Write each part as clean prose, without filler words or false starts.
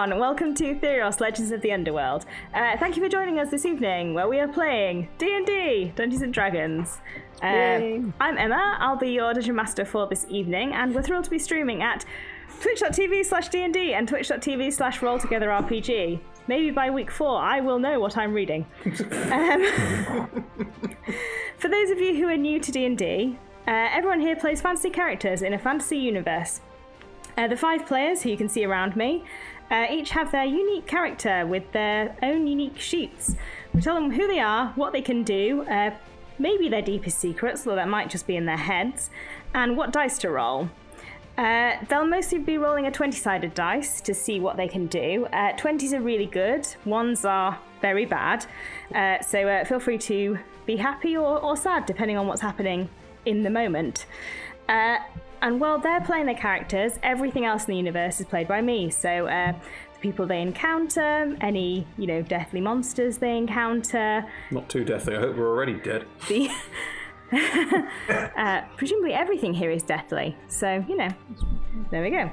everyone, welcome to Theros, Legends of the Underworld. Thank you for joining us this evening, where we are playing D&D, Dungeons & Dragons. I'm Emma, I'll be your Dungeon Master for this evening, and we're thrilled to be streaming at twitch.tv/D&D and twitch.tv/RollTogetherRPG. Maybe by week 4, I will know what I'm reading. For those of you who are new to D&D, everyone here plays fantasy characters in a fantasy universe. The 5 players who you can see around me each have their unique character with their own unique sheets. We tell them who they are, what they can do, maybe their deepest secrets, though that might just be in their heads, and what dice to roll. They'll mostly be rolling a 20-sided dice to see what they can do. 20s are really good, 1s are very bad, so feel free to be happy or sad depending on what's happening in the moment. And while they're playing their characters, everything else in the universe is played by me. So the people they encounter, any, deathly monsters they encounter. Not too deathly, I hope we're already dead. Presumably everything here is deathly. So, there we go.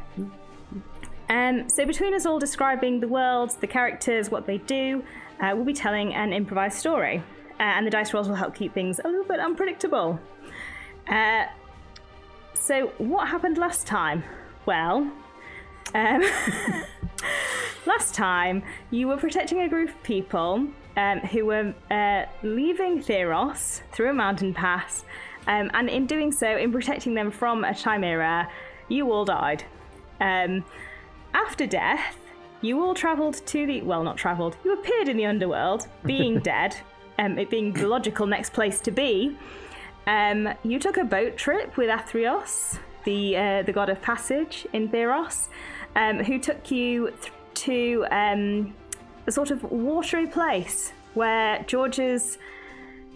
So between us all describing the world, the characters, what they do, we'll be telling an improvised story. And the dice rolls will help keep things a little bit unpredictable. So, what happened last time? Well, last time you were protecting a group of people who were leaving Theros through a mountain pass, and in doing so, in protecting them from a chimera, you all died. After death, you all travelled to the... Well, not travelled. You appeared in the Underworld, being dead, it being the logical next place to be. You took a boat trip with Theros, the god of passage in Theros, who took you to a sort of watery place where George's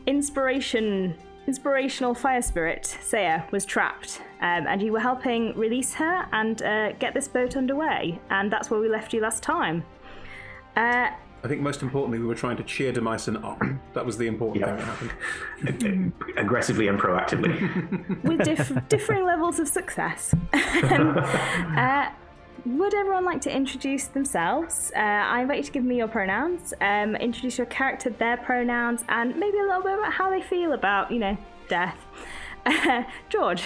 inspirational fire spirit, Saya, was trapped. And you were helping release her and get this boat underway. And that's where we left you last time. I think most importantly, we were trying to cheer Demyson up. That was the important thing that happened. Aggressively and proactively. With differing levels of success. Would everyone like to introduce themselves? I invite you to give me your pronouns, introduce your character, their pronouns, and maybe a little bit about how they feel about, death. George.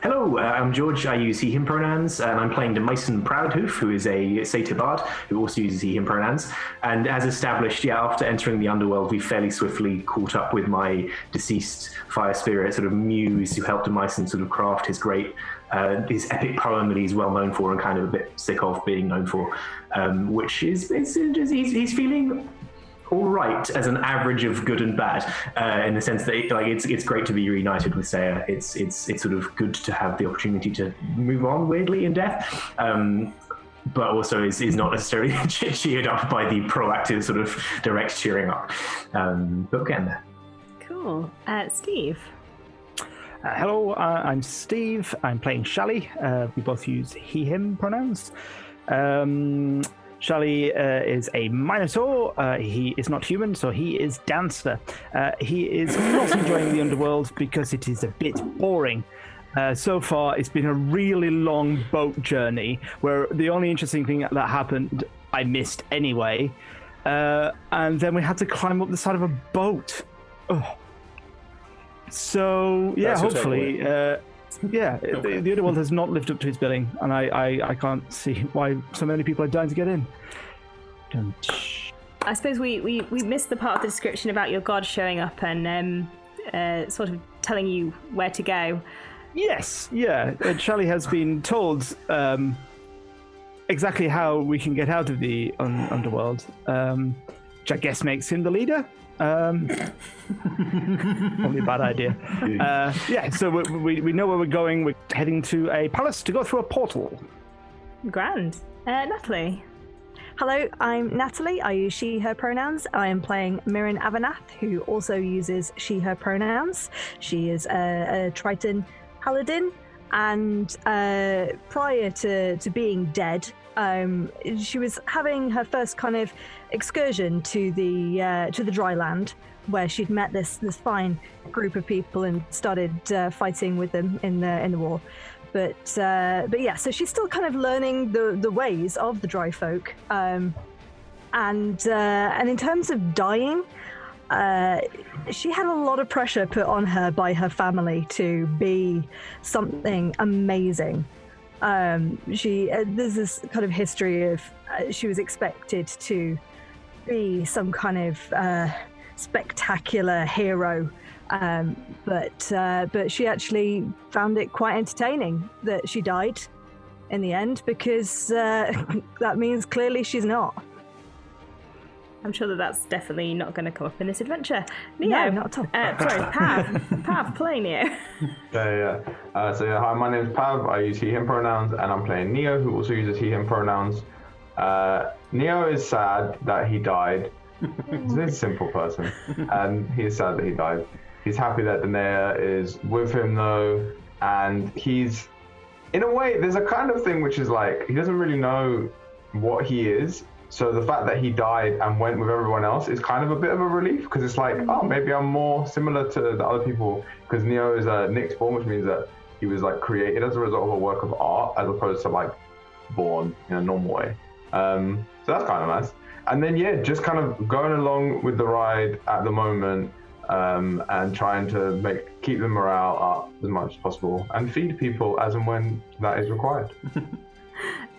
Hello, I'm George. I use he, him pronouns, and I'm playing Demyson Proudhoof, who is a satyr bard who also uses he, him pronouns. And as established, after entering the Underworld, we fairly swiftly caught up with my deceased fire spirit, sort of muse, who helped Demyson sort of craft his great, his epic poem that he's well known for and kind of a bit sick of being known for, which is he's feeling all right as an average of good and bad, in the sense that it's great to be reunited with Saya. It's sort of good to have the opportunity to move on weirdly in death, but also is not necessarily cheered up by the proactive sort of direct cheering up. But we're getting there. Cool. Steve. Hello, I'm Steve. I'm playing Shally. We both use he, him pronouns. Shally is a Minotaur. He is not human, so he is Dancer. He is not enjoying the Underworld because it is a bit boring. So far, it's been a really long boat journey where the only interesting thing that happened, I missed anyway. And then we had to climb up the side of a boat. Oh. So, hopefully... the Underworld has not lived up to its billing, and I can't see why so many people are dying to get in. I suppose we missed the part of the description about your god showing up and sort of telling you where to go. Yes, Shally has been told exactly how we can get out of the Underworld, which I guess makes him the leader. Probably a bad idea. So we know where we're going. We're heading to a palace to go through a portal. Grand. Natalie. Hello, I'm Natalie. I use she, her pronouns. I am playing Mirren Avanath, who also uses she, her pronouns. She is a Triton paladin, and prior to being dead, she was having her first kind of excursion to the dry land, where she'd met this fine group of people and started fighting with them in the war. But yeah, so she's still kind of learning the ways of the dry folk. And in terms of dying, she had a lot of pressure put on her by her family to be something amazing. There's this kind of history of she was expected to be some kind of spectacular hero, but she actually found it quite entertaining that she died in the end, because that means clearly she's not. I'm sure that's definitely not going to come up in this adventure. Neo, No, not at all. Sorry, Pav, play Neo. Yeah. Hi, my name is Pav. I use he/him pronouns, and I'm playing Neo, who also uses he/him pronouns. Neo is sad that he died. He's a simple person, and he is sad that he died. He's happy that Danae is with him, though, and he's, in a way, there's a kind of thing which is like, he doesn't really know what he is. So the fact that he died and went with everyone else is kind of a bit of a relief, because it's like, oh, maybe I'm more similar to the other people, because Neo is a Nyx born, which means that he was like created as a result of a work of art, as opposed to like born in a normal way. So that's kind of nice. And then, yeah, just kind of going along with the ride at the moment, and trying to keep the morale up as much as possible and feed people as and when that is required.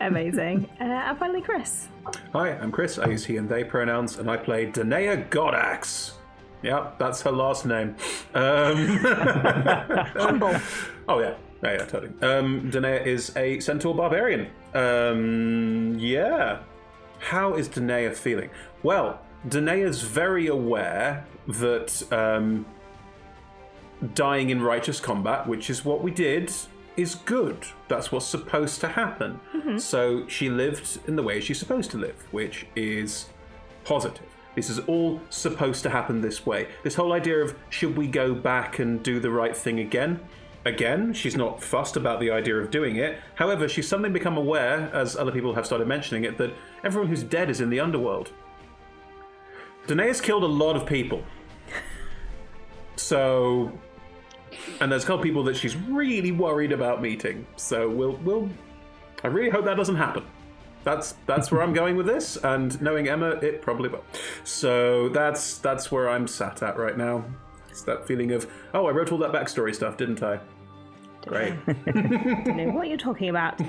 Amazing. And finally, Chris. Hi, I'm Chris. I use he and they pronouns, and I play Danae Godax. Yep, that's her last name. Humble. Oh, yeah, totally. Danae is a centaur barbarian. Yeah. How is Danae feeling? Well, Danae is very aware that dying in righteous combat, which is what we did, is good. That's what's supposed to happen. Mm-hmm. So she lived in the way she's supposed to live, which is positive. This is all supposed to happen this way. This whole idea of, should we go back and do the right thing again? Again, she's not fussed about the idea of doing it. However, she's suddenly become aware, as other people have started mentioning it, that everyone who's dead is in the underworld. Danae has killed a lot of people. So... And there's a couple people that she's really worried about meeting. So I really hope that doesn't happen. That's where I'm going with this, and knowing Emma, it probably will. So that's where I'm sat at right now. It's that feeling of, oh, I wrote all that backstory stuff, didn't I? Great. Don't know what you're talking about.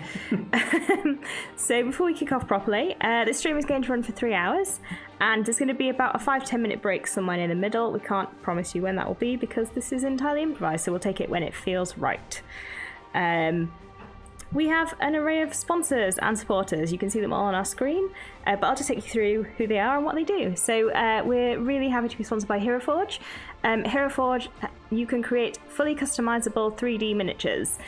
So before we kick off properly, this stream is going to run for 3 hours, and there's going to be about a 5-10 minute break somewhere in the middle. We can't promise you when that will be, because this is entirely improvised, so we'll take it when it feels right. We have an array of sponsors and supporters. You can see them all on our screen, but I'll just take you through who they are and what they do. So we're really happy to be sponsored by Hero Forge. Hero Forge, you can create fully customizable 3D miniatures.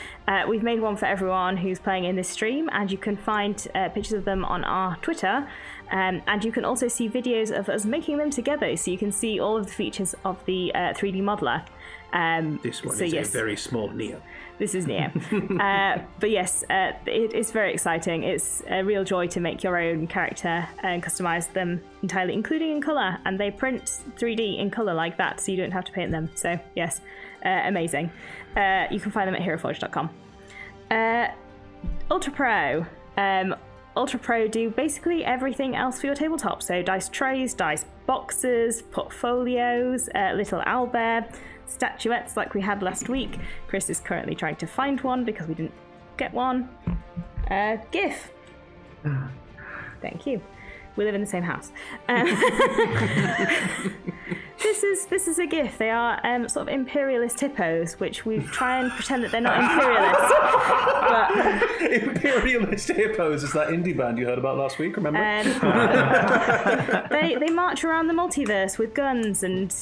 We've made one for everyone who's playing in this stream, and you can find pictures of them on our Twitter. And you can also see videos of us making them together, so you can see all of the features of the 3D modeler. This one is a very small Neo. This is Neo. But yes, it is very exciting. It's a real joy to make your own character and customize them entirely, including in color. And they print 3D in color like that, so you don't have to paint them. So yes, amazing. You can find them at heroforge.com. Ultra Pro. Ultra Pro do basically everything else for your tabletop. So dice trays, dice boxes, portfolios, little owlbear, statuettes like we had last week. Chris is currently trying to find one because we didn't get one. GIF. Thank you. We live in the same house. This is a GIF. They are sort of imperialist hippos, which we try and pretend that they're not imperialist. But Imperialist hippos is that indie band you heard about last week, remember? they march around the multiverse with guns, and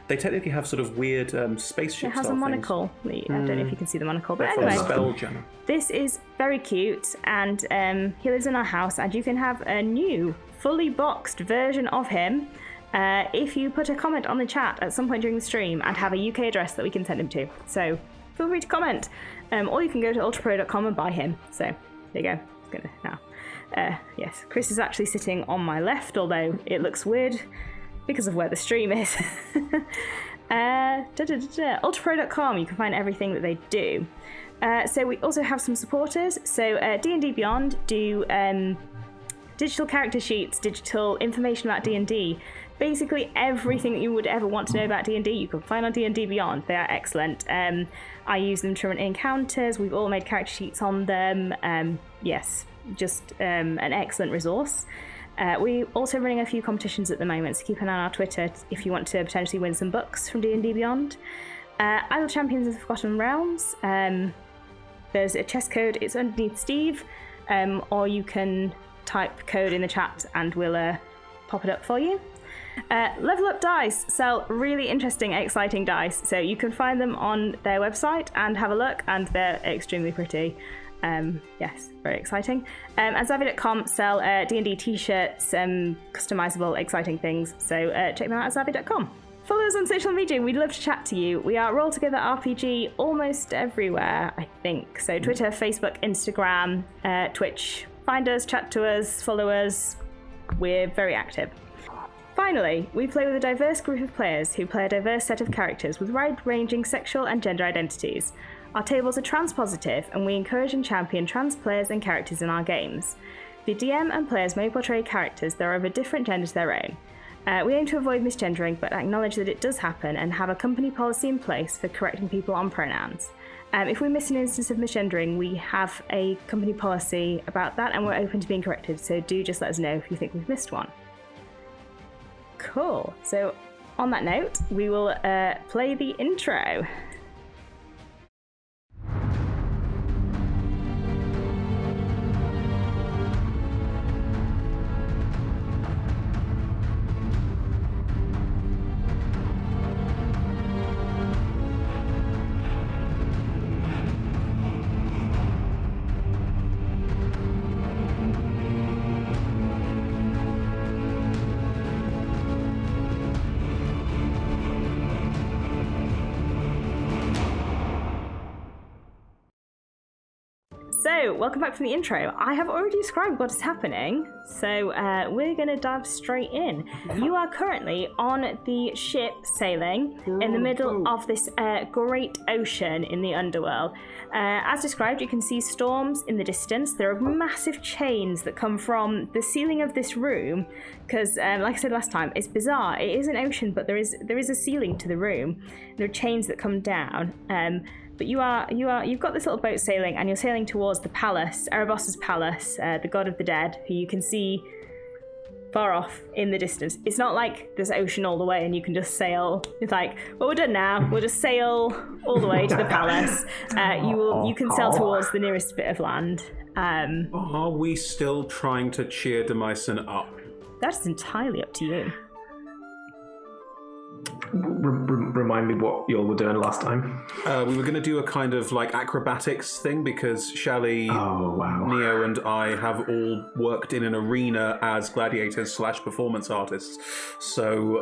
they technically have sort of weird spaceship. It has a monocle. I don't know if you can see the monocle, but anyway, Spelljammer. This is very cute, and he lives in our house, and you can have a new, fully boxed version of him if you put a comment on the chat at some point during the stream and have a UK address that we can send him to. So feel free to comment, or you can go to ultrapro.com and buy him. So there you go. It's gonna now. Yes, Chris is actually sitting on my left, although it looks weird because of where the stream is. Ultrapro.com, you can find everything that they do. So we also have some supporters. So D&D Beyond do digital character sheets, digital information about D&D. Basically everything that you would ever want to know about D&D, you can find on D&D Beyond. They are excellent. I use them to run encounters. We've all made character sheets on them. Yes, just an excellent resource. We're also running a few competitions at the moment, so keep an eye on our Twitter if you want to potentially win some books from D&D Beyond. Idle Champions of the Forgotten Realms. There's a chess code, it's underneath Steve, or you can type code in the chat and we'll pop it up for you. Level Up Dice sell really interesting, exciting dice, so you can find them on their website and have a look, and they're extremely pretty. Yes, very exciting. And Zavi.com sell D&D t-shirts, customizable, exciting things, so check them out at Zavi.com. Follow us on social media, we'd love to chat to you. We are Roll Together RPG almost everywhere, I think. So Twitter, Facebook, Instagram, Twitch. Find us, chat to us, follow us. We're very active. Finally, we play with a diverse group of players who play a diverse set of characters with wide-ranging sexual and gender identities. Our tables are trans-positive, and we encourage and champion trans players and characters in our games. The DM and players may portray characters that are of a different gender to their own. We aim to avoid misgendering, but acknowledge that it does happen and have a company policy in place for correcting people on pronouns. If we miss an instance of misgendering, we have a company policy about that, and we're open to being corrected, so do just let us know if you think we've missed one. Cool. So, on that note, we will play the intro. So, welcome back from the intro. I have already described what is happening, so we're going to dive straight in. You are currently on the ship sailing in the middle of this great ocean in the Underworld. As described, you can see storms in the distance. There are massive chains that come from the ceiling of this room, because, like I said last time, it's bizarre. It is an ocean, but there is a ceiling to the room. There are chains that come down. But you've got this little boat sailing, and you're sailing towards the palace, Erebos's palace, the god of the dead, who you can see far off in the distance. It's not like there's ocean all the way and you can just sail. It's like, well, we're done now. We'll just sail all the way to the palace. You can sail towards the nearest bit of land. Are we still trying to cheer Demyson up? That's entirely up to you. Remind me what y'all were doing last time. We were going to do a kind of like acrobatics thing because Shally, Neo, and I have all worked in an arena as gladiators / performance artists. So,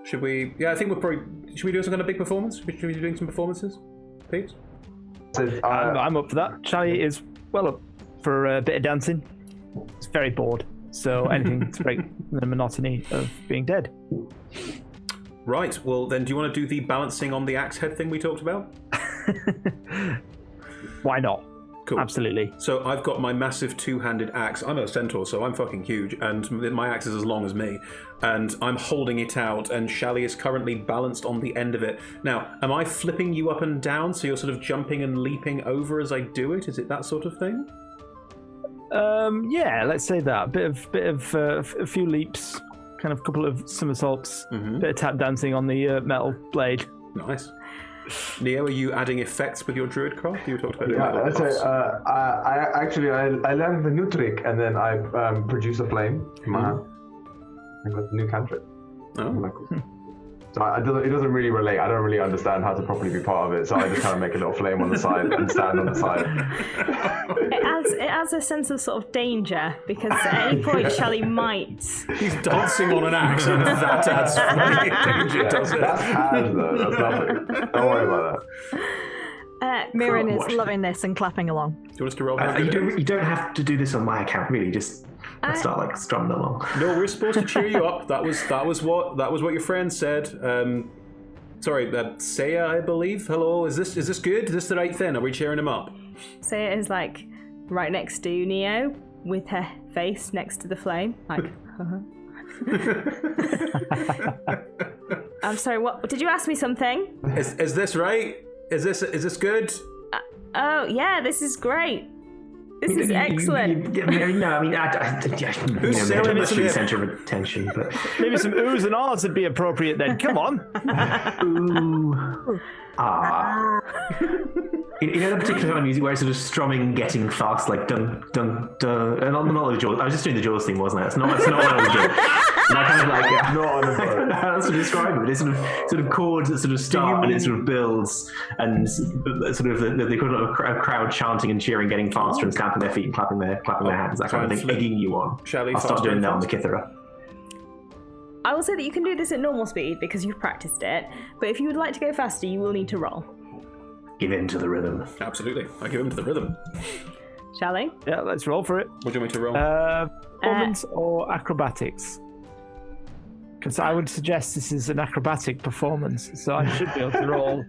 should we? Yeah, I think should we do some kind of big performance? Should we be doing some performances, Pete? I'm up for that. Shally is well up for a bit of dancing. He's very bored. So anything to break the monotony of being dead. Right, well then do you want to do the balancing on the axe head thing we talked about? Why not? Cool. Absolutely. So I've got my massive two-handed axe. I'm a centaur, so I'm fucking huge, and my axe is as long as me. And I'm holding it out, and Shally is currently balanced on the end of it. Now, am I flipping you up and down so you're sort of jumping and leaping over as I do it? Is it that sort of thing? Yeah, let's say that. A few leaps, kind of a couple of somersaults, bit of tap dancing on the metal blade. Nice. Neo, are you adding effects with your druid craft? You talked about I learned the new trick, and then I produce a flame in my hand. I got the new cantrip. Oh. So it doesn't really relate. I don't really understand how to properly be part of it, so I just kind of make a little flame on the side and stand on the side. It adds a sense of sort of danger, because at any point Shally might... He's dancing on an axe, and that adds danger, does it? That's hard, though. That's nothing. Don't worry about that. Mirren is loving this and clapping along. Do you want us to roll? You don't have to do this on my account, really. Just start strumming along. No, we're supposed to cheer you up. That was what your friend said. Sorry, Saya, I believe. Hello, is this good? Is this the right thing? Are we cheering him up? Saya is like right next to Neo with her face next to the flame. Like, I'm sorry, what? Did you ask me something? Is this right? Is this good? Oh, yeah, this is great. This is excellent. No, I mean, maybe must be the centre of attention, but Maybe some oohs and ahs would be appropriate then. Come on. ooh, ah. You know that particular kind of music where it's sort of strumming, getting fast, like dun dun dun, and not the Jaws. I was just doing the Jaws thing, wasn't I? It's not one of the Jaws. And I kind of like not on the boat. That's to describe it. It's sort of chords that sort of start and it sort of builds, and sort of the equivalent of a crowd chanting and cheering, getting faster and stamping their feet and clapping their hands, that kind of thing, egging you on. I'll start doing that on the Kithara. I will say that you can do this at normal speed because you've practiced it, but if you would like to go faster, you will need to roll. Give in to the rhythm. Absolutely. I give him to the rhythm. Shall we? Yeah, let's roll for it. What do you want me to roll? Performance or acrobatics? Because I would suggest this is an acrobatic performance, so I should be able to roll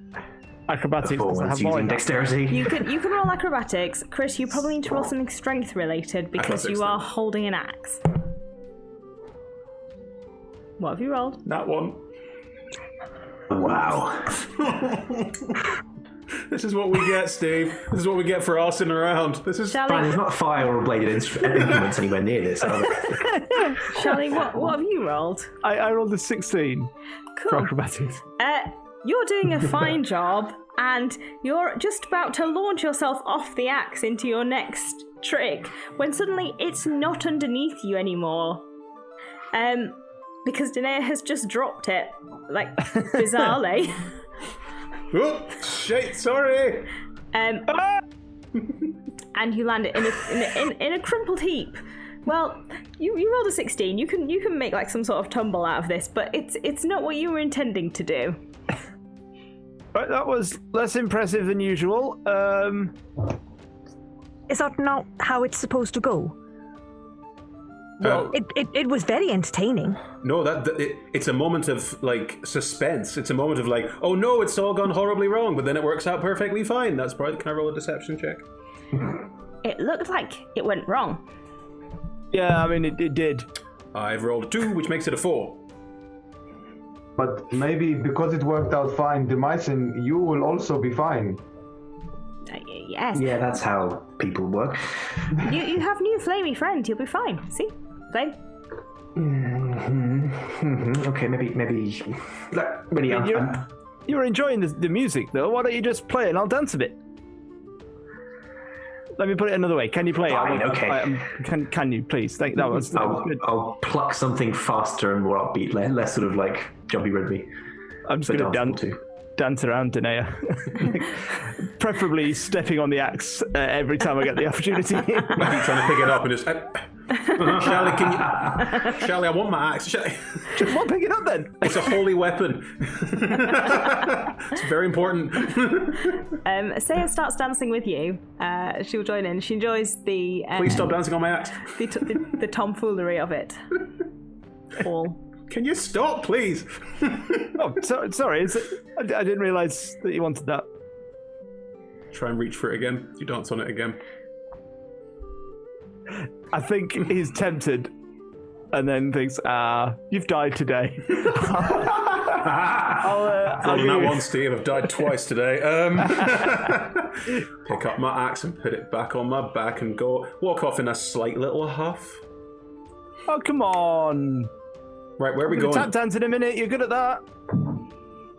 acrobatics because I have more using dexterity. You can roll acrobatics. Chris, you probably need to roll something strength related because you are holding an axe. What have you rolled? That one. Wow. This is what we get, Steve. This is what we get for arsing around. This is Shall Fine, there's not fire or bladed implements anywhere near this. Shally, what have you rolled? I rolled a 16 for Cool. acrobatics. You're doing a fine job, and you're just about to launch yourself off the axe into your next trick when suddenly it's not underneath you anymore. Because Danae has just dropped it, like, bizarrely. Oh, shit, sorry. And you land it in a crumpled heap. Well, you rolled a 16. You can make like some sort of tumble out of this, but it's not what you were intending to do. Right, that was less impressive than usual. Is that not how it's supposed to go? Well, It was very entertaining. no, it's a moment of like suspense. It's a moment of like, oh no, it's all gone horribly wrong, but then it works out perfectly fine. That's probably. Can I roll a deception check? It looked like it went wrong. Yeah, I mean, it did. I've rolled a 2, which makes it a 4. But maybe because it worked out fine, Demycin, you will also be fine. Yes. Yeah, that's how people work. You have new flamey friends. You'll be fine. See, flame. Okay, maybe. Look, really, You're enjoying the music, though. Why don't you just play and I'll dance a bit? Let me put it another way. Can you play? Fine, okay. Can you please? That was good. I'll pluck something faster and more upbeat, less sort of like jumpy rhythmy. I'm just going to dance around Danae. Preferably stepping on the axe every time I get the opportunity. Maybe trying to pick it up and just. Shally, Shally, I want my axe. Just won't pick it up then. It's a holy weapon. It's very important. Saya starts dancing with you. She'll join in. She enjoys the. Please stop dancing on my axe. The tomfoolery of it. All. Can you stop, please? Oh, sorry. I didn't realise that you wanted that. Try and reach for it again. You dance on it again. I think he's tempted and then thinks, you've died today. I'll Rolling that one, Steve. I've died twice today. Pick up my axe and put it back on my back and walk off in a slight little huff. Oh, come on. Right, where are we going? Tap dance in a minute. You're good at that.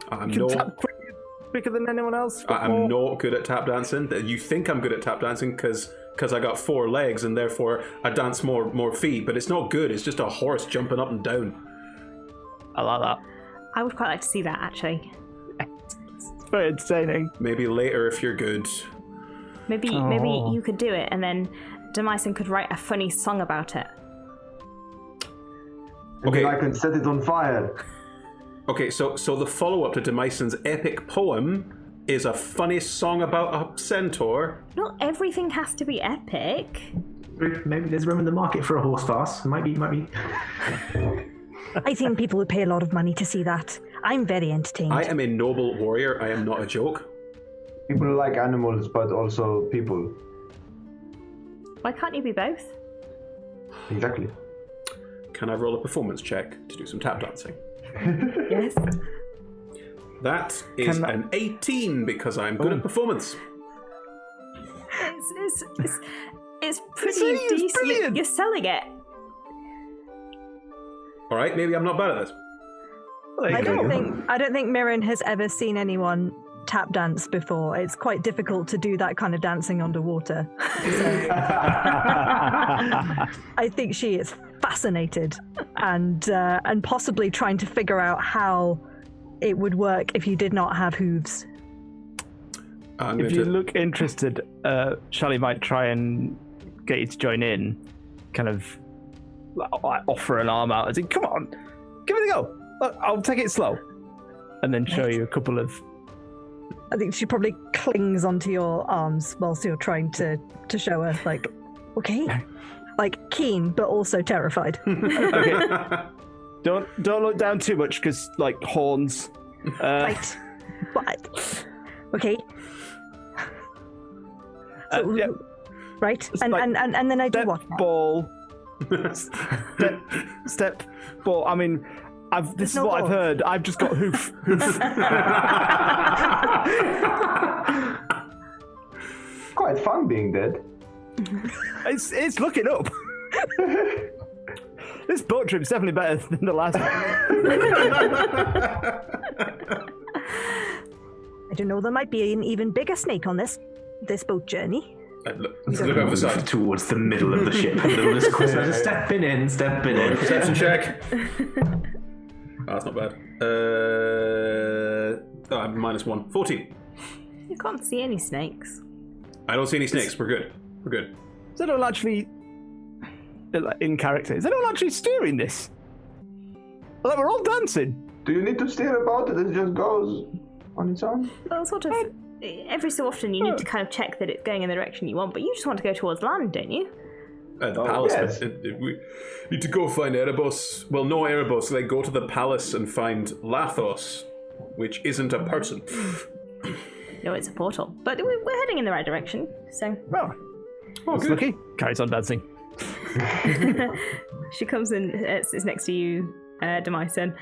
I'm You can not. tap quicker than anyone else. I'm not good at tap dancing. You think I'm good at tap dancing because I got 4 legs and therefore I dance more feet, but it's not good. It's just a horse jumping up and down. I like that. I would quite like to see that, actually. It's very entertaining. Maybe later if you're good. Maybe you could do it, and then Demycin could write a funny song about it. And then I can set it on fire. Okay, so the follow-up to Demycin's epic poem is a funny song about a centaur. Not everything has to be epic. Maybe there's room in the market for a horse farce. Might be. I think people would pay a lot of money to see that. I'm very entertained. I am a noble warrior. I am not a joke. People like animals, but also people. Why can't you be both? Exactly. Can I roll a performance check to do some tap dancing? Yes. That is an 18 because I'm good at performance. It's pretty decent. brilliant. You're selling it. All right, maybe I'm not bad at this. I don't think Mirren has ever seen anyone tap dance before. It's quite difficult to do that kind of dancing underwater. So, I think she is fascinated and possibly trying to figure out how it would work if you did not have hooves. If you look interested, Shally might try and get you to join in, kind of offer an arm out and say, come on, give it a go. I'll take it slow. And then show you a couple of... I think she probably clings onto your arms whilst you're trying to show her, like, okay, like keen but also terrified. Okay. Don't look down too much because, like, horns. Right. But, okay. So, yeah. Right. It's And, like and then I do Step, what? ball. Step, ball. I mean, this is no what I've balls. heard. I've just got hoof. Quite fun being dead. It's looking up. This boat trip's definitely better than the last one. I don't know. There might be an even bigger snake on this boat journey. Let's look over the side. Towards the middle of the ship. Stepping in. Perception check. Oh, that's not bad. I'm -1. 14. You can't see any snakes. I don't see any snakes. We're good. Is anyone actually in character? Is anyone actually steering this? Like, we're all dancing. Do you need to steer about it? It just goes on its own? Well, sort of. Every so often you need to kind of check that it's going in the direction you want, but you just want to go towards land, don't you? The palace. yes. We need to go find Erebos. Well, no Erebos. They go to the palace and find Lathos, which isn't a person. No, it's a portal. But we're heading in the right direction, so... Well, it's good. lucky. Carries on dancing. She comes in, sits next to you, Demyson.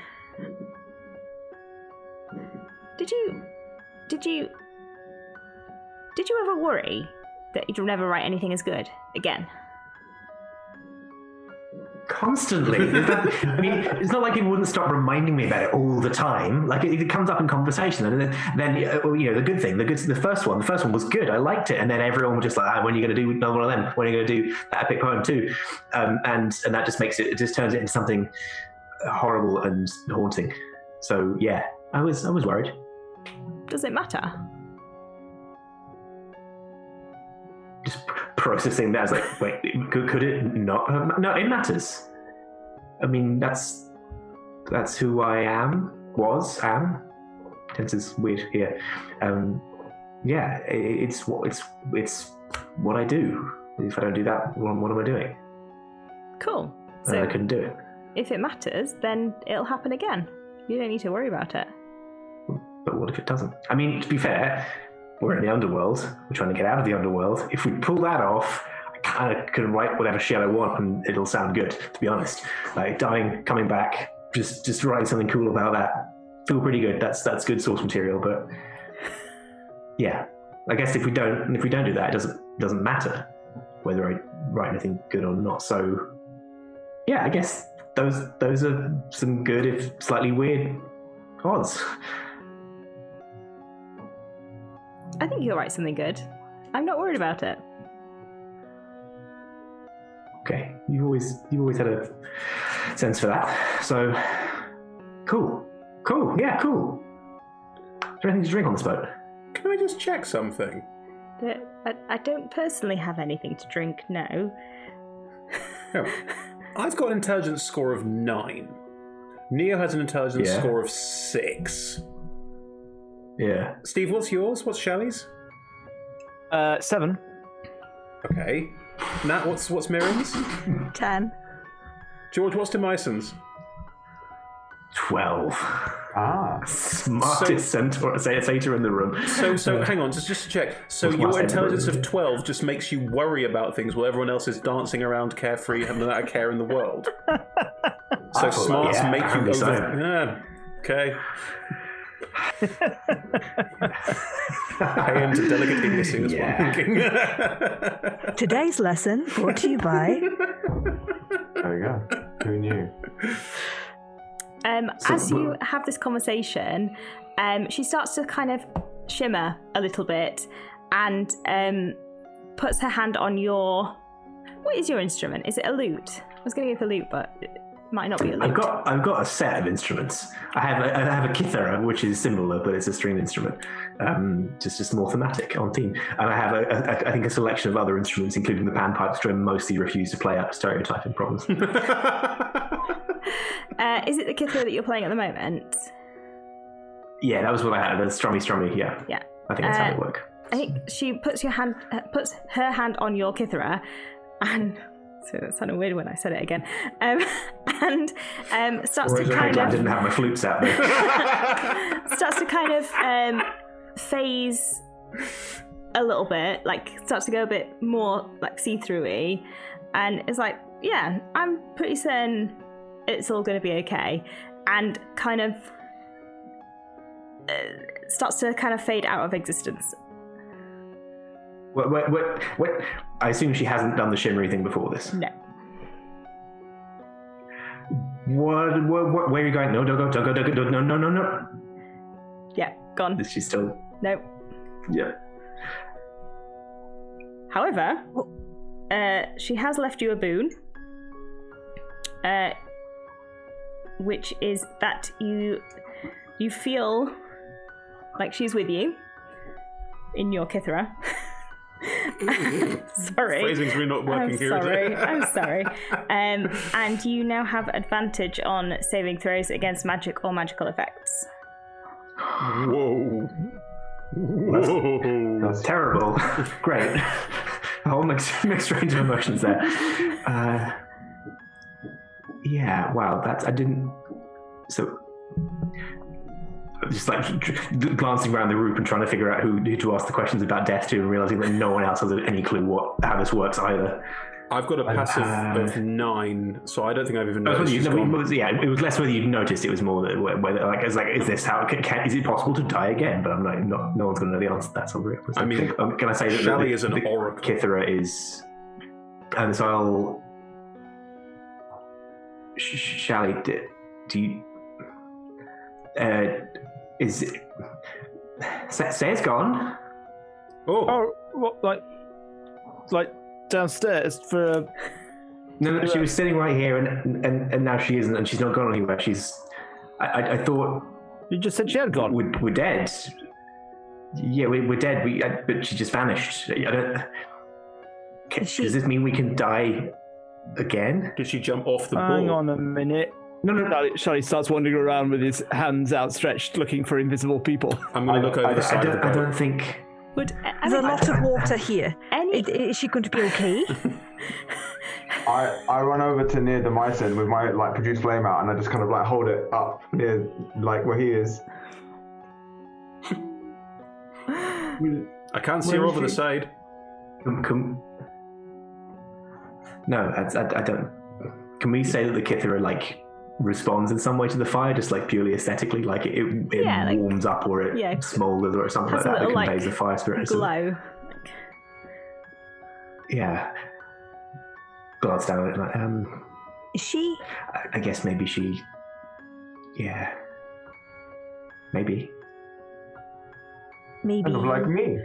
Did you ever worry that you'd never write anything as good again? Constantly. I mean, it's not like it wouldn't stop reminding me about it all the time. Like it comes up in conversation, and then you know the good thing. The first one was good. I liked it, and then everyone was just like, "When are you going to do another one of them? When are you going to do that epic poem too?" And that just makes it. It just turns it into something horrible and haunting. So yeah, I was worried. Does it matter? Just processing that, I was like, wait, could it not? No, it matters. I mean, that's who I am. Tense is weird here. Yeah, it's what I do. If I don't do that, what am I doing? Cool. I So couldn't do it. if it matters, then it'll happen again. You don't need to worry about it. But what if it doesn't? I mean, to be fair, we're in the Underworld. We're trying to get out of the Underworld. If we pull that off, I kind of can write whatever shit I want, and it'll sound good. To be honest, like dying, coming back, just writing something cool about that. Feel pretty good. That's good source material. But yeah, I guess if we don't do that, it doesn't matter whether I write anything good or not. So yeah, I guess those are some good, if slightly weird, odds. I think you'll write something good. I'm not worried about it. Okay, you've always had a sense for that. So cool, yeah, cool. Is there anything to drink on this boat? Can I just check something? I don't personally have anything to drink, no. No. I've got an intelligence score of 9. Neo has an intelligence score of 6. Yeah. Steve, what's yours? What's Shelly's? 7. Okay. Nat, what's Miriam's? 10. George, what's Demyson's? 12. Smartest satyr in the room. So hang on, just to check. So your intelligence of 12 just makes you worry about things while everyone else is dancing around carefree, having no care in the world. So smarts make you over. Okay. Pay into delicate idiocy is what I'm thinking. Today's lesson brought to you by... There we go. Who knew? As you have this conversation, she starts to kind of shimmer a little bit and puts her hand on your... What is your instrument? Is it a lute? I was going to go for lute, but it might not be a lute. I've got a set of instruments. I have a kithara, which is similar, but it's a string instrument, just more thematic on theme. And I have I think a selection of other instruments, including the panpipes, which I mostly refuse to play out stereotyping problems. Is it the kithara that you're playing at the moment? Yeah, that was what I had. The strummy. Yeah. Yeah. I think that's how it works. I think she puts her hand on your kithara, and so that sounded weird when I said it again. And starts to kind of... I didn't have my flutes out there. starts to kind of phase a little bit, like starts to go a bit more like see-through-y, and it's like, yeah, I'm pretty certain it's all going to be okay, and kind of starts to kind of fade out of existence. What? I assume she hasn't done the shimmery thing before this. No. What? Where are you going? No, don't go. No. Yeah, gone. Is she still? No. Yeah. However, she has left you a boon, which is that you feel like she's with you in your kithara. Sorry. Phrasing's really not working here. I'm sorry. And you now have advantage on saving throws against magic or magical effects. Whoa. That's terrible. Great. A whole mixed range of emotions there. Yeah, wow, I didn't... So... Just like glancing around the group and trying to figure out who to ask the questions about death to, and realizing that no one else has any clue how this works either. I've got a passive of 9, so I don't think I've even noticed. It was less whether you'd noticed. It was more whether is this how is it possible to die again? But I'm like, no one's going to know the answer to that. So I mean, can I say that Shally is an oracle. Kithara is, and so I'll. Shally, do you? Is it... Say it's gone. Oh, what, like downstairs for a... No, she was sitting right here, and now she isn't, and she's not gone anywhere. I thought... You just said she had gone. We're dead. Yeah, we're dead, but she just vanished. I don't... Does this mean we can die again? Did she jump off the board? Hang on a minute. No. Shally starts wandering around with his hands outstretched, looking for invisible people. I'm going to look over the side of the boat. I don't think... There's a lot of water here. Is she going to be okay? I run over to near the Mycen with my produce flame out, and I just kind of hold it up near where he is. I can't see her over the side. No, I don't. Can we say that the Kithara responds in some way to the fire, just purely aesthetically, it warms up or it smolders or something like that that conveys the fire spirit? Glow. Yeah. Glance down at it. Is she? I guess maybe she. Yeah. Maybe. Kind of like me.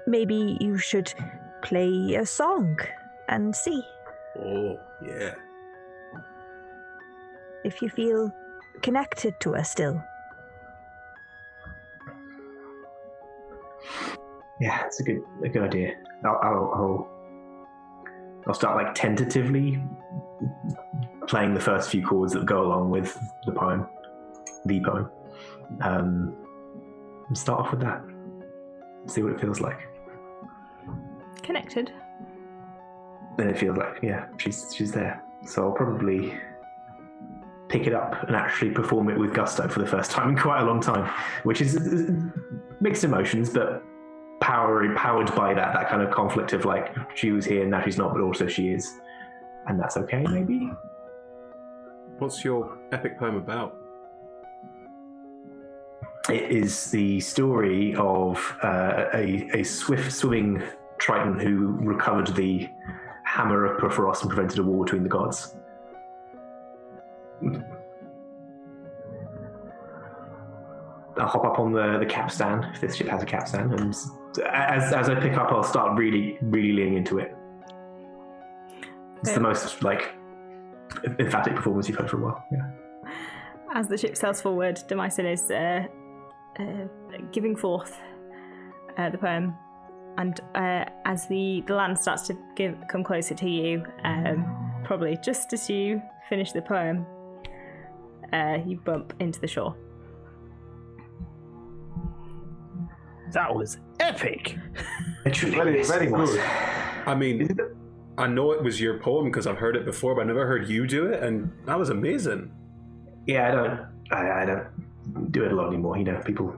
Maybe you should play a song and see. Oh, yeah. If you feel connected to her still. Yeah, it's a good idea. I'll start tentatively playing the first few chords that go along with the poem, and start off with that. See what it feels like. Connected. Then it feels like, yeah, she's there. So I'll probably pick it up and actually perform it with gusto for the first time in quite a long time, which is mixed emotions, but powered by that kind of conflict of like, she was here and now she's not, but also she is, and that's okay, maybe. What's your epic poem about? It is the story of a swift-swimming Triton who recovered the hammer of Perforos and prevented a war between the gods. I'll hop up on the capstan, if this ship has a capstan, and as I pick up, I'll start really leaning into it. It's the most, like, emphatic performance you've heard for a while. Yeah. As the ship sails forward, Demycin is giving forth the poem, and as the land starts to come closer to you, probably just as you finish the poem, you bump into the shore. That was epic. Very, very good. I mean, I know it was your poem because I've heard it before, but I never heard you do it, and that was amazing. Yeah, I don't do it a lot anymore. You know, people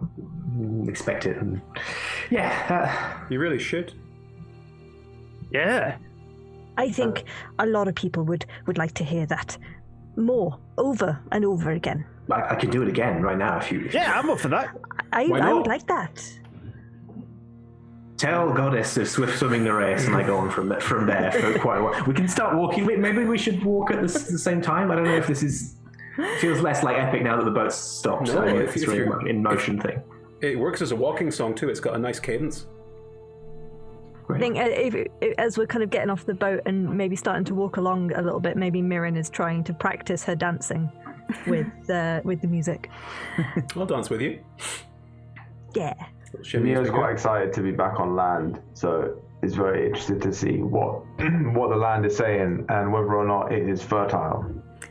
expect it, and you really should. Yeah. I think a lot of people would like to hear that more, over and over again. I can do it again right now if you. Yeah, I'm up for that. I would like that. Tell Goddess of swift swimming the race, and I go on from there for quite a while. We can start walking. Maybe we should walk at the same time. I don't know if this is feels less like epic now that the boat's stopped. No, it's really much in motion thing. It works as a walking song too. It's got a nice cadence. I think as we're kind of getting off the boat and maybe starting to walk along a little bit, maybe Mirren is trying to practice her dancing with the music. I'll dance with you. Yeah. Neo's quite excited to be back on land, so is very interested to see what the land is saying and whether or not it is fertile.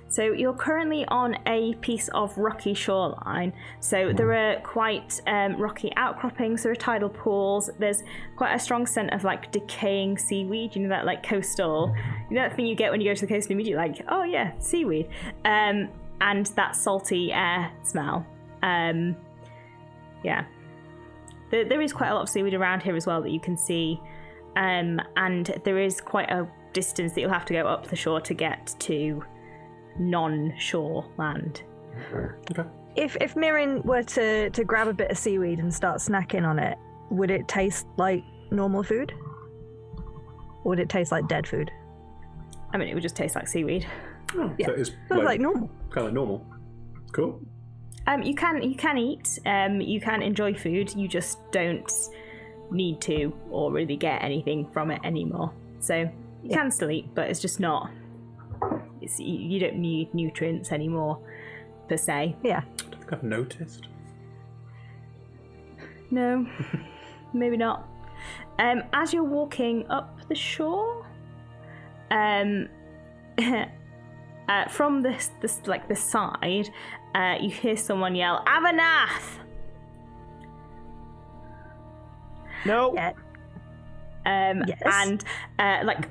So you're currently on a piece of rocky shoreline. So there are quite rocky outcroppings, there are tidal pools, there's quite a strong scent of like decaying seaweed, you know, that like coastal, you know that thing you get when you go to the coast and immediately like, oh yeah, seaweed. And that salty air smell. Yeah. There is quite a lot of seaweed around here as well that you can see. And there is quite a distance that you'll have to go up the shore to get to non-shore land. Okay. If Mirren were to grab a bit of seaweed and start snacking on it, would it taste like normal food? Or would it taste like dead food? I mean, it would just taste like seaweed. Oh, Yeah. so it's Like normal. kind of like normal. Cool. You can eat, you can enjoy food, you just don't need to or really get anything from it anymore. So you can still eat, but it's just not, you don't need nutrients anymore, per se. Yeah. I don't think I've noticed. No, maybe not. As you're walking up the shore, from this like the side, you hear someone yell, "Avanath!" No. Yeah. Yes. And like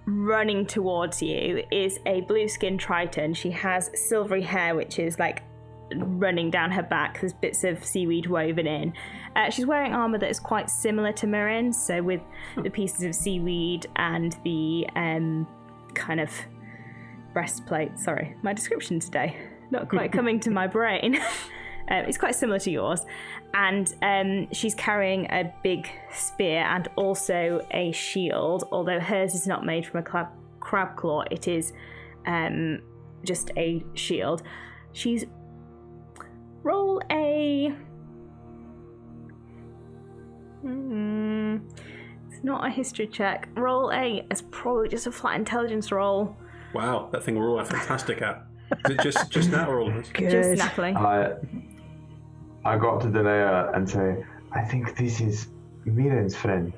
running towards you is a blue-skinned Triton. She has silvery hair, which is like running down her back. There's bits of seaweed woven in. She's wearing armor that is quite similar to Mirren's, so with the pieces of seaweed and the kind of breastplate. Sorry, my description today not quite coming to my brain. It's quite similar to yours, and she's carrying a big spear and also a shield, although hers is not made from a crab claw. It is just a shield. She's roll a it's not a history check. It's probably just a flat intelligence roll. Wow, that thing we're all fantastic at. Is it just that or all of us? Just Natalie. I got to Delea and say, I think this is Mirren's friend.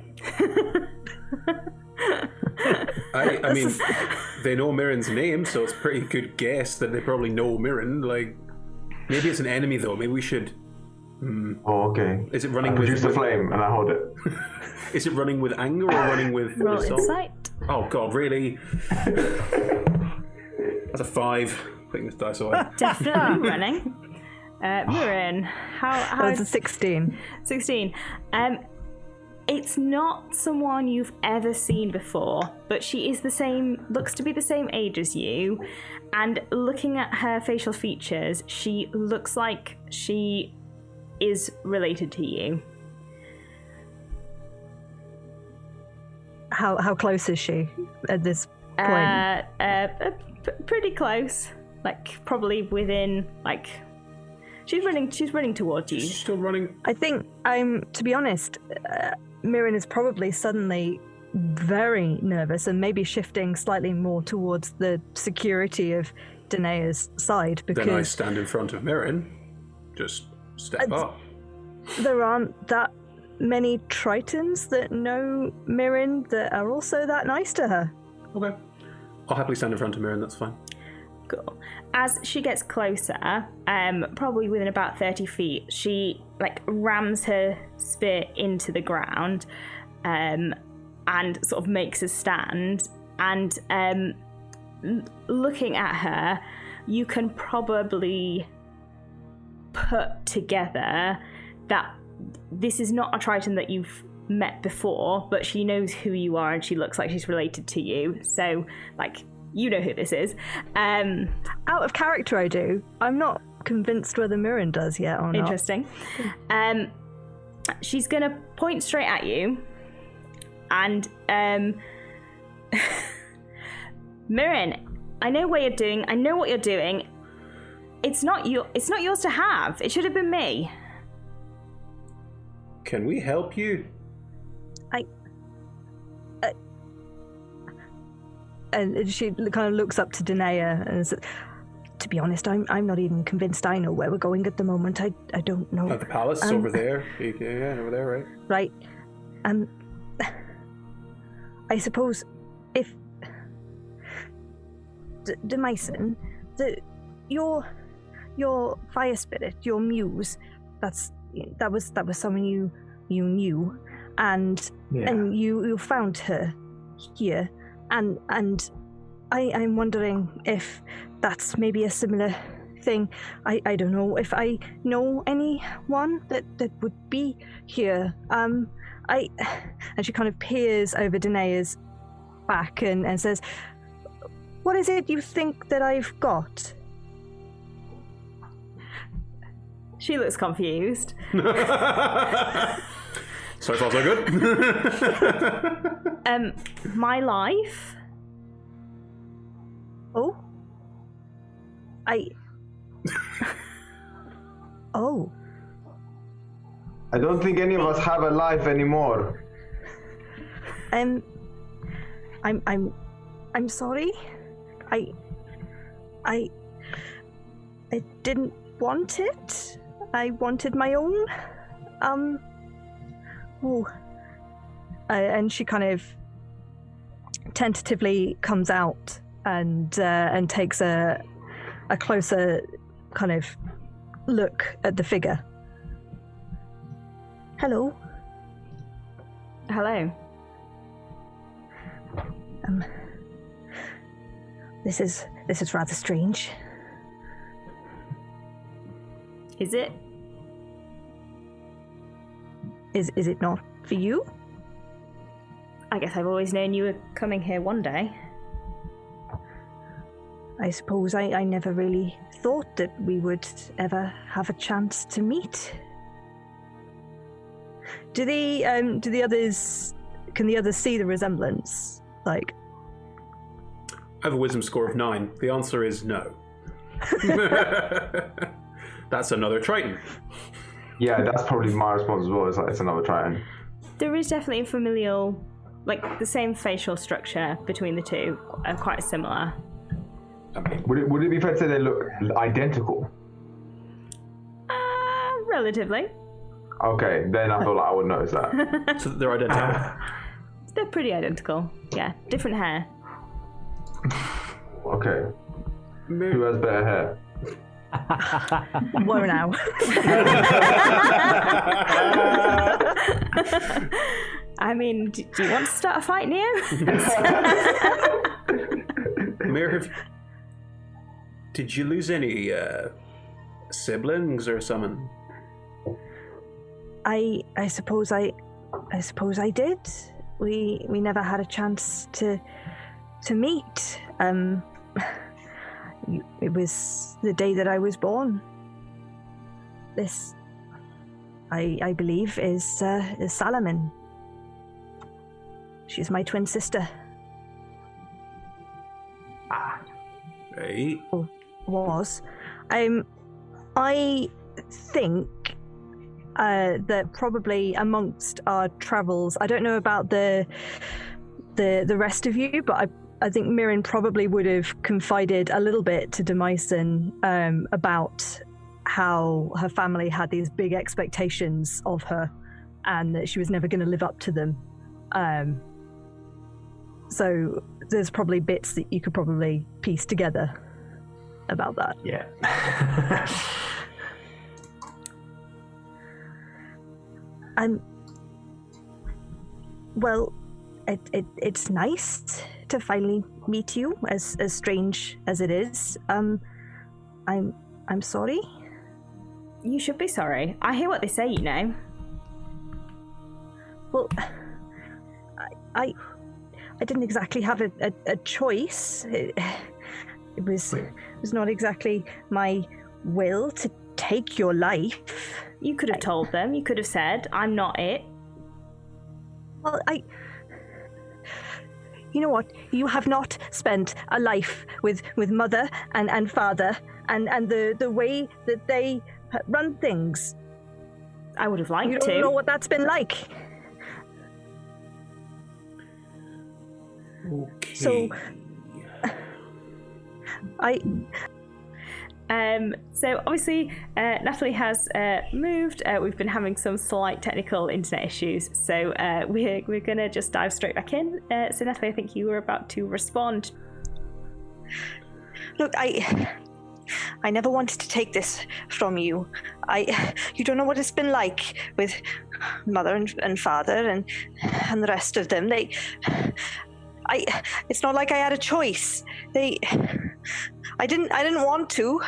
I mean, they know Mirren's name, so it's a pretty good guess that they probably know Mirren. Like, maybe it's an enemy though. Maybe we should. Oh, okay. Is it running I with? produce the flame and I hold it. Is it running with anger or running with? Roll assault? insight. Oh God, really? That's a 5. putting this dice away. Definitely running. Mirren, how That's a 16. 16. It's not someone you've ever seen before, but she is looks to be the same age as you, and looking at her facial features, she looks like she is related to you. How close is she at this point? Pretty close. Like, probably within, like... She's running towards you. She's still running. I think to be honest, Mirren is probably suddenly very nervous and maybe shifting slightly more towards the security of Danae's side, because Then I stand in front of Mirren. Just step up. there aren't that many Tritons that know Mirren that are also that nice to her. Okay. I'll happily stand in front of Mirren, that's fine. Cool. As she gets closer, probably within about 30 feet, she like rams her spear into the ground, and sort of makes a stand. And looking at her, you can probably put together that this is not a Triton that you've met before, but she knows who you are and she looks like she's related to you. So, like, you know who this is. Out of character, I do. I'm not convinced whether Mirren does yet or not. Interesting. She's going to point straight at you, and Mirren, I know what you're doing. I know what you're doing. It's not yours to have. It should have been me. Can we help you? And she kind of looks up to Danae and says, to be honest, I'm not even convinced I know where we're going at the moment. I don't know. At the palace over there. Yeah, over there, right? Right. I suppose if the Mason, your fire spirit, your muse, that was someone you knew, and you found her here. And I'm wondering if that's maybe a similar thing. I don't know if I know anyone that would be here. And she kind of peers over Danae's back and says, "What is it you think that I've got?" She looks confused. So far, so good. My life. Oh? Oh. I don't think any of us have a life anymore. I'm sorry. I didn't want it. I wanted my own. And she kind of tentatively comes out and takes a closer kind of look at the figure. Hello. Hello. This is rather strange. Is it? Is it not for you? I guess I've always known you were coming here one day. I suppose I never really thought that we would ever have a chance to meet. Can the others see the resemblance? Like, I have a wisdom score of 9. The answer is no. That's another Triton. Yeah, that's probably my response as well. It's another Triton. There is definitely a familial, like the same facial structure between the two, quite similar. Would it be fair to say they look identical? Relatively. Okay, then I feel like I would notice that. So they're identical. They're pretty identical. Yeah, different hair. Okay. Who has better hair? Whoa now. I mean, do you want to start a fight, Neo? Did you lose any siblings or something? I suppose I did. We never had a chance to meet. It was the day that I was born. This, I believe, is Salaman. She's my twin sister. Right. Was. I think that probably amongst our travels, I don't know about the rest of you, but I think Mirren probably would have confided a little bit to Demyson about how her family had these big expectations of her and that she was never going to live up to them. So there's probably bits that you could probably piece together about that. Yeah. Well, it's nice to finally meet you, as strange as it is. I'm sorry. You should be sorry. I hear what they say, you know. Well, I didn't exactly have a choice. It was not exactly my will to take your life. You could have told them. You could have said, "I'm not it." Well, you know what? You have not spent a life with mother and father and the way that they run things. I would have liked You to. don't know what that's been like. Okay. So, So obviously, Natalie has moved. We've been having some slight technical internet issues, so we're gonna just dive straight back in. So Natalie, I think you were about to respond. Look, I never wanted to take this from you. You don't know what it's been like with mother and father and the rest of them. It's not like I had a choice. I didn't want to.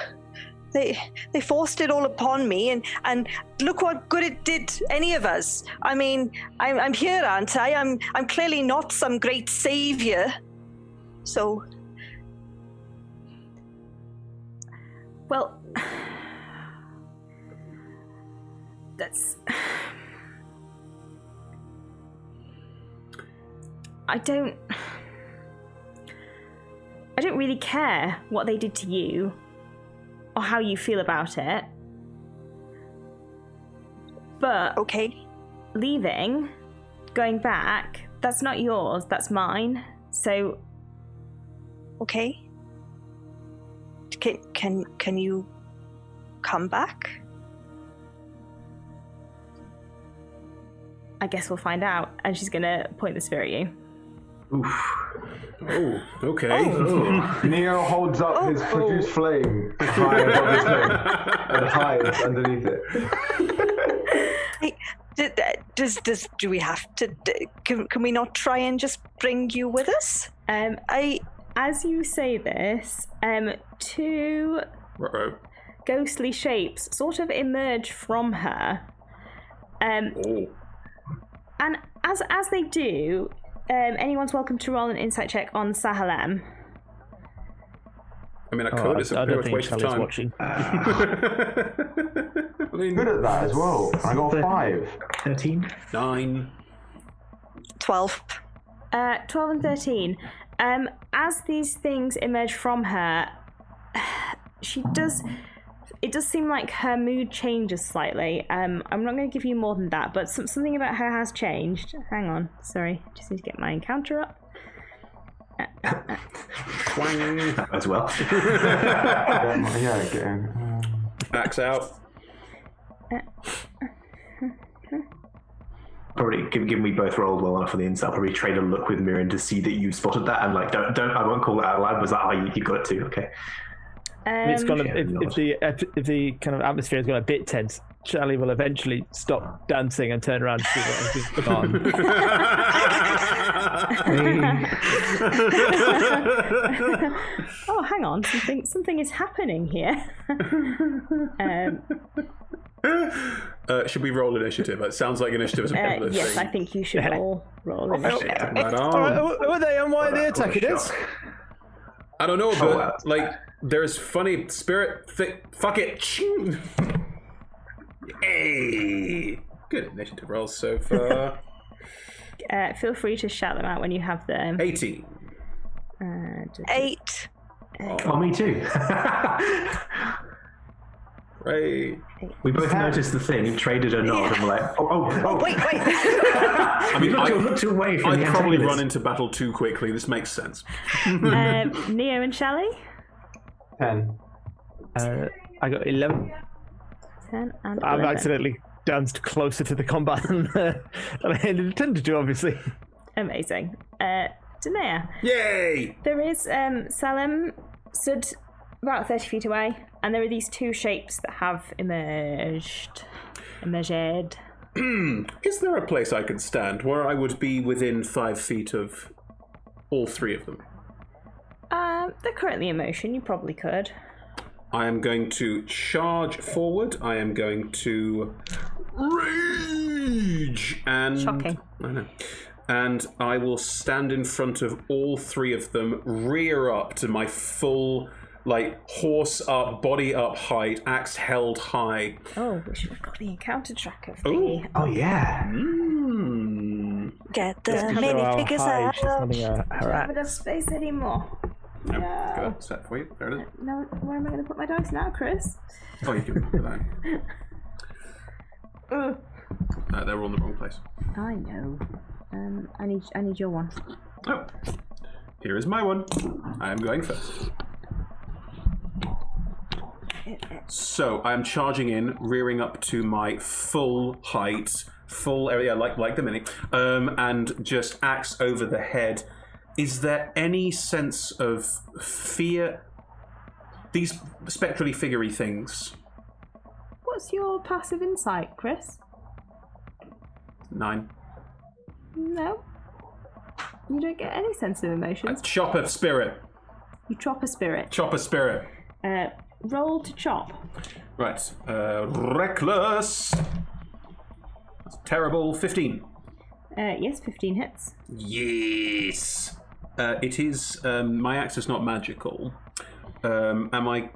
They forced it all upon me, and look what good it did any of us. I mean, I'm here, aren't I? I'm clearly not some great savior. So, Well, that's. I don't really care what they did to you or how you feel about it. But okay. leaving, going back, that's not yours, that's mine. So Okay. Can you come back? I guess we'll find out. And she's gonna point the spear at you. Oof. Oh, okay. Neo holds up his produced flame high above his head and hides underneath it. Do we have to? Can we not try and just bring you with us? As you say this, two ghostly shapes sort of emerge from her. And as they do, anyone's welcome to roll an insight check on Sahalem. I mean, I could. It's a I pretty don't much think waste of Charlie's time. watching. I mean, Good at that as well. I got 5. 13. 9. 12. 12 and 13. As these things emerge from her, it does seem like her mood changes slightly. I'm not going to give you more than that, but something about her has changed. Hang on, sorry, just need to get my encounter up. As well. Yeah, again. Axe out. Probably, given we both rolled well enough for the insight, I'll probably trade a look with Mirren to see that you spotted that, and like, don't, I won't call it out loud. Was like, you got it too, okay? It's gonna if the kind of atmosphere has got a bit tense, Charlie will eventually stop dancing and turn around to see what is going on. Oh, hang on. Something is happening here. Should we roll initiative? It sounds like initiative is a popular yes, thing. I think you should roll initiative. Right on. All right, who are they and why are they attacking us? I don't know, but like, there's funny spirit. Fuck it. Hey, good initiative rolls so far. Feel free to shout them out when you have them. 18. 8. Oh, me too. Right. We both noticed the thing, traded a nod, and we're like, oh. Wait. I mean, looked away from I'd the probably antagonist. run into battle too quickly. This makes sense. Neo and Shelley? 10. I got 11. 10 and I've 11. accidentally danced closer to the combat than I intended to, obviously. Amazing. Danea. Yay! There is Salem stood about 30 feet away, and there are these two shapes that have emerged. Is there a place I can stand where I would be within 5 feet of all three of them? They're currently in motion. You probably could. I am going to charge forward. I am going to rage and Shocking. I know. And I will stand in front of all three of them, rear up to my full, like, horse up, body up height, axe held high. Oh, we should have got the encounter tracker. Ooh. Oh, yeah. Get the Show how minifigures high out. she's holding her I don't have axe. enough space anymore. Got No. that set for you. There it is. No, where am I going to put my dice now, Chris? Oh, you can put that. They're all in the wrong place. I know. I need your one. Oh, here is my one. I am going first. So I am charging in, rearing up to my full height, full area, like the mini, and just axe over the head. Is there any sense of fear? These spectrally figurey things. What's your passive insight, Chris? 9. No. You don't get any sense of emotions. Chop a spirit. You chop a spirit. Chop a spirit. Roll to chop. Right. Reckless. That's terrible. 15. Yes, 15 hits. Yes. It is. My axe is not magical. Am I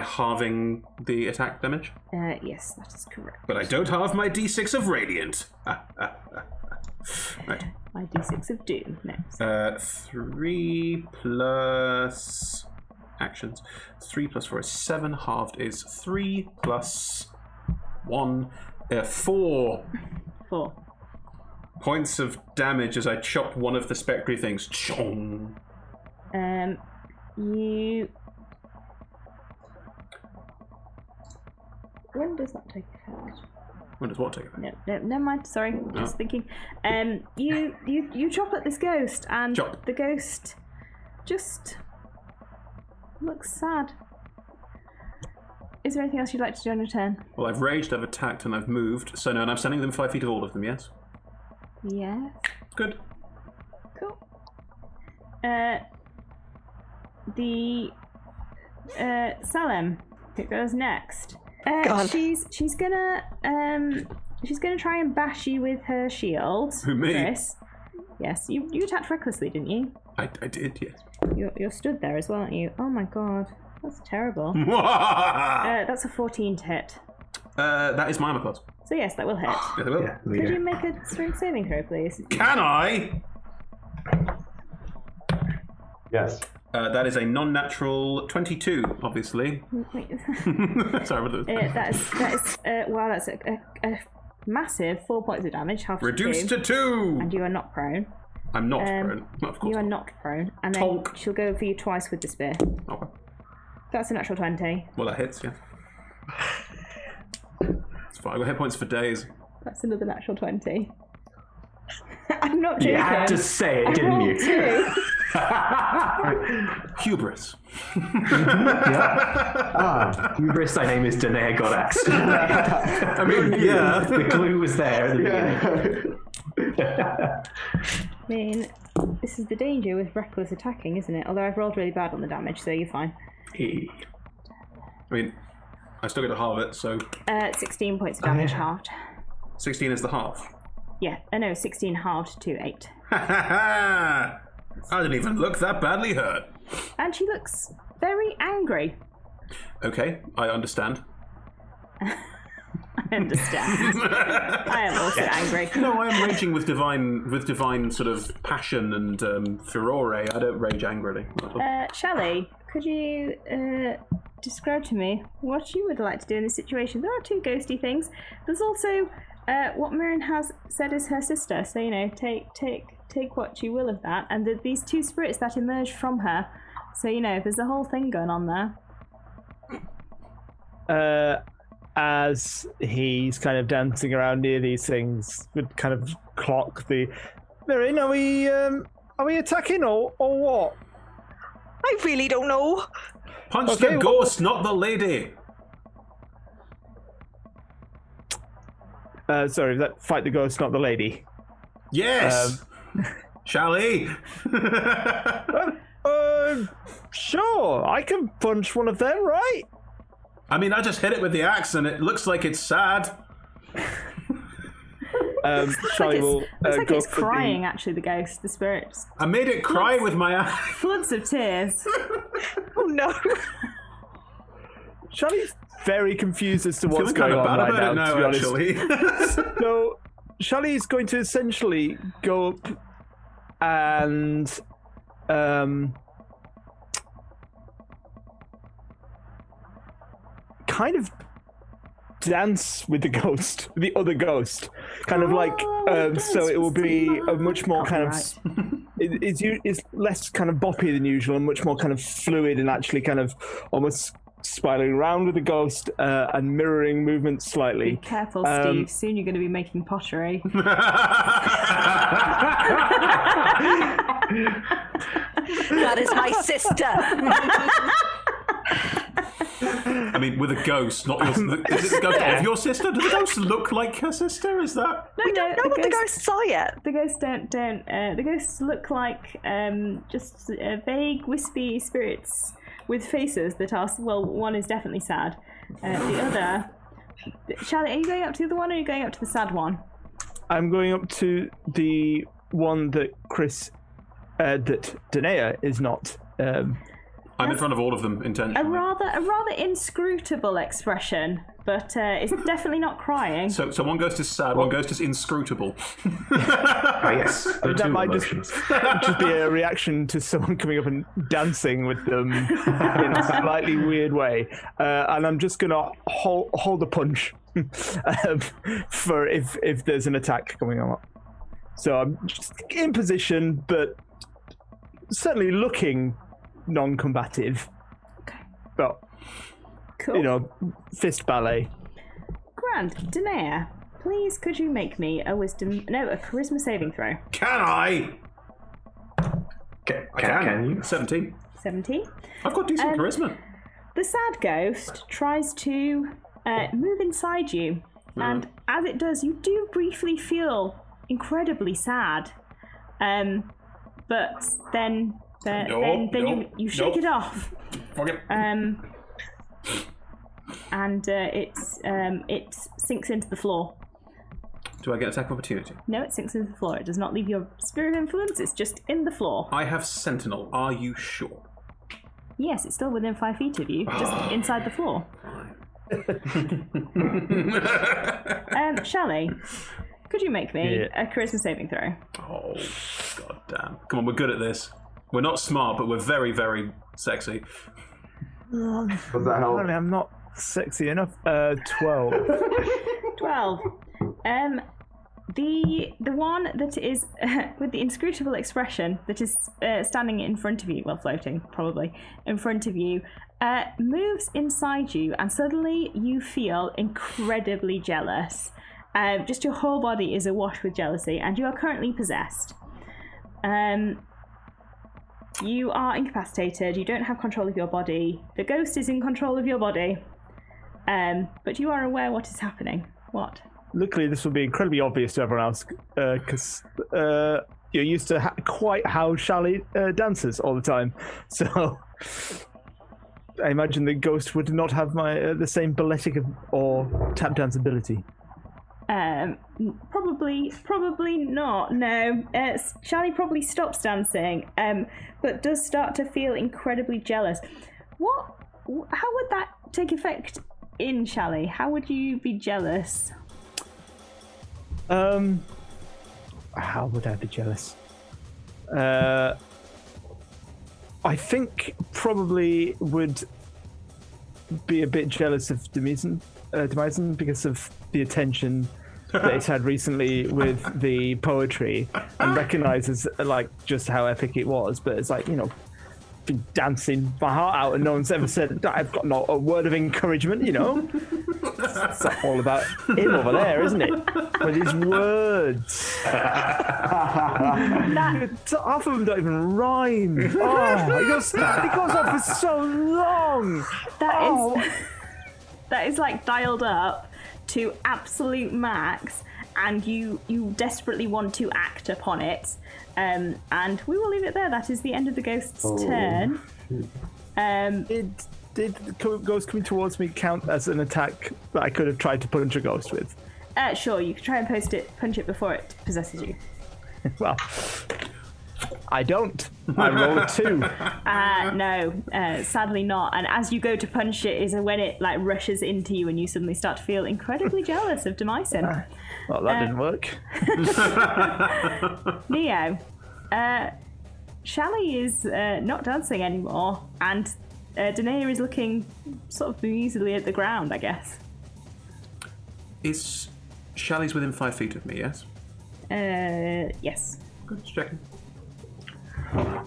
halving the attack damage? Yes, that is correct. But I don't halve my d6 of radiant. Right. My d6 of doom next. 3 plus actions. 3 plus 4 is 7. Halved is 3 plus 1. 4 4. points of damage as I chop one of the spectry things. Chong. You. When does that take effect? When does what take effect? No, never mind. Sorry, just thinking. You chop at this ghost, and Chop. the ghost just looks sad. Is there anything else you'd like to do on your turn? Well, I've raged, I've attacked, and I've moved. So no, and I'm sending them 5 feet of all of them. Yes. Yes. Good. Cool. The Salem, who goes next. Go on. She's gonna try and bash you with her shield. Who, me? Chris. Yes, you attacked recklessly, didn't you? I did, yes. You're stood there as well, aren't you? Oh my god, that's terrible. That's a 14 to hit. That is my armor class. So yes, that will hit. Yes, I will. Yeah, Could you make a strength saving throw, please? Can I? Yes. That is a non-natural 22, obviously. Wait. Sorry, but that is wow, that's a massive 4 points of damage. Half reduced to to 2. 2. And you are not prone. I'm not prone. Of course. You are not prone. And then Tonk. she'll go for you twice with the spear. Okay. That's a natural 20. Well, that hits, yeah. It's fine. I got hit points for days. That's another natural 20. I'm not joking. You had to say it, didn't rolled you? 2. Hubris. Hubris, thy name is Danae Godax. I mean, yeah. The clue was there at the beginning. I mean, this is the danger with reckless attacking, isn't it? Although I've rolled really bad on the damage, so you're fine. I mean, I still get to halve it, so... 16 points of damage halved. 16 is the half. Yeah, no, 16 halved to 8. Ha ha ha! I didn't even look that badly hurt. And she looks very angry. Okay, I understand. I understand. I am also angry. No, I am raging with divine sort of passion and furore. I don't rage angrily. Shelley, could you describe to me what you would like to do in this situation? There are two ghosty things. There's also what Mirren has said is her sister. So take what you will of that. And these two spirits that emerged from her. So there's a whole thing going on there. As he's kind of dancing around near these things, would kind of clock the. Mirren, are we attacking or what? I really don't know. Punch the ghost, not the lady. Sorry, that fight the ghost, not the lady. Yes. Shally. Sure, I can punch one of them, right? I mean, I just hit it with the axe, and it looks like it's sad. Shally will looks like go it's for crying. Actually, the ghost, the spirits. I made it cry with my axe. Floods of tears. Oh no. Shally's very confused as to what's Feeling going kind on of bad right about now, it now, to be honest. actually. So, Shally's going to essentially go up and kind of dance with the ghost, the other ghost, kind of like so it will be a much more kind of it's less kind of boppy than usual and much more kind of fluid and actually kind of almost spiraling around with the ghost and mirroring movements slightly. Be careful, Steve. Soon you're going to be making pottery. That is my sister. I mean, with a ghost, not your. Is it the ghost of your sister? Does the ghost look like her sister? Is that? We don't know what the ghosts are yet. The ghosts don't. The ghosts look like just vague, wispy spirits with faces that are. Well, one is definitely sad. The other. Charlotte, are you going up to the other one, or are you going up to the sad one? I'm going up to the one that that Danae is not. I'm in front of all of them intentionally. A rather inscrutable expression, but it's definitely not crying. So one ghost is sad, one ghost is inscrutable. Yes, That might just be a reaction to someone coming up and dancing with them in a slightly weird way. And I'm just going to hold the punch for if there's an attack coming on. So I'm just in position, but certainly looking non-combative. Okay. But, Cool. fist ballet. Grand. Danae, please could you make me a charisma saving throw? Can I? Can you? 17. 17. I've got decent charisma. The sad ghost tries to move inside you, and as it does, you do briefly feel incredibly sad. But then you shake it off. Fuck it. And it sinks into the floor. Do I get attack of opportunity? No, it sinks into the floor. It does not leave your sphere of influence. It's just in the floor. I have Sentinel. Are you sure? Yes, it's still within 5 feet of you, just inside the floor. Shelley, could you make me a charisma saving throw? Oh, god damn. Come on, we're good at this. We're not smart, but we're very, very sexy. Does that help? Apparently I'm not sexy enough. 12. 12. The one that is with the inscrutable expression that is standing in front of you, well, floating probably in front of you, moves inside you, and suddenly you feel incredibly jealous. Just your whole body is awash with jealousy, and you are currently possessed. you are incapacitated. You don't have control of your body. The ghost is in control of your body. But you are aware what is happening. What? Luckily, this will be incredibly obvious to everyone else because you're used to quite how Shally dances all the time. So I imagine the ghost would not have the same balletic or tap dance ability. Probably not. No, Shally probably stops dancing, but does start to feel incredibly jealous. How would that take effect in Shally? How would you be jealous? How would I be jealous? I think probably would be a bit jealous of Demisen because of the attention that it's had recently with the poetry, and recognizes like just how epic it was. But it's like, been dancing my heart out and no one's ever said I've got a word of encouragement. It's all about him over there, isn't it? With his words. Half of them don't even rhyme. It goes on for so long. That is like dialed up to absolute max, and you desperately want to act upon it. And we will leave it there. That is the end of the ghost's turn. Did the ghost coming towards me count as an attack that I could have tried to punch a ghost with? Sure, you could try and punch it before it possesses you. Well, I don't. I roll a 2. No, sadly not. And as you go to punch it is when it like rushes into you and you suddenly start to feel incredibly jealous of Demisen. Well, that didn't work. Neo, Shally is not dancing anymore, and Danae is looking sort of bemusedly at the ground, I guess. Shally's within 5 feet of me, yes? Yes. Good, just checking.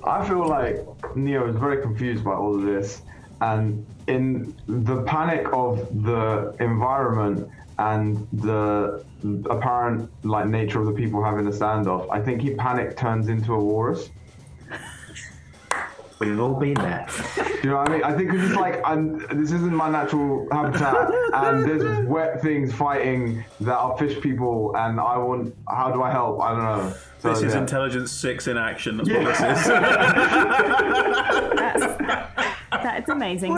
I feel like Neo is very confused by all of this, and in the panic of the environment and the apparent nature of the people having a standoff, I think he turns into a walrus. We've all been there. Do you know what I mean? I think it's just this isn't my natural habitat, and there's wet things fighting that are fish people, and how do I help? I don't know. So, this is Intelligence 6 in action, that's what this is. That's amazing.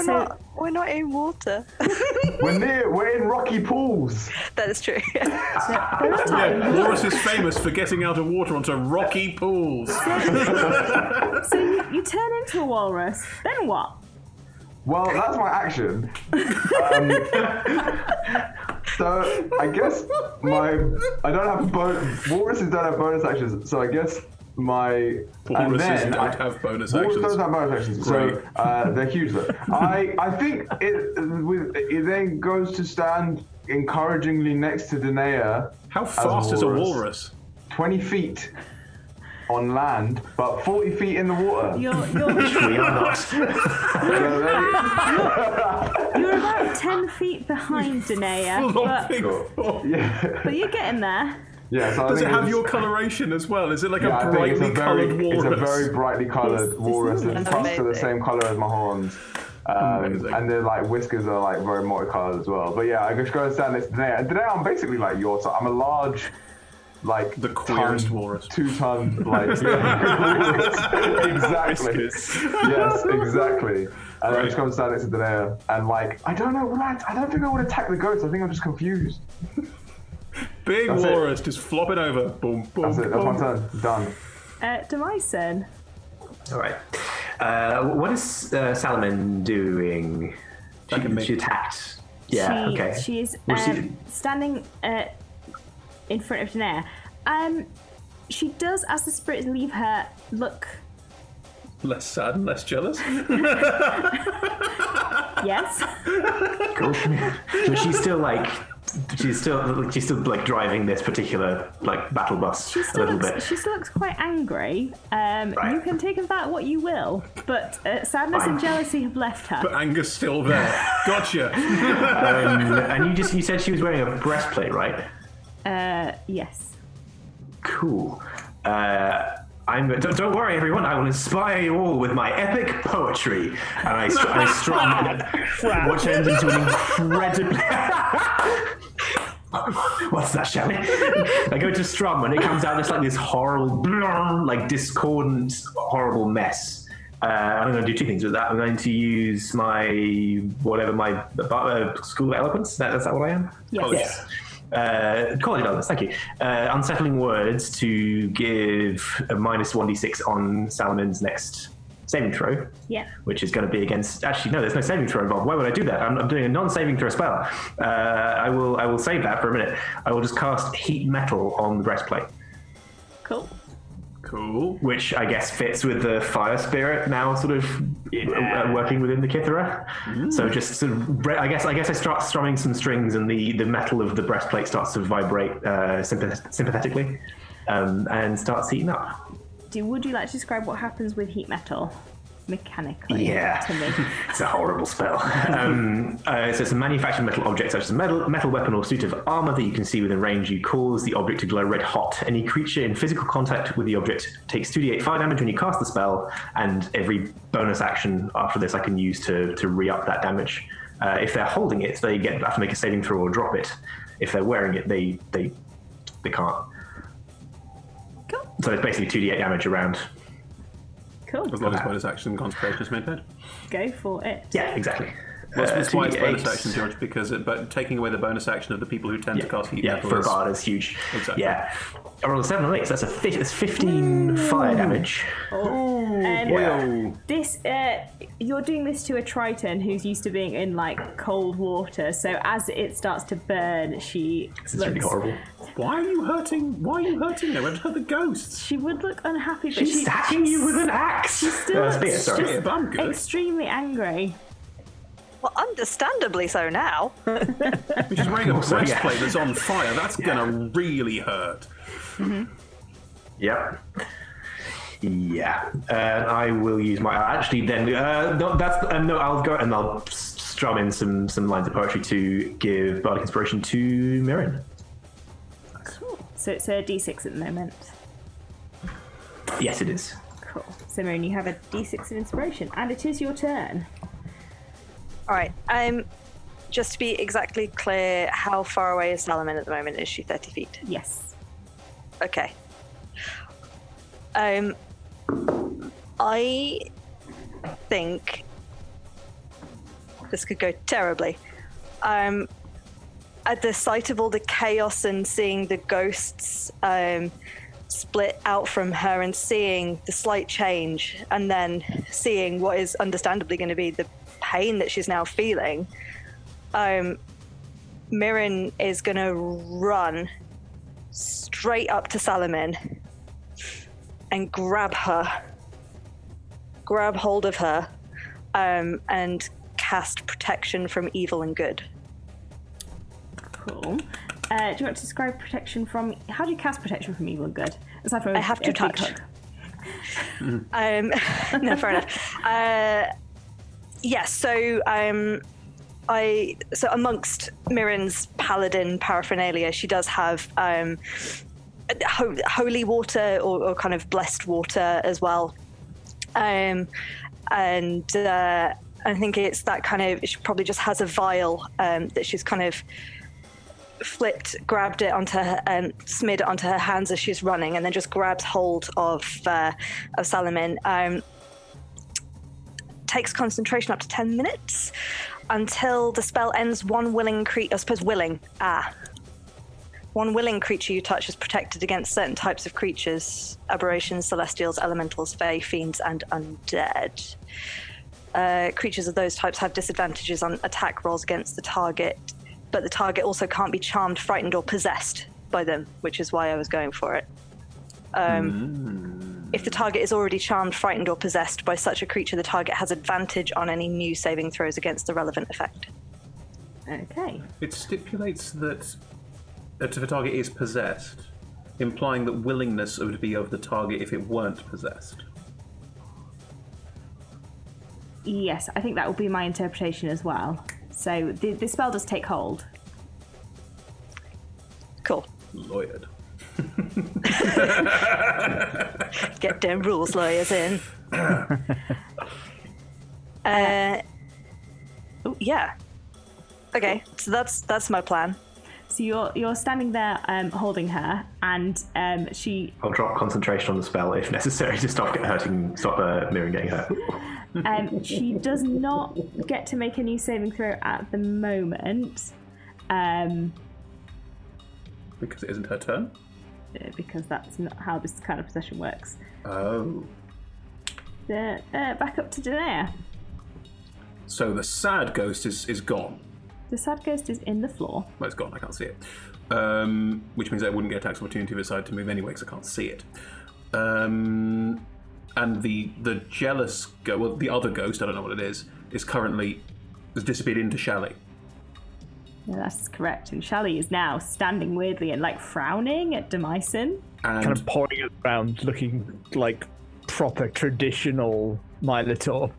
We're not in water. We're in rocky pools. That is true. Walrus is famous for getting out of water onto rocky pools. So you turn into a walrus, then what? Well, that's my action. So I guess I don't have walruses don't have bonus actions. So I guess walruses don't have bonus actions. Walruses don't have bonus actions. So they're huge. Though. I think it then goes to stand encouragingly next to Danae. How fast is a walrus? 20 feet. On land, but 40 feet in the water. You're about 10 feet behind Danae, but you're getting there. Yeah, so does it have your coloration as well? Is it like a brightly coloured walrus? It's a very brightly coloured walrus. It's touched to the same colour as my horns. And their whiskers are very multicoloured as well. But yeah, I just go and stand next to Danae. Danae, I'm basically your size. I'm a large. The queerest walrus. 2-ton, exactly. Yes, exactly. And I just come and stand next to Danae, and I don't know, I don't think I would attack the ghost. I think I'm just confused. Big walrus just flopping over. Boom, boom. That's it. That's my turn. Done. Demisen. All right. What is Salomon doing? She attacked. Yeah. Okay. She's standing in front of Danae. She does, as the spirits leave her, look less sad and less jealous. Yes. Cool. So she's still driving this particular battle bus a little bit. She still looks quite angry. Right. You can take of that what you will, but sadness and jealousy have left her. But anger's still there. Gotcha. And you said she was wearing a breastplate, right? Yes. Cool. Don't worry, everyone. I will inspire you all with my epic poetry. And I strum, which ends into an incredibly. What's that, Shelly? I go to strum, and it comes out just like this horrible, like discordant, horrible mess. I'm going to do two things with that. I'm going to use my school of eloquence. Is that what I am? Yes. Quality balance, thank you. Unsettling words to give a minus 1d6 on Salamon's next saving throw. Yeah. Which is going to be against. Actually, no, there's no saving throw involved. Why would I do that? I'm doing a non-saving throw spell. I will save that for a minute. I will just cast heat metal on the breastplate. Cool. Which I guess fits with the fire spirit now, sort of working within the Kithara. So just sort of, I guess I start strumming some strings, and the metal of the breastplate starts to vibrate sympathetically, and starts heating up. Would you like to describe what happens with heat metal mechanically? Yeah, to me? It's a horrible spell. So it's a manufactured metal object such as a metal weapon or suit of armor that you can see within range. You cause the object to glow red hot. Any creature in physical contact with the object takes 2d8 fire damage when you cast the spell, and every bonus action after this I can use to re-up that damage. If they're holding it, they have to make a saving throw or drop it. If they're wearing it, they can't. Cool. So it's basically 2d8 damage around. Cool. As long as bonus action concentration is maintained. Go for it. Yeah, exactly. That's why it's bonus 2d8. action, George, because but taking away the bonus action of the people who tend to cast heat metal for a is... bard is huge. Exactly. Yeah. I rolled a 7 and 8, so that's 15 fire damage. This you're doing this to a Triton who's used to being in like cold water, so as it starts to burn, she This is really horrible. Why are you hurting her? I've hurt the ghosts. She would look unhappy, but She's stacking you with an axe. She still looks sorry. Yeah, but I'm good. extremely angry. Well, understandably so now. She's wearing a Also, yeah. breastplate that's on fire. That's gonna really hurt. Yep. Yeah. I will use my. Actually, then I'll go and I'll strum in some lines of poetry to give bardic inspiration to Mirren. Cool. So it's a D6 at the moment. Yes, it is. Cool. So Mirren, you have a D6 of inspiration, and it is your turn. All right. Just to be exactly clear, how far away is Salomon at the moment? Is she 30 feet? Yes. Okay. I think this could go terribly. At the sight of all the chaos and seeing the ghosts split out from her and seeing the slight change, and then seeing what is understandably going to be the pain that she's now feeling, Mirren is going to run straight up to Salomon and grab hold of her, and cast protection from evil and good. Cool. Do you want to describe protection from... How do you cast protection from evil and good? Aside from I have to a big touch. hug. No, fair enough. Yes, so amongst Mirren's paladin paraphernalia, she does have holy water or kind of blessed water as well. And I think it's that kind of, she probably just has a vial that she's kind of grabbed it onto her and smeared it onto her hands as she's running, and then just grabs hold of Salomon. Takes concentration up to 10 minutes until the spell ends. One willing creature you touch is protected against certain types of creatures: aberrations, celestials, elementals, fae, fiends, and undead. Creatures of those types have disadvantages on attack rolls against the target, but the target also can't be charmed, frightened, or possessed by them, which is why I was going for it. If the target is already charmed, frightened, or possessed by such a creature, the target has advantage on any new saving throws against the relevant effect. Okay. It stipulates that if the target is possessed, implying that willingness would be of the target if it weren't possessed. Yes, I think that would be my interpretation as well. So the spell does take hold. Cool. Lawyered. Get them rules lawyers in. Yeah. Okay, so that's my plan. So you're standing there holding her, and she... I'll drop concentration on the spell if necessary to stop Mirren getting hurt. She does not get to make a new saving throw at the moment. Because it isn't her turn? Because that's not how this kind of possession works. Oh. Back up to Danae. So the sad ghost is gone. The sad ghost is in the floor. Well, it's gone, I can't see it. Which means I wouldn't get a tax opportunity if I decide to move anyway, because I can't see it. And the jealous ghost, well, the other ghost, I don't know what it is currently, has disappeared into Shally. Yeah, that's correct. And Shally is now standing weirdly and like frowning at Demyson. And Kind of pouring it around, looking like proper traditional Minotaur.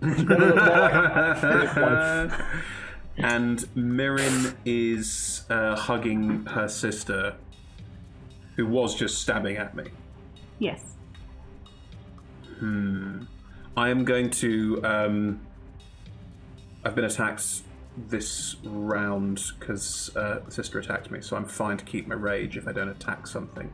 And Mirren is hugging her sister, who was just stabbing at me. Yes. I am going to... I've been attacked this round because sister attacked me, so I'm fine to keep my rage if I don't attack something.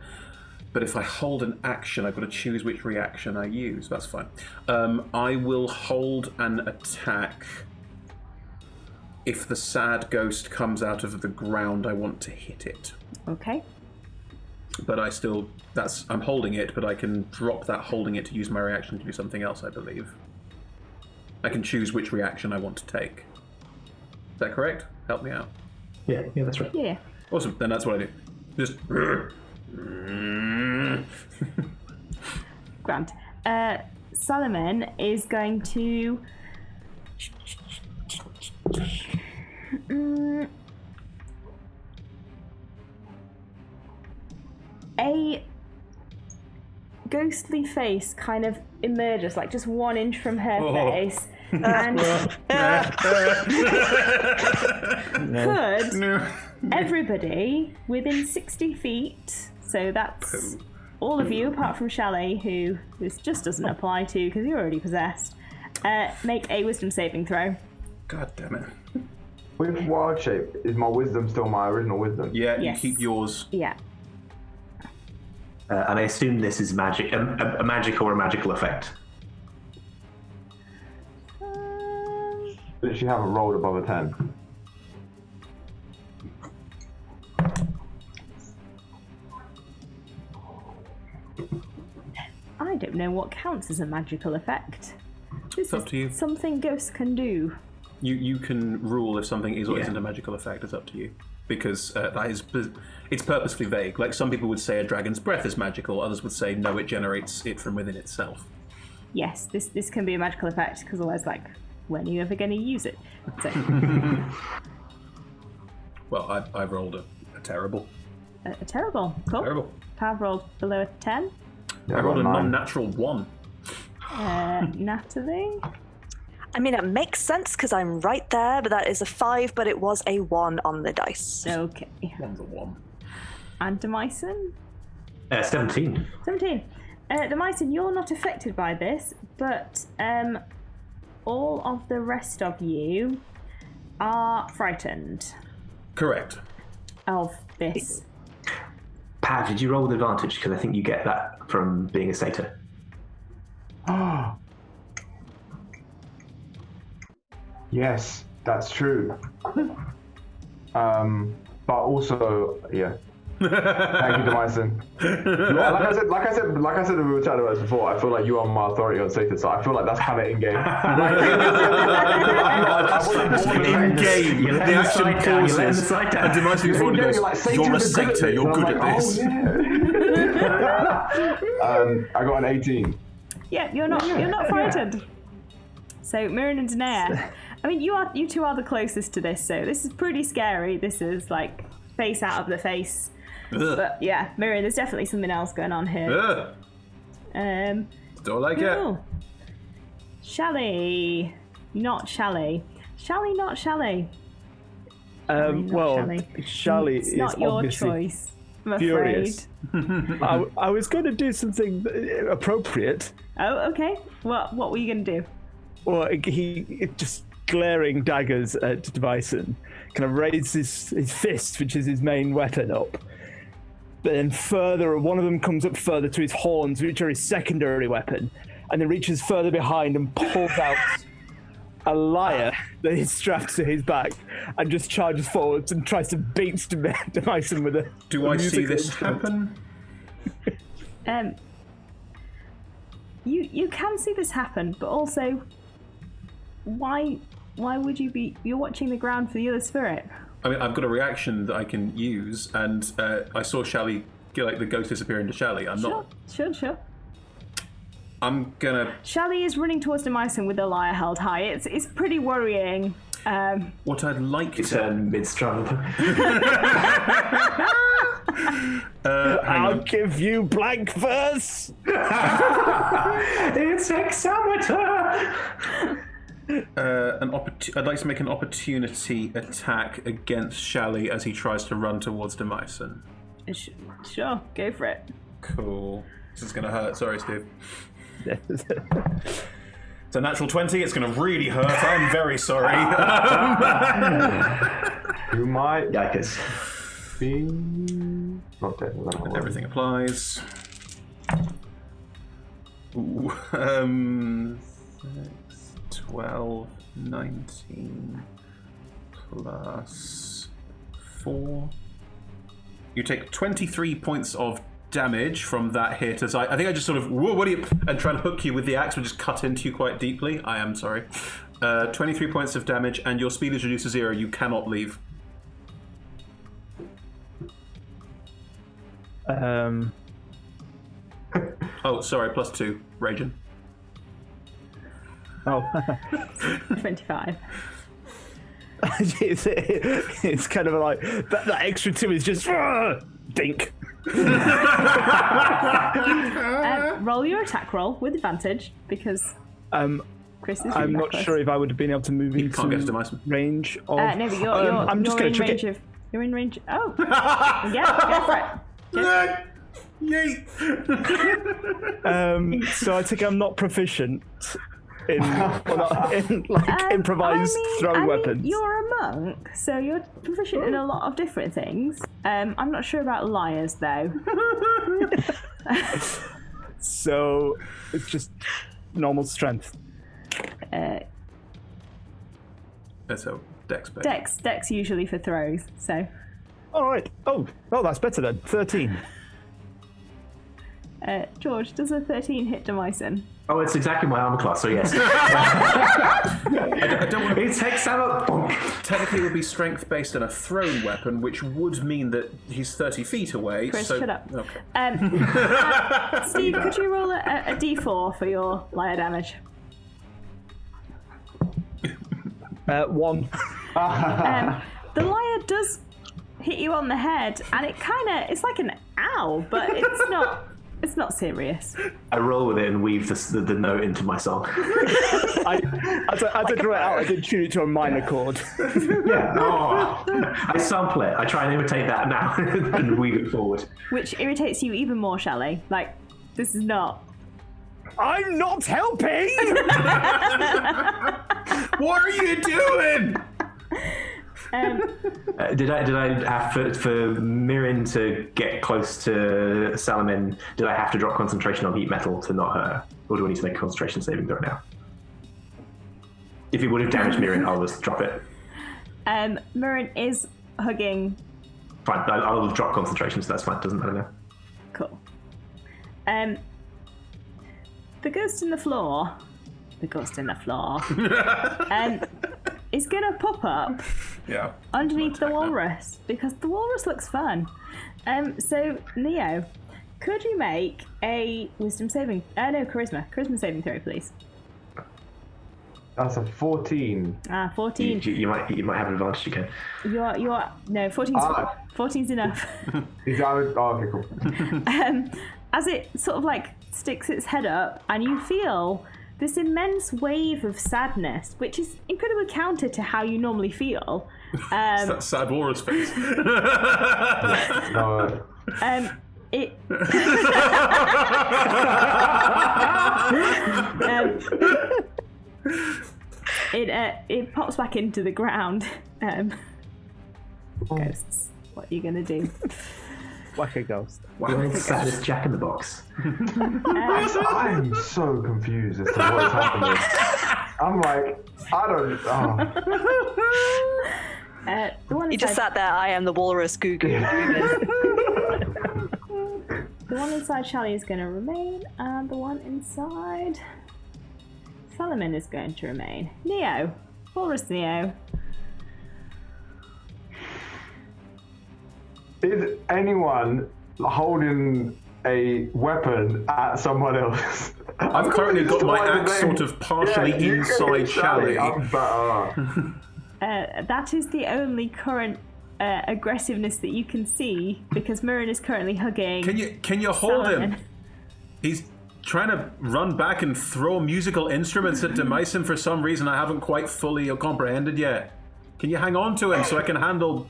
But if I hold an action, I've got to choose which reaction I use. That's fine. I will hold an attack if the sad ghost comes out of the ground. I want to hit it. Okay. But I'm holding it, but I can drop that holding it to use my reaction to do something else, I believe. I can choose which reaction I want to take. Is that correct? Help me out. Yeah, that's right. Yeah. Awesome, then that's what I do. Just... Grant. Solomon is going to... A ghostly face kind of emerges, like just 1 inch from her face, and could everybody within 60 feet, so that's all of you apart from Shally, who this just doesn't apply to because you're already possessed, make a wisdom saving throw. God damn it. With wild shape, is my wisdom still my original wisdom? Yeah, Yes. You keep yours. Yeah. And I assume this is magic, a magical or a magical effect. Literally haven't rolled above a 10. I don't know what counts as a magical effect. This It's up is to you. something ghosts can do. You can rule if something is or isn't a magical effect. It's up to you. Because it's purposefully vague. Like some people would say a dragon's breath is magical, others would say no, it generates it from within itself. Yes, this can be a magical effect, because otherwise, like, when are you ever going to use it? So, Well, I've rolled a terrible. a terrible. Cool. Terrible. Pav rolled below a 10. Yeah, I rolled a 9. non-natural 1. Natalie? I mean, it makes sense because I'm right there, but that is a 5, but it was a 1 on the dice. Okay. 1's a 1. And Demyson? 17. 17. Demyson, you're not affected by this, but all of the rest of you are frightened Correct. of this. Pav, did you roll with advantage? Because I think you get that from being a satyr. Yes, that's true. But also, yeah. Thank you, Demyson. Like I said when we were chatting about this before, I feel like you are my authority on Satan, so I feel like that's habit in game. In game, the action pauses. And Demyson forward goes, "You're a satyr. You're good at this." I got an 18. Yeah, you're not frightened. So Mirren and Danae, I mean, you two are the closest to this, so this is pretty scary. This is like face out of the face. Ugh. But yeah, Mirren, there's definitely something else going on here. Ugh. Don't like it. Cool. Shally, not Shally. Shally, not Shally. Well, Shally. Shally It's is not your obviously choice. I'm furious. afraid. I was going to do something appropriate. Oh, okay. What were you going to do? Well, he just glaring daggers at Bison, kind of raises his fist, which is his main weapon, up. But then further, one of them comes up further to his horns, which are his secondary weapon, and then reaches further behind and pulls out a lyre that is strapped to his back and just charges forwards and tries to beat Bison with a Do I see this instrument. happen? You can see this happen, but also, why would you be? You're watching the ground for the other spirit. I mean, I've got a reaction that I can use, and I saw Shally, like the ghost disappear into Shally. Sure. I'm gonna. Shally is running towards Demyson with the lyre held high. It's pretty worrying. What I'd like to Turn mid-stride. I'll give you blank verse. It's hexameter. I'd like to make an opportunity attack against Shally as he tries to run towards Demyson. Sure, go for it. Cool. This is gonna hurt. Sorry, Steve. It's a natural 20. It's gonna really hurt. I'm very sorry. You might Yikes. be not dead. And everything applies. Ooh, 6, 12, 19 plus 4. You take 23 points of damage from that hit. As I think I just sort of whoa, what do you? And try and hook you with the axe, will just cut into you quite deeply. I am sorry. 23 points of damage, and your speed is reduced to 0. You cannot leave. Oh, sorry. Plus 2. Raging. Oh. 25. it's kind of like that extra 2 is just dink. Roll your attack roll with advantage because Chris is. I'm not sure if I would have been able to move into can't get to Demyson. range of. No, but I'm just going to check it. You're in range. Oh, yeah, go for it. Yay! So I think I'm not proficient in improvised throwing weapons. You're a monk, so you're proficient in a lot of different things. I'm not sure about liars though. So it's just normal strength. That's a dex base. Dex usually for throws. So. All right. Oh, that's better then. 13. George, does a 13 hit Demyson? Oh, it's exactly my armor class, so yes. I don't want to. It's hexameter. Technically, it would be strength based on a thrown weapon, which would mean that he's 30 feet away. Chris, so... shut up. Okay. Steve, could you roll a d4 for your lyre damage? 1. The lyre does hit you on the head, and it's like an ow, but it's not. It's not serious. I roll with it and weave the note into my song. As I draw it out, I did tune it to a minor chord. Yeah. Oh. I sample it. I try and imitate that now and weave it forward. Which irritates you even more, Shally. Like, this is not. I'm not helping! What are you doing? Did I have for Mirren to get close to Salamin? Did I have to drop concentration on heat metal to not hurt her, or do I need to make a concentration saving throw now? If it would have damaged Mirren, I'll just drop it. Mirren is hugging. Fine, I'll drop concentration, so that's fine. Doesn't matter now. Cool. The ghost in the floor. Is gonna pop up underneath the walrus because the walrus looks fun. So Neo, could you make a wisdom saving? Charisma saving throw, please. That's a 14. 14. You might have an advantage. You can. You're no 14's enough. Okay, cool. As it sort of like sticks its head up, and you feel this immense wave of sadness, which is incredibly counter to how you normally feel. It's that sad walrus face. It pops back into the ground. Ghosts, what are you gonna do? Like a ghost. You're the saddest Jack in the Box. I'm so confused as to what's happening. I'm like, I don't. The one You just inside, sat there, I am the walrus goo goo. the one inside Shally is going to remain, and the one inside Solomon is going to remain. Neo, Walrus Neo. Is anyone holding a weapon at someone else? I've currently got my axe sort of partially inside Shally. I'm better. That is the only current aggressiveness that you can see, because Mirren is currently hugging. Can you hold Solomon. him? He's trying to run back and throw musical instruments at Demyson for some reason I haven't quite fully comprehended yet. Can you hang on to him so I can handle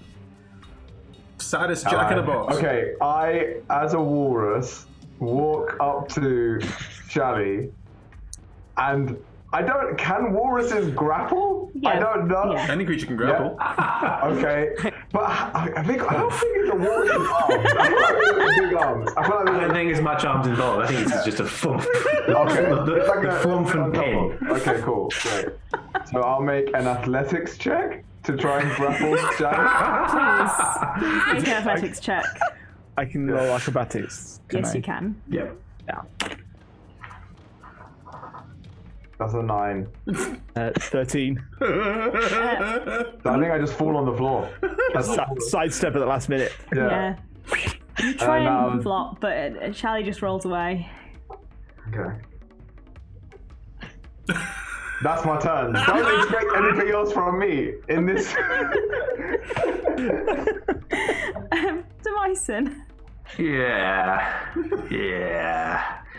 saddest Jack in the Box? Okay, I, as a walrus, walk up to Shally, and can walruses grapple? Yeah. I don't know. Yeah. Any creature can grapple. Okay, but I don't think it's a walrus arms. I feel like it's big arms. I feel like I don't think there's much arms involved. I think it's just a form. Okay, It's like a form from pin. pin. Okay, cool, great. So I'll make an athletics check to try and grapple Shally. Please make an athletics check. I can roll acrobatics. Yes, you can. Yeah. Yeah. That's a 9. 13. So I think I just fall on the floor. Sidestep at the last minute. Yeah. You try and And, flop, but Shally just rolls away. Okay. That's my turn. Don't expect anything else from me in this. Demyson. Yeah.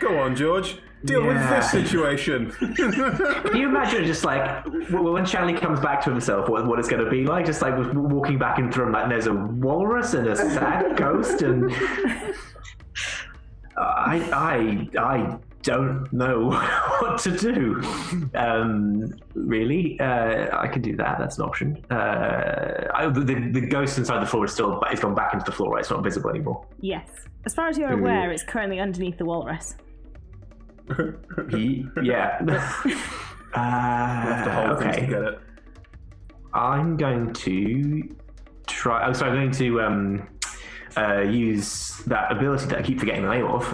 Go on, George. Deal with this situation. Can you imagine just like when Shally comes back to himself, what it's going to be like? Just like walking back into the room, like there's a walrus and a sad ghost, and I don't know what to do. Really, I can do that. That's an option. The ghost inside the floor it's gone back into the floor. Right? It's not visible anymore. Yes. As far as you're aware, it's currently underneath the walrus. Yeah. Have to hold things to get it. I'm going to try. I'm going to use that ability that I keep forgetting the name of,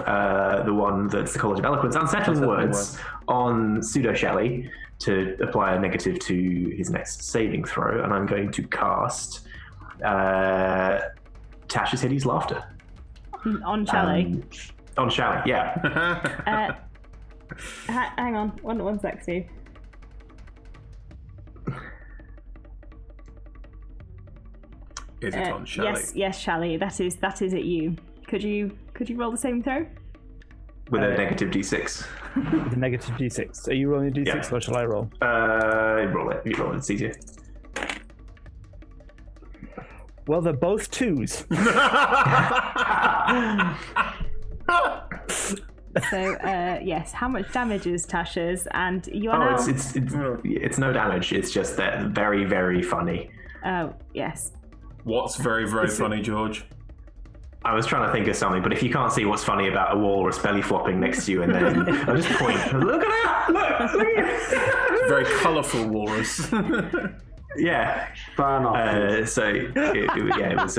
the one that's the College of Eloquence, Unsettling Words, on Pseudo Shally to apply a negative to his next saving throw, and I'm going to cast Tasha's Hideous Laughter. On Shally. On Shally, yeah. Hang on, one sec, Steve. Is it on Shally? Yes, Shally. That is at you. Could you roll the same throw? With a negative d6. With a negative d6. Are you rolling a d6 Yeah. or shall I roll? Roll it. You roll it. It's easier. Well, they're both 2s. So, yes, how much damage is Tasha's? And you are now... It's no damage. It's just that very, very funny. Oh, yes. What's very, very funny, George? I was trying to think of something, but if you can't see what's funny about a walrus belly flopping next to you, and then I'll just point. Look at that! Look at it! Very colourful walrus. Yeah. Fair enough. So it was.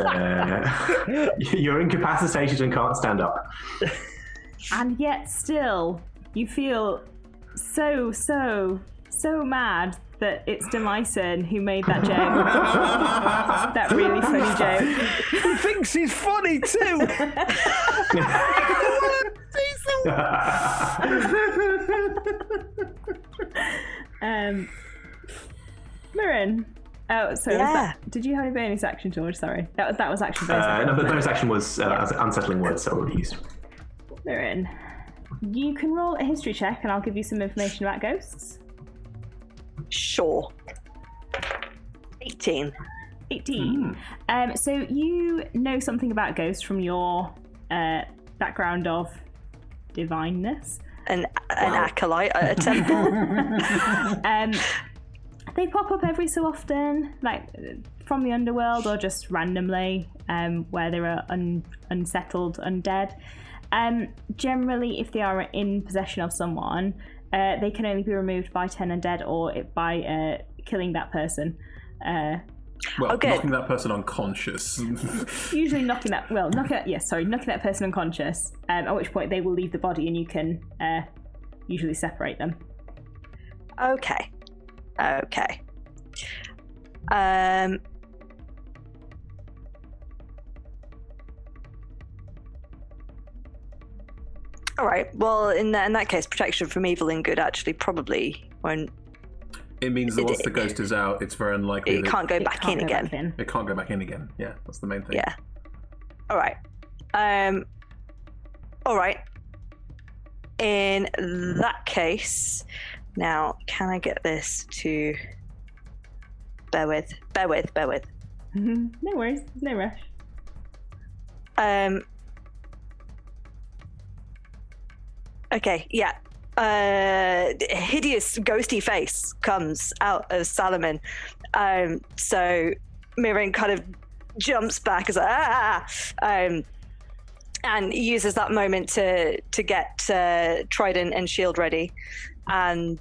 You're incapacitated and can't stand up. And yet still, you feel so mad that it's Demyson who made that joke. That really funny joke. He thinks he's funny too! Mirren. Oh, so Yeah. did you have any bonus action, George? Sorry. That was actually bonus action. No, the bonus action was unsettling words, so I already used. Mirren. You can roll a history check, and I'll give you some information about ghosts. Sure. 18. 18. So you know something about ghosts from your background of divineness. An acolyte at a temple. They pop up every so often, like from the underworld or just randomly, where there are unsettled undead. Generally, if they are in possession of someone, they can only be removed by 10 undead or by killing that person. Knocking that person unconscious. Usually knocking that person unconscious, at which point they will leave the body and you can usually separate them. Okay. All right. Well, in that case, protection from evil and good actually probably won't. It means that once the ghost is out, it's very unlikely it can't go back in again. It can't go back in again. Yeah, that's the main thing. Yeah. All right. All right. In that case, now can I get this to? Bear with. No worries. No rush. Okay. Yeah. Hideous ghosty face comes out of Salomon. So Mirren kind of jumps back as and uses that moment to get trident and shield ready, and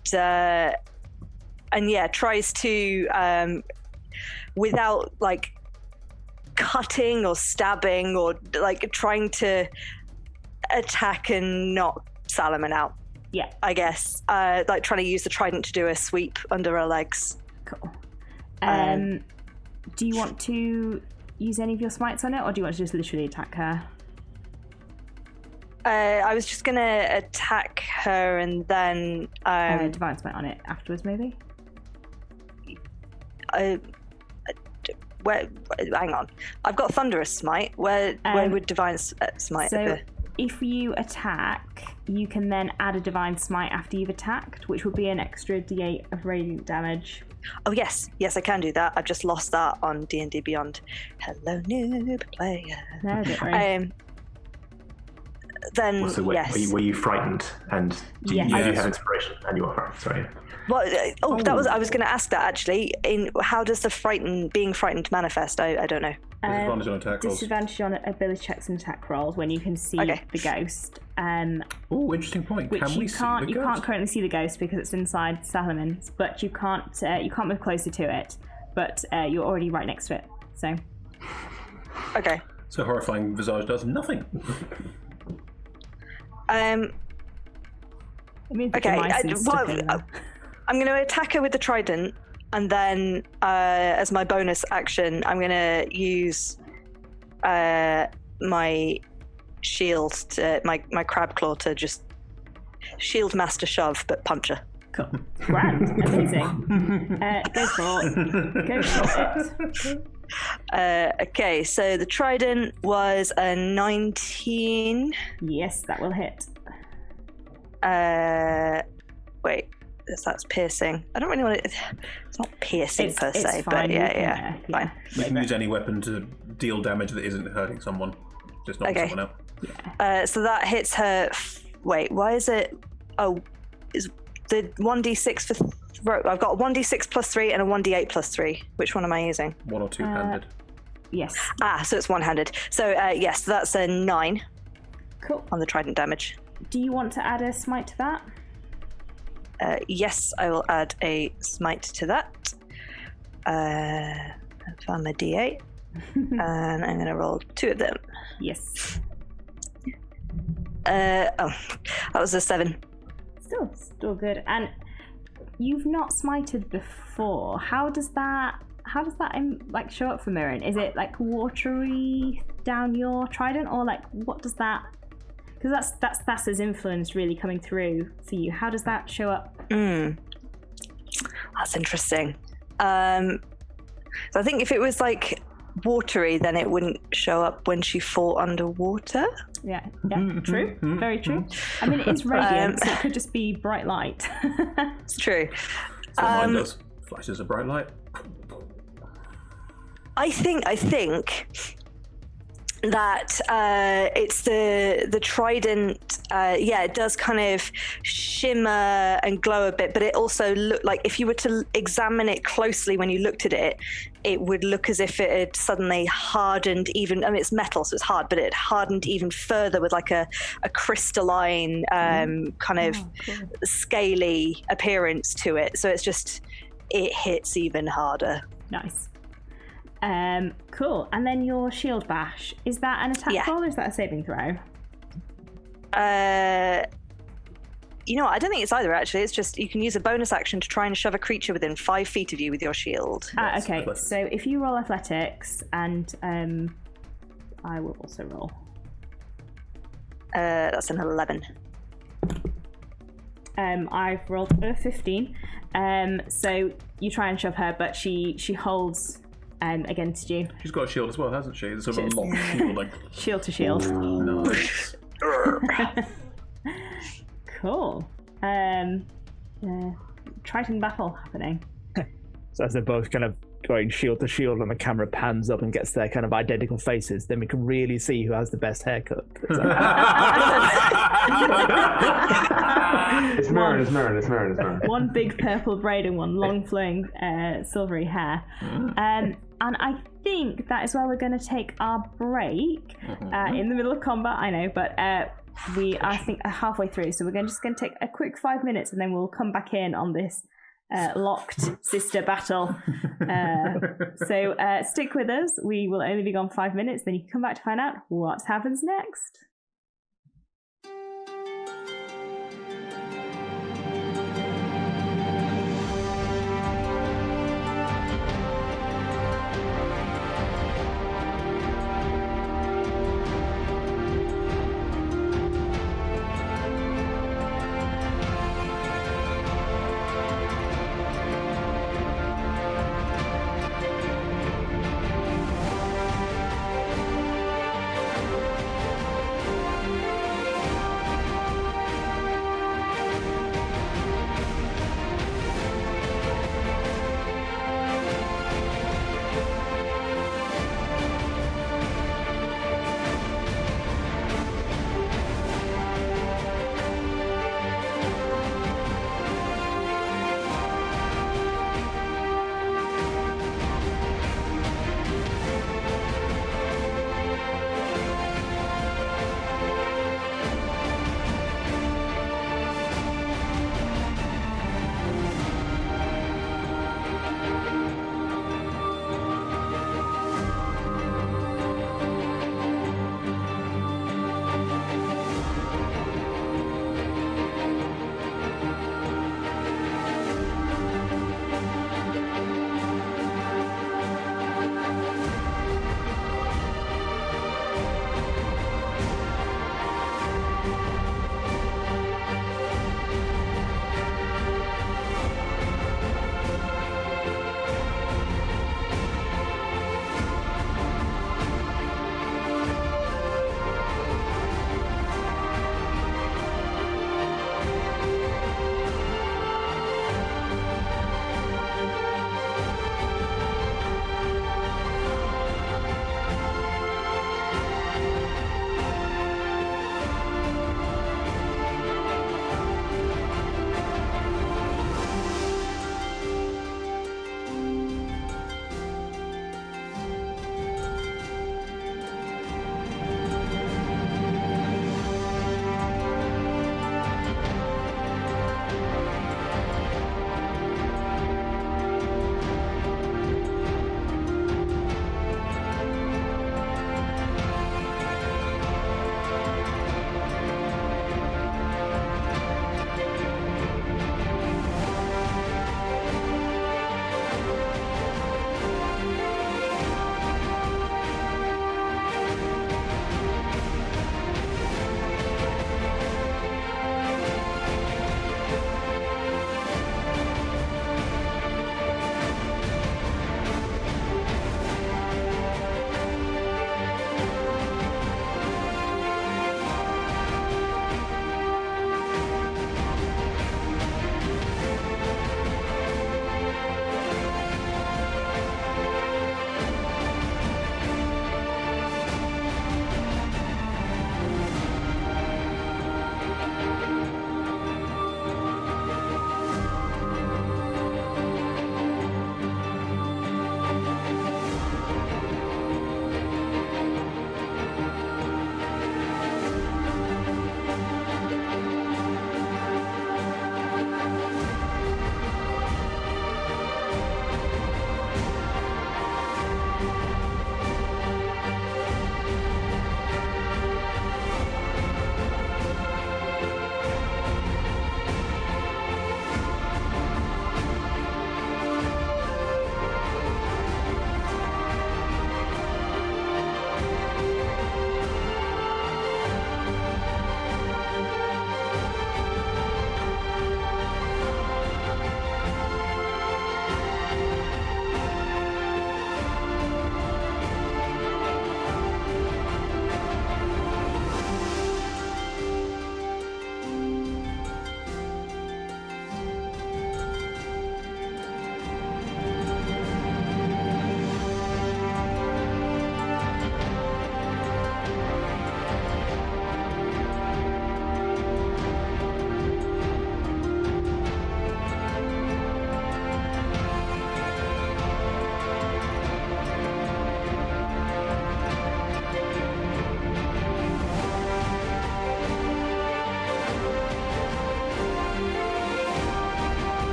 tries to without like cutting or stabbing or like trying to attack and knock Salomon out. Yeah, I guess. Like trying to use the trident to do a sweep under her legs. Cool. Do you want to use any of your smites on it, or do you want to just literally attack her? I was just gonna attack her and then divine smite on it afterwards, maybe. Hang on. I've got thunderous smite. Where would divine smite appear? If you attack, you can then add a divine smite after you've attacked, which would be an extra d8 of radiant damage. Oh yes, I can do that. I've just lost that on D&D Beyond. Hello, noob player. No, don't worry. Then also, yes. Were you frightened? And do you have inspiration? And you are frightened. Sorry. Well, I was going to ask that actually. How does the being frightened manifest? I don't know. Disadvantage on attack rolls. Disadvantage on ability checks and attack rolls when you can see the ghost. Interesting point. Which Can we see the ghost? You can't currently see the ghost because it's inside Salomon's, but you can't move closer to it. But you're already right next to it. So. Okay. So horrifying visage does nothing. It means okay. I'm going to attack her with the trident. And then, as my bonus action, I'm going to use my shield, my crab claw to just shield master shove, but punch her. Cool. Grand. Amazing. Go for it. Okay, so the trident was a 19. Yes, that will hit. Wait. That's piercing. I don't really want it. It's not piercing per se, fine. But yeah. Fine. You can use any weapon to deal damage that isn't hurting someone, just not someone else. Yeah. So that hits her. Wait, why is it? Oh, is the 1d6 for? I've got 1d6 plus 3 and a 1d8 plus 3. Which one am I using? One or two-handed. Yes. So it's one-handed. So yes, so that's a 9. Cool. On the trident damage. Do you want to add a smite to that? Yes, I will add a smite to that. I found my d8. And I'm going to roll 2 of them. Yes. That was a 7. Still good. And you've not smited before. How does that like show up for Mirren? Is it like watery down your trident, or like what does that? Because that's Thassa's influence really coming through for you. How does that show up? That's interesting. So I think if it was like watery, then it wouldn't show up when she fought underwater. Yeah, true. Very true. I mean, it is radiant, so it could just be bright light. It's true. So mine does. Flashes a bright light. I think that it's the trident. It does kind of shimmer and glow a bit, but it also look like if you were to examine it closely when you looked at it, it would look as if it had suddenly hardened even. I mean, it's metal, so it's hard, but it hardened even further with like a crystalline kind of scaly appearance to it. So it's just it hits even harder. Nice. Cool. And then your shield bash. Is that an attack roll or is that a saving throw? You know what? I don't think it's either, actually. It's just you can use a bonus action to try and shove a creature within 5 feet of you with your shield. Okay. So if you roll athletics, and I will also roll. That's an 11. I've rolled a 15. So you try and shove her, but she holds against you. She's got a shield as well, hasn't she? It's sort of a long shield. Like... Shield to shield. Nice. Cool. Triton battle happening. So as they're both kind of going shield to shield and the camera pans up and gets their kind of identical faces, then we can really see who has the best haircut. It's Mirren. One big purple braid and one long flowing silvery hair. And I think that is where we're going to take our break in the middle of combat, I know, but we are, I think, halfway through, so we're just going to take a quick 5 minutes and then we'll come back in on this locked sister battle. So stick with us. We will only be gone 5 minutes, then you can come back to find out what happens next.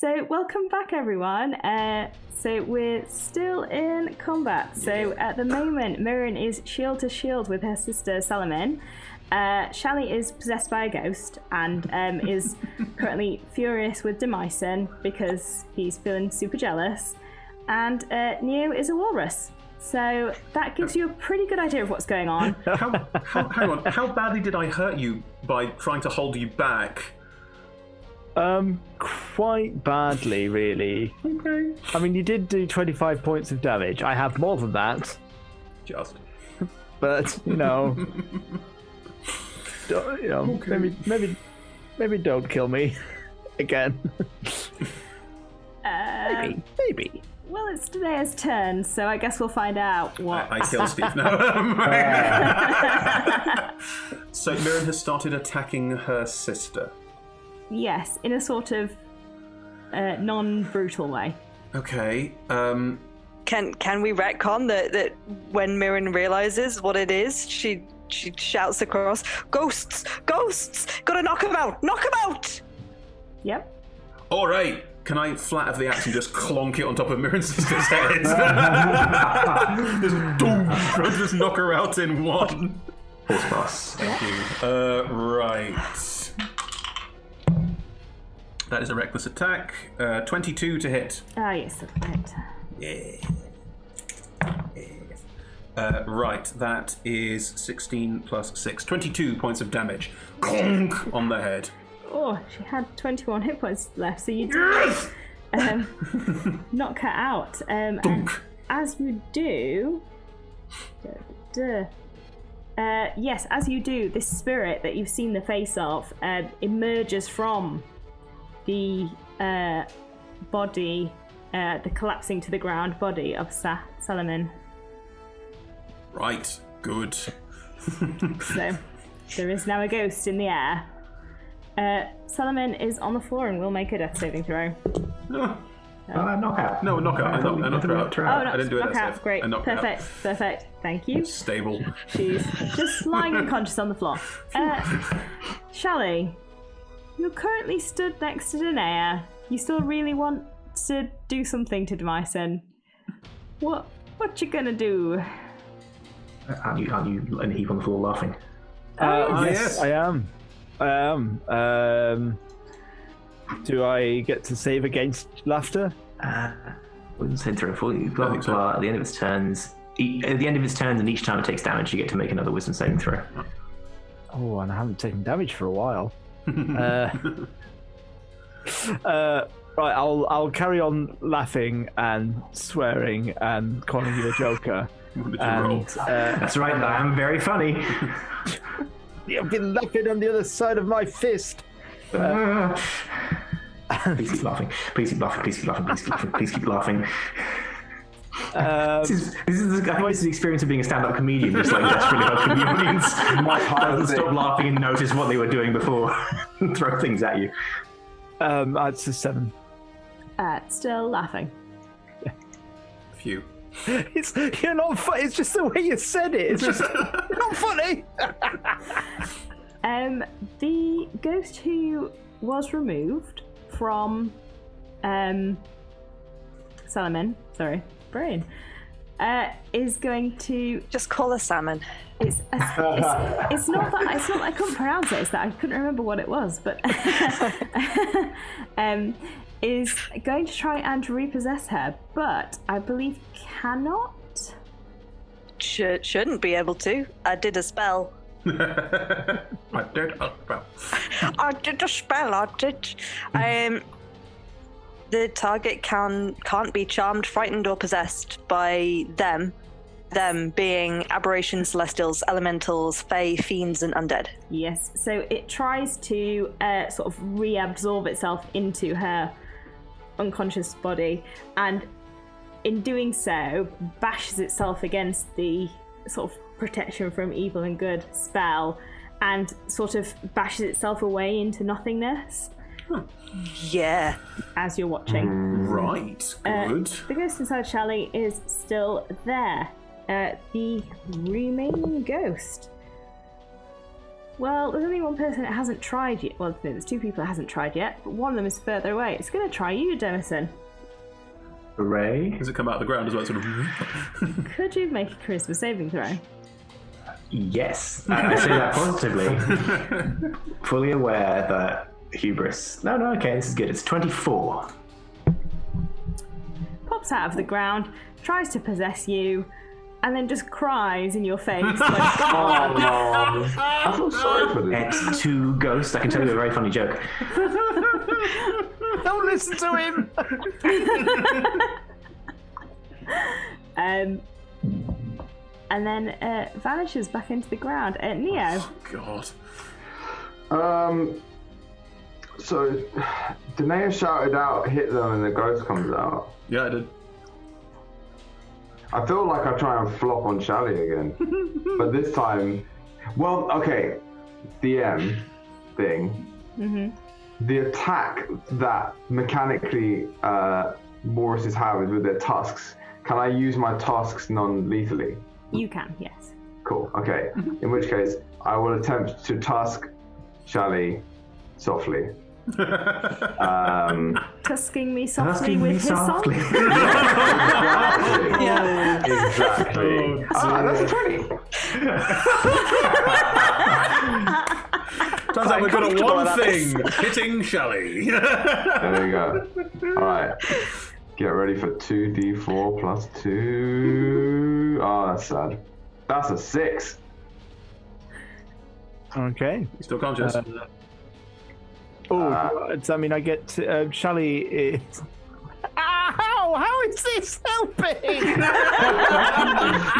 So welcome back, everyone. So we're still in combat. So at the moment, Mirren is shield to shield with her sister Salamin. Shally is possessed by a ghost and is currently furious with Demyson because he's feeling super jealous. And Neo is a walrus. So that gives you a pretty good idea of what's going on. Hang on, how badly did I hurt you by trying to hold you back? Quite badly, really. Okay. I mean, you did do 25 points of damage. I have more than that. Just. But, Okay. maybe don't kill me again. Maybe. Well, it's Daena's turn, so I guess we'll find out what... I kill Steve now. So Mirren has started attacking her sister. Yes, in a sort of non-brutal way. Okay. Can we retcon that when Mirren realizes what it is, she shouts across, "Ghosts! Ghosts! Gotta knock him out! Knock him out!" Yep. All right. Can I flat of the axe and just clonk it on top of Mirren's sister's head? Just boom! Just knock her out in one. Horse boss. Thank you. Right. That is a reckless attack. 22 to hit. Ah, yes, right. Yeah. Right, that is 16 plus 6. 22 points of damage. Clonk on the head. Oh, she had 21 hit points left, so you did knock her out. And as you do... yes, as you do, this spirit that you've seen the face of emerges from the body, the collapsing to the ground body of Salamin. Right, good. So, there is now a ghost in the air. Salamin is on the floor and will make a death saving throw. Knockout. No, knockout. I knocked her out. Oh, no, I didn't do it. knockout. Great. Perfect. Perfect. Thank you. Stable. She's just lying unconscious on the floor. Shally, you're currently stood next to Danae. You still really want to do something to Demyson. What you gonna do? Aren't you in a heap on the floor laughing? Yes. I am. Do I get to save against laughter? Wouldn't say throw for you. Blah blah blah. At the end of its turns, and each time it takes damage, you get to make another wisdom saving throw. Oh, and I haven't taken damage for a while. Right, I'll carry on laughing and swearing and calling you a joker. That's right. I am very funny. You've been laughing on the other side of my fist. Please keep laughing. Please keep laughing. Please keep laughing. Please keep laughing. Please keep laughing. This is the experience of being a stand-up comedian, just like desperately helping the audience. Doesn't stop laughing and notice what they were doing before and throw things at you. It's a 7. Still laughing. Phew. You're not funny. It's just the way you said it. It's just not funny. The ghost who was removed from Salamin, sorry, brain, is going to Just call her Salmon. it's not that I couldn't pronounce it, it's that I couldn't remember what it was, but is going to try and repossess her, but I believe cannot. Shouldn't be able to. I did a spell. I did a spell. I did a spell. I did. The target can't be charmed, frightened, or possessed by them. Them being aberrations, celestials, elementals, fae, fiends, and undead. Yes, so it tries to sort of reabsorb itself into her unconscious body, and in doing so, bashes itself against the sort of protection from evil and good spell, and sort of bashes itself away into nothingness. Yeah. As you're watching. Right, good. The ghost inside Shally is still there. The remaining ghost Well, there's only one person that hasn't tried yet. Well, there's two people that hasn't tried yet, but one of them is further away. It's going to try you, Demison. Hooray. Does it come out of the ground as well? Sort of. Could you make a charisma saving throw? Yes. I say that positively. Fully aware that hubris. No, okay, this is good. It's 24. Pops out of the ground, tries to possess you, and then just cries in your face. Like, Oh no! I feel sorry for this. It's two ghosts. I can tell you a very funny joke. Don't listen to him. And then vanishes back into the ground. Neo. God. So, Danae shouted out, hit them, and the ghost comes out. Yeah, I did. I feel like I try and flop on Shally again. But this time, well, okay, DM thing. Mm-hmm. The attack that mechanically Walruses have is with their tusks. Can I use my tusks non-lethally? You can, yes. Cool, okay. In which case, I will attempt to tusk Shally softly. Tusking me softly Tusking with me his song. softly. Exactly. That's 20. Turns out we're good at one thing: hitting Shally. There we go. Alright. Get ready for 2d4 plus 2. Oh, that's sad. That's a 6. Okay. He's still conscious. Does that mean I get Shally is... Ow! How is this helping? You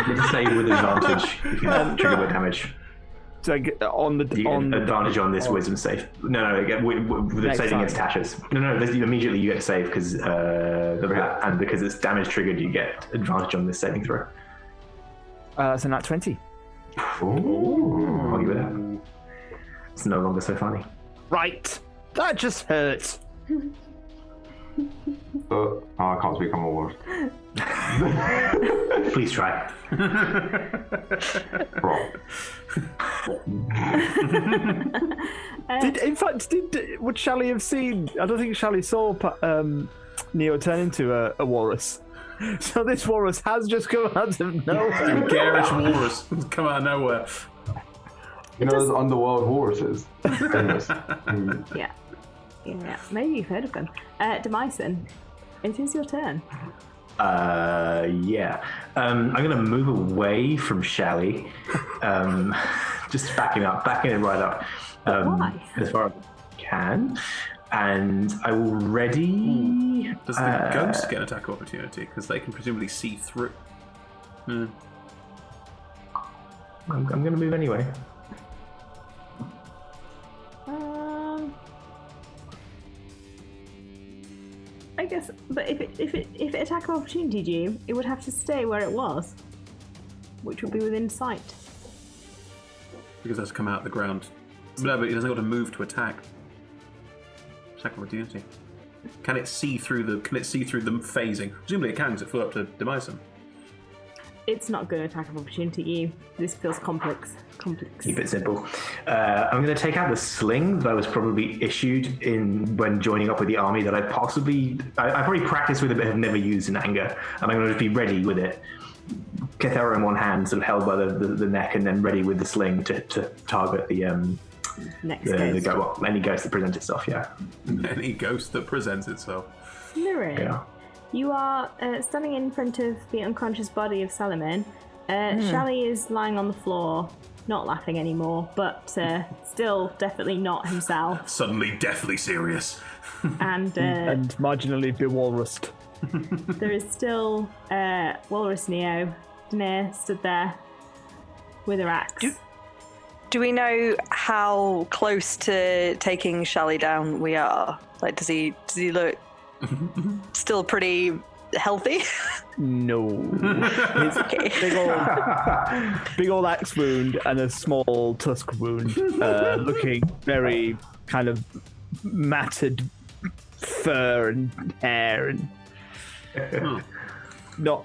can save with advantage if you trigger with damage. So I get on the... You get advantage on this wisdom save. No, with the saving against Tasha's. No, immediately you get to save because and because it's damage triggered, you get advantage on this saving throw. That's a nat 20. Ooh. I'll give it that. It's no longer so funny. Right. That just hurts. Oh, I can't speak on my words. Please try. Wrong. Would Shally have seen? I don't think Shally saw Neo turn into a walrus. So this walrus has just come out of nowhere. Garish walrus come out of nowhere. You know those underworld walruses? Famous. Yeah. Yeah, maybe you've heard of them. Demison, it is your turn. Yeah. I'm going to move away from Shally. Just backing it right up. Why? As far as I can. And I will ready... Does the ghost get an attack opportunity? Because they can presumably see through. I'm going to move anyway. I guess, but if it attack of opportunity'd you, it would have to stay where it was, which would be within sight. Because that's come out of the ground. No, but it hasn't got to move to attack. Attack of opportunity. Can it see through them phasing? Presumably it can, because it flew up to Demison. It's not going to attack of opportunity you. This feels complex. Keep it simple. I'm going to take out the sling that I was probably issued when joining up with the army that I probably practiced with it but have never used in anger. And I'm going to just be ready with it. Kethera in one hand, sort of held by the neck, and then ready with the sling to target the any ghost that presents itself, yeah. Any ghost that presents itself. Mirren, Yeah. you are standing in front of the unconscious body of Salaman. Shally is lying on the floor, not laughing anymore, but still definitely not himself. Suddenly deathly serious. And marginally bewalrused. there is still Walrus Neo, Danae, stood there with her axe. Do we know how close to taking Shally down we are? Like, does he look still pretty healthy? No. His big old axe wound and a small tusk wound, looking very kind of matted fur and hair, and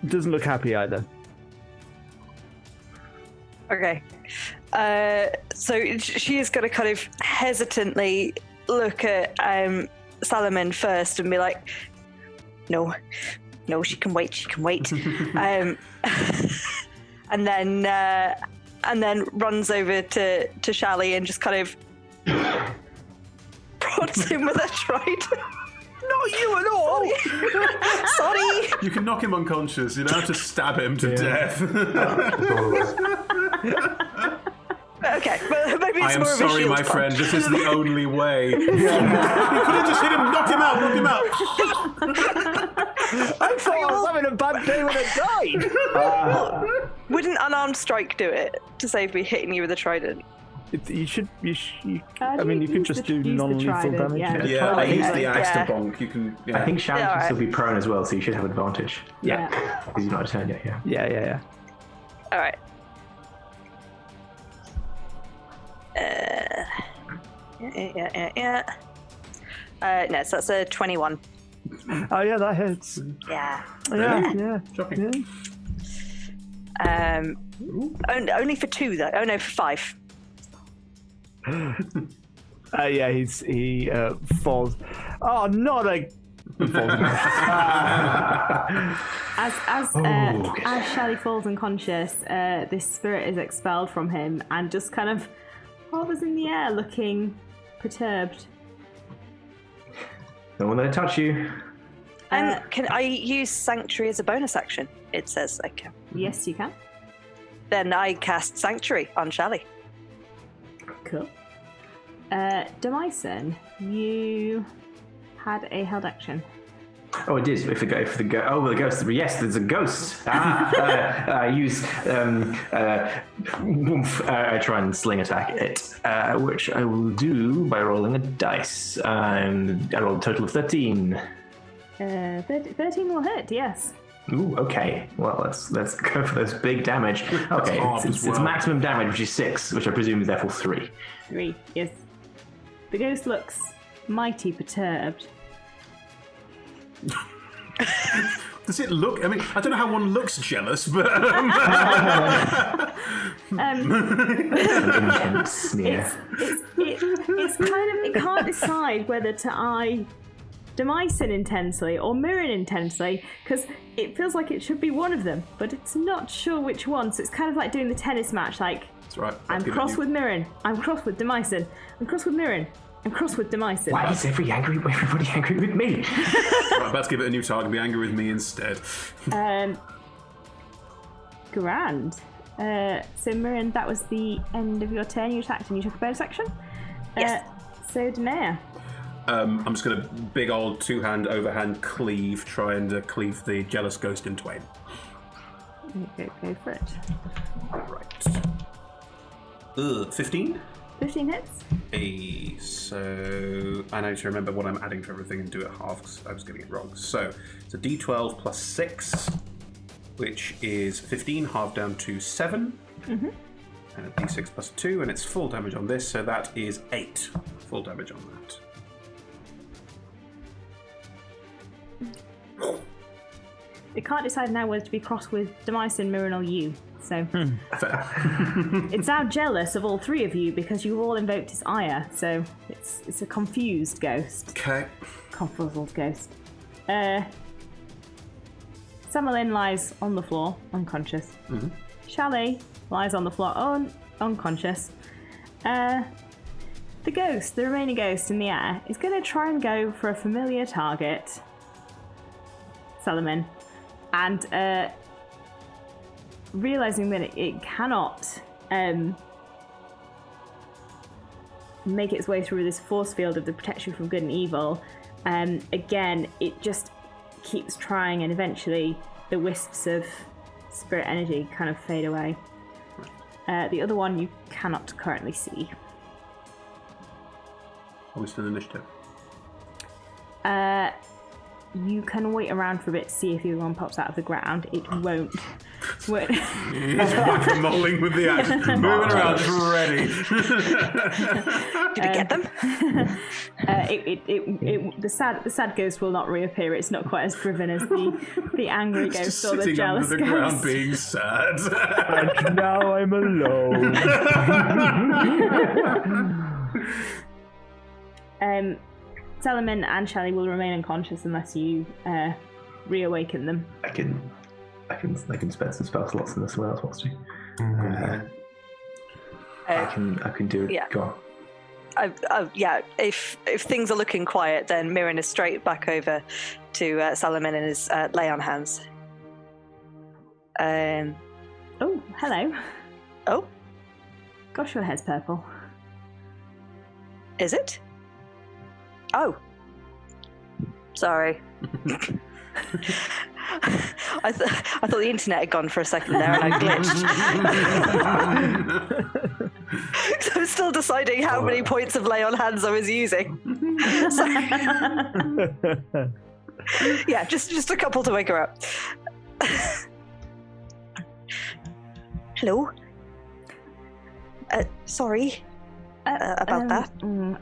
doesn't look happy either. Okay. So she is going to kind of hesitantly look at Salomon first and be like, no, she can wait. And then runs over to Shally and just kind of prods him with a trident. Not you at all. Sorry. You can knock him unconscious. You don't have to stab him to death. Okay, but maybe it's I am more of a sorry, shield my punch. friend. This is the only way. You could have just hit him. Knock him out. I thought I was having a bad day when I died. Wouldn't unarmed strike do it to save me hitting you with a trident? You should. You I mean, you use could just do use the non-lethal trident, damage. yeah. Yeah, I use the Yeah. axe to bonk. You can. Yeah. I think Shally Yeah, can alright. still be prone as well, so you should have advantage. Yeah. Because you've not turned yet, yeah. Yeah. All right. Yeah. No, so that's a 21. Oh yeah, that hits. Yeah. Yeah. Shocking. Only for 2 though. Oh no, for 5. Yeah, he falls. Oh, not a. As Shally falls unconscious, this spirit is expelled from him and just kind of hovers in the air, looking perturbed. No one let touch you. Can I use Sanctuary as a bonus action? It says I can. Yes, you can. Then I cast Sanctuary on Shally. Cool. Demyson, you had a held action. Oh, it did. The ghost. Yes, there's a ghost. Use. I try and sling attack it, which I will do by rolling a dice. I rolled a total of 13. 13 will hit, yes. Ooh, okay. Well, let's go for this big damage. Okay, half it's as well. maximum damage, which is 6, which I presume is therefore 3. 3, yes. The ghost looks mighty perturbed. Does it look? I mean, I don't know how one looks jealous, but Intense sneer. It's kind of, it can't decide whether to eye Demyson intensely or Mirren intensely, because it feels like it should be one of them, but it's not sure which one. So it's kind of like doing the tennis match, like, that's right. I'm cross with Mirren, I'm cross with Demyson, I'm cross with Mirren, I'm cross with Demyson. Why is everybody angry with me? Right, let's give it a new target. Be angry with me instead. Grand. So Mirren, that was the end of your turn. You attacked and you took a bonus action. Yes. So Danae. I'm just going to big old two-hand overhand cleave, try and cleave the jealous ghost in twain. Go for it. Right. 15. 15 hits. Hey, so I need to remember what I'm adding to everything and do it half because I was getting it wrong. So it's a D12 plus 6, which is 15, halved down to 7. Mm-hmm. And a D6 plus 2, and it's full damage on this, so that is 8 full damage on that. It can't decide now whether to be cross with Demyson, Mirren, or you. So Fair. it's now jealous of all three of you because you've all invoked his ire. So it's a confused ghost. Okay. Confuzzled ghost. Samalin lies on the floor, unconscious. Mm-hmm. Shally lies on the floor, unconscious. The ghost, the remaining ghost in the air, is going to try and go for a familiar target, Salomon, and realizing that it cannot make its way through this force field of the protection from good and evil, again, it just keeps trying, and eventually the wisps of spirit energy kind of fade away. The other one you cannot currently see. Are we still in initiative? You can wait around for a bit to see if the other one pops out of the ground. It won't. He's whack-a-moling with the axe, moving around, just ready. Did we get them? The sad ghost will not reappear. It's not quite as driven as the angry ghost Just or the sitting jealous under the ghost. ground being sad. And now I'm alone. Salaman and Shelley will remain unconscious unless you reawaken them. I can spend some spell slots in this when else wants to. I can do it. Yeah. Go on. If things are looking quiet, then Mirren is straight back over to Salaman and his lay on hands. Oh, hello. Oh, Gosh, your hair's purple. is it? Oh, sorry. I thought the internet had gone for a second there and I glitched. So I'm still deciding how many points of lay on hands I was using. So, yeah, just a couple to wake her up. Hello. Sorry about that.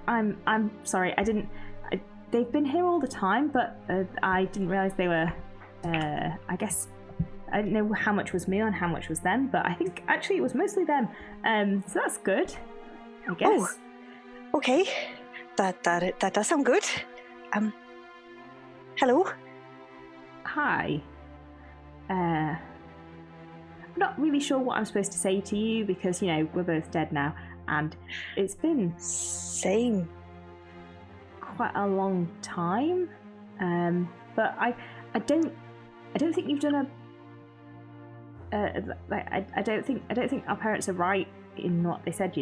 I'm sorry. They've been here all the time, but I didn't realize they were. I guess I didn't know how much was me and how much was them, but I think actually it was mostly them. So that's good, I guess. Oh, okay. That does sound good. Hello. Hi. I'm not really sure what I'm supposed to say to you because we're both dead now, and it's been Same. quite a long time. But I don't think you've done I don't think our parents are right in what they said.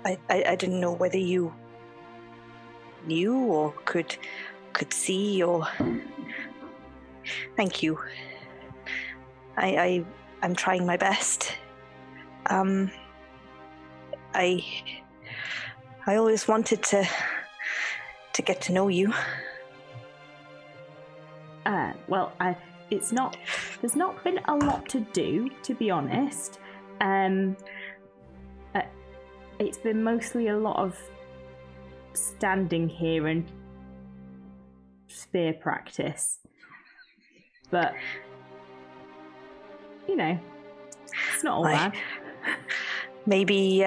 I didn't know whether you knew or could see or. Thank you. I'm trying my best. I always wanted to get to know you. Well, there's not been a lot to do, to be honest. It's been mostly a lot of standing here and spear practice. But it's not all bad. Maybe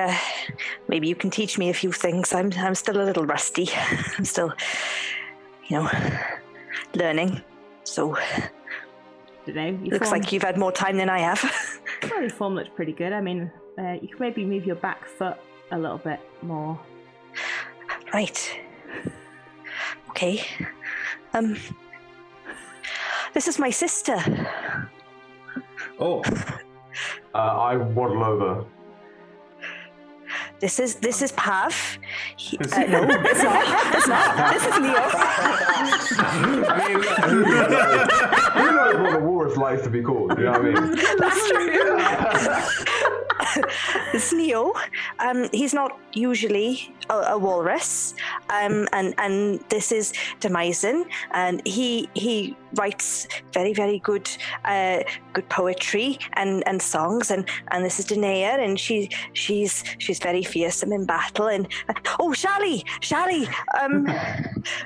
you can teach me a few things. I'm still a little rusty. I'm still, learning. So, looks like you've had more time than I have. Well, your form looks pretty good. I mean, you could maybe move your back foot a little bit more. Right. Okay. This is my sister. Oh. I waddle over. This is Pav. No, it's not. It's not. This is Neo. Who knows what the walrus likes to be called? You know what I mean? That's true. It's Neo. He's not usually a walrus. And this is Demisen, and he writes very, very good poetry and songs, and this is Danae, and she's very fearsome in battle, and Shally,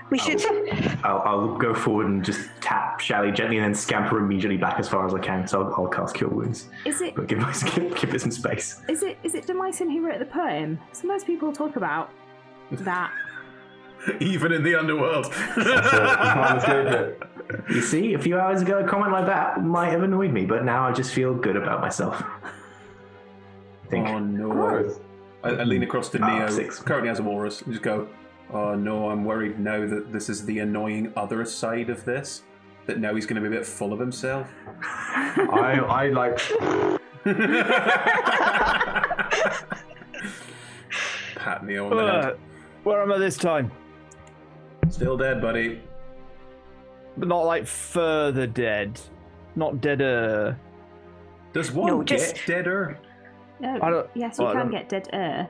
we should. I'll go forward and just tap Shally gently, and then scamper immediately back as far as I can. So I'll cast Cure Wounds. Is it? But give it some space. Is it Demisen who wrote the poem? So most people talk about that. Even in the Underworld. You can't escape it. You see, a few hours ago, a comment like that might have annoyed me, but now I just feel good about myself. I think. Oh no! I lean across to Neo, 6. currently has a walrus, and just go, oh no, I'm worried now that this is the annoying other side of this, that now he's going to be a bit full of himself. I like... Pat Neo on the head. Where am I this time? Still dead, buddy. But not like further dead. Not deader. Does one get deader? No, yes, you can get dead-er.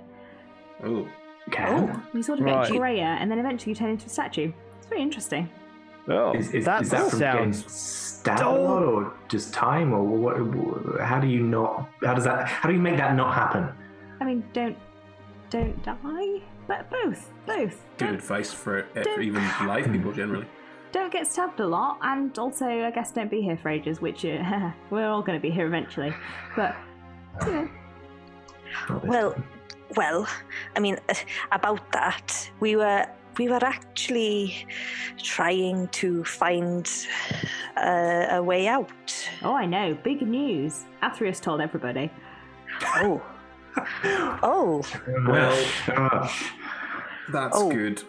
Oh. Can? You sort of get grayer, and then eventually you turn into a statue. It's very interesting. Oh, Is that that from getting sounds stabbed a lot, or just time, or what? How do you make that not happen? I mean, don't die. But both. Good advice for even live people generally. Don't get stabbed a lot, and also, I guess, don't be here for ages, which we're all going to be here eventually. But, you know. Well, I mean, about that, we were actually trying to find a way out. Oh, I know. Big news. Theros told everybody. Oh. Oh. Well, that's good.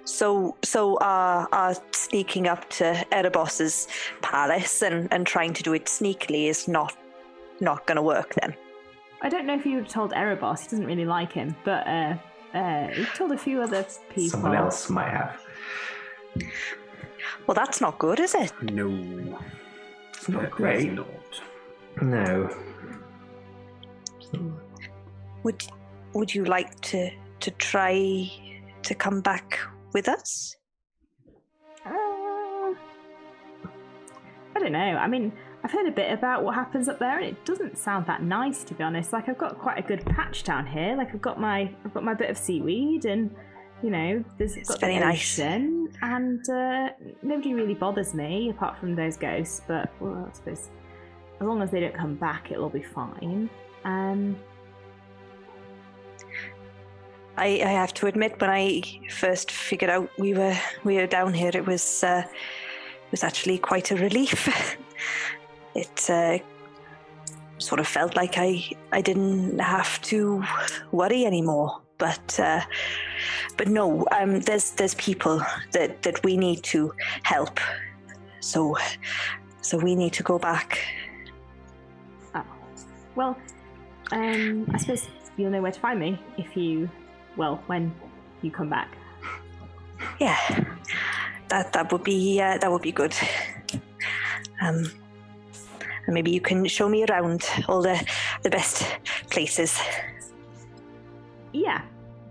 So our sneaking up to Erebos's palace and trying to do it sneakily is not going to work then. I don't know if you would have told Erebos. He doesn't really like him, but he told a few other people. Someone else might have. Well, that's not good, is it? No. It's not great. No. Would you like to try to come back with us? I don't know. I mean, I've heard a bit about what happens up there, and it doesn't sound that nice, to be honest. Like, I've got quite a good patch down here. Like, I've got my bit of seaweed, and you know, there's got very the nice. ocean, and nobody really bothers me apart from those ghosts. But well, I suppose as long as they don't come back, it'll all be fine. I have to admit, when I first figured out we were down here, it was actually quite a relief. It sort of felt like I didn't have to worry anymore. But no, there's people that we need to help. So we need to go back. Oh. Well, I suppose you'll know where to find me when you come back. Yeah, that would be good. And maybe you can show me around all the best places. Yeah.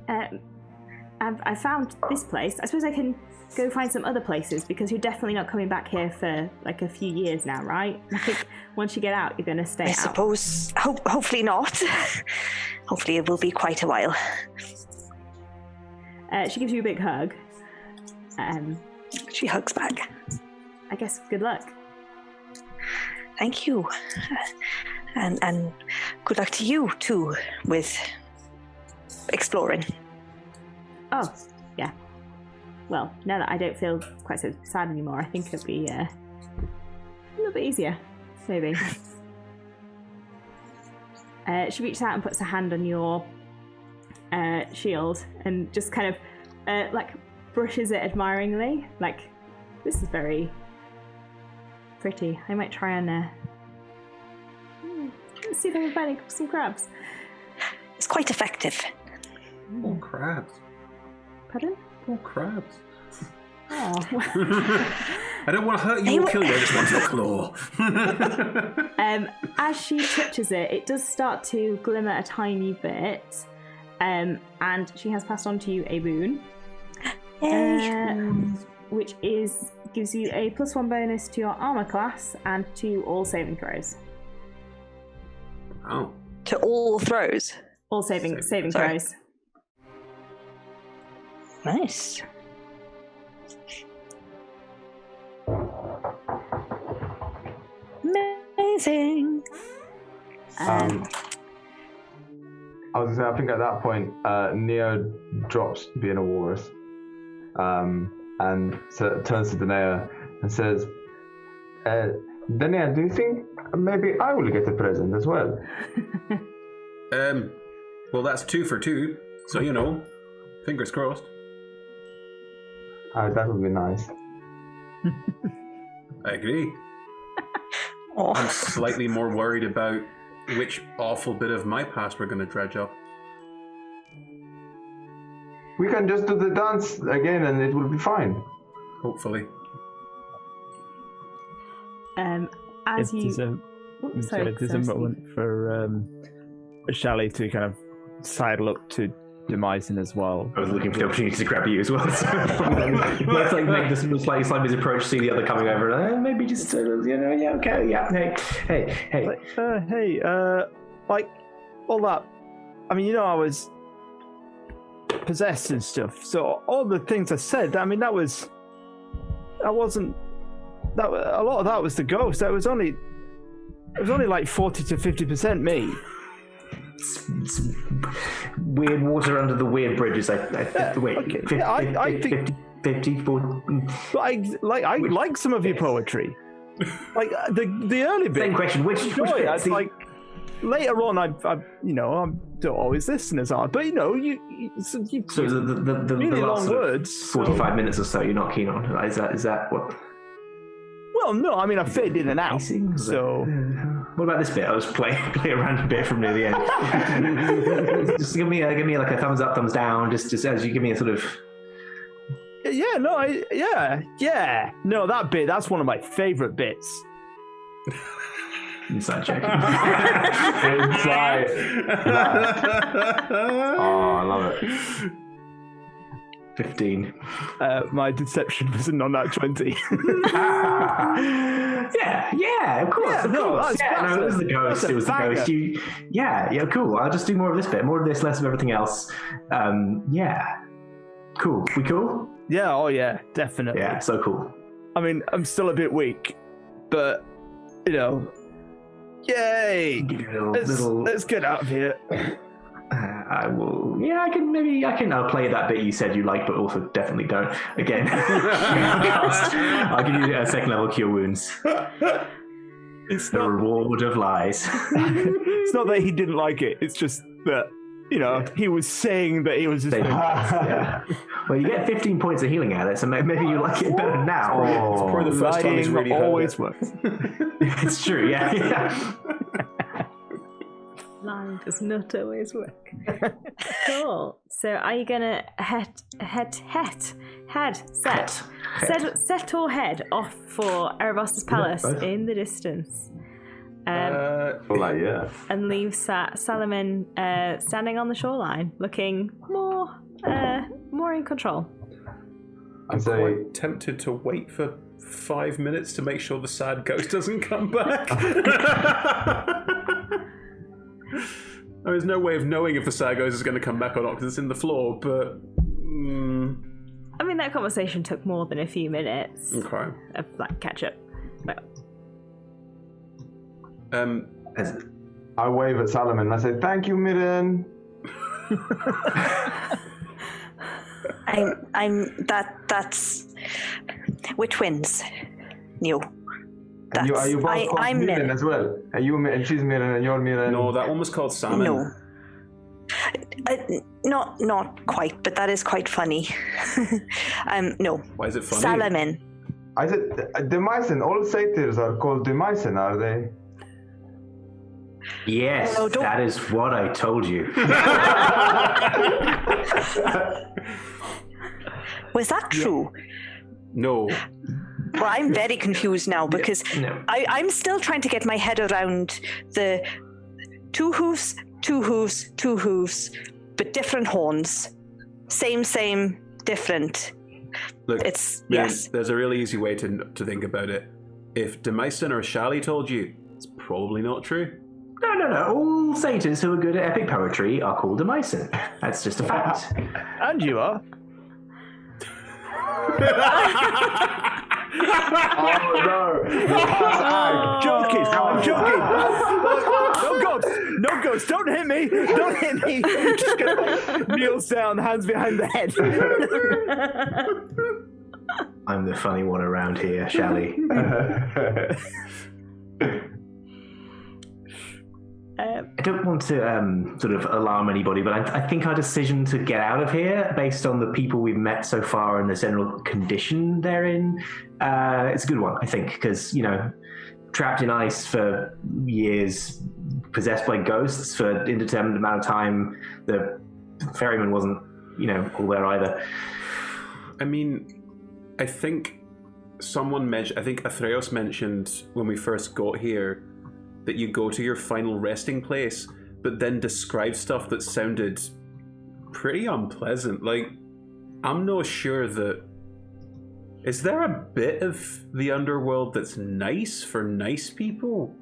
I found this place. I suppose I can go find some other places, because you're definitely not coming back here for like a few years now, right? I think once you get out, you're going to stay out. I suppose, hopefully not. Hopefully it will be quite a while. She gives you a big hug. She hugs back. I guess good luck. Thank you. And good luck to you too with exploring. Oh, yeah. Well, now that I don't feel quite so sad anymore, I think it'll be a little bit easier, maybe. She reaches out and puts a hand on your shield and just kind of like brushes it admiringly. Like, this is very pretty. I might try and let's see if I can find some crabs. It's quite effective. Oh, crabs. Pardon? Oh, crabs. Oh. I don't want to hurt you or kill you, I just want your claw. As she touches it, it does start to glimmer a tiny bit. And she has passed on to you a boon. Which gives you a +1 bonus to your armor class and to all saving throws. Oh. To all throws? All saving Sorry. throws. Nice. Amazing. I was gonna say, I think at that point, Neo drops being a walrus, and turns to Danae and says, "Danae, do you think maybe I will get a present as well?" Well, that's 2 for 2, so you know, fingers crossed. That would be nice. I agree. Oh. I'm slightly more worried about which awful bit of my past we're going to dredge up. We can just do the dance again and it will be fine. Hopefully. As you... There's a moment for Shally to kind of sidle up to Demycin as well. I was looking for the opportunity to grab you as well. So let's like make this slightly slimy approach, see the other coming over, and maybe just yeah, okay, yeah, hey. Like all that. I mean, I was possessed and stuff. So all the things I said, I mean, a lot of that was the ghost. It was only like 40 to 50% me. It's weird water under the weird bridges. I think 50, 40. I like some of your poetry. Like the early bit. Same question. Which bit? Like later on, I don't always listen as hard, but you so the really last long words. 45 minutes or so, you're not keen on. Is that what? Well, no, I mean I fade in and out. So what about this bit? I'll just play around a bit from near the end. Just give me like a thumbs up, thumbs down. Just as you give me a sort of. Yeah, no, no, that bit. That's one of my favorite bits. Inside check. Inside. Oh, I love it. 15. My deception was a non-nat 20. yeah, of course. It was the ghost. It was the ghost. Yeah, cool. I'll just do more of this bit, more of this, less of everything else. Yeah. Cool. We cool? Yeah, oh yeah, definitely. Yeah, so cool. I mean, I'm still a bit weak, but, yay! Let's get out of here. I will. Yeah, I'll play that bit you said you like, but also definitely don't. Again, I'll give you a second level cure wounds. It's the reward of lies. It's not that he didn't like it. It's just that he was saying that he was just. Yeah. Well, you get 15 points of healing out of it, so maybe you like it better now. It's probably the first time he's really always heard works. It's true. Yeah. Lying does not always work. Cool. So are you gonna set or head off for Erebos's palace in the distance? And leave Salaman standing on the shoreline, looking more in control. I'm quite tempted to wait for 5 minutes to make sure the sad ghost doesn't come back. There's no way of knowing if the sad ghost is going to come back or not because it's in the floor, but... I mean, that conversation took more than a few minutes. Okay. Of, catch up. I wave at Salaman and I say, "Thank you, Mirren." That's we're twins. You. Are you both called I'm Mirren as well? Are you and she's Mirren and you're Mirren? No, that one was called Salmon. No. Not quite, but that is quite funny. No. Why is it funny? Salaman. I said, Demycin. All satyrs are called Demycin, are they? Yes, that is what I told you. Was that true? No. Well, I'm very confused now because I'm still trying to get my head around the two hooves, but different horns. Same, different. Look, yes. There's a really easy way to think about it. If Demycin or Shally told you, it's probably not true. No. All satyrs who are good at epic poetry are called Demycin. That's just a fact. And you are. Oh no! I'm joking. No ghost! Don't hit me! Don't hit me! Just kneels down, hands behind the head. I'm the funny one around here, Shally. I don't want to sort of alarm anybody, but I think our decision to get out of here, based on the people we've met so far and the general condition they're in, it's a good one, I think, because, trapped in ice for years, possessed by ghosts for an indeterminate amount of time, the ferryman wasn't, all there either. I mean, I think Theros mentioned when we first got here that you go to your final resting place, but then describe stuff that sounded pretty unpleasant. Like, I'm not sure that... Is there a bit of the underworld that's nice for nice people?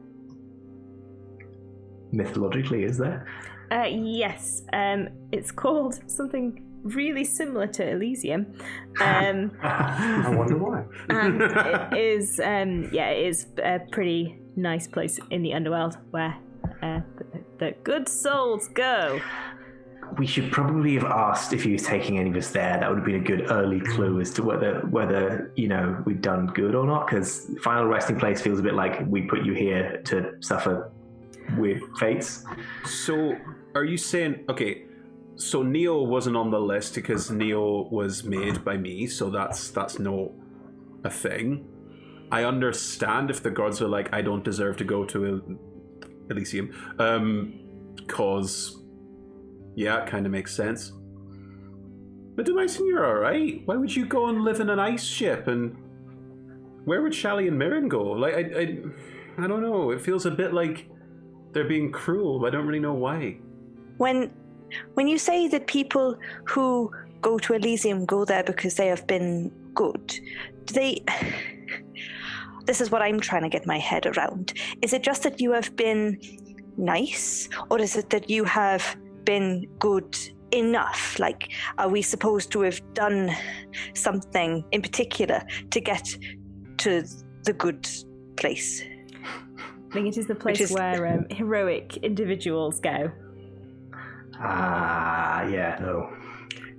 Mythologically, is there? Yes. It's called something really similar to Elysium. I wonder why. And it is, it is a pretty nice place in the underworld where the good souls go. We should probably have asked if he was taking any of us there. That would have been a good early clue as to whether we'd done good or not. Because final resting place feels a bit like we put you here to suffer weird fates. So, are you saying... Okay, so Neo wasn't on the list because Neo was made by me, so that's not a thing. I understand if the gods are like, I don't deserve to go to Elysium, because, yeah, it kind of makes sense. But Demyson, you're alright. Why would you go and live in an ice ship, and where would Shally and Mirren go? Like, I don't know. It feels a bit like they're being cruel, but I don't really know why. When you say that people who go to Elysium go there because they have been good, do they... This is what I'm trying to get my head around. Is it just that you have been nice, or is it that you have been good enough? Like, are we supposed to have done something in particular to get to the good place? I think it is the place where heroic individuals go.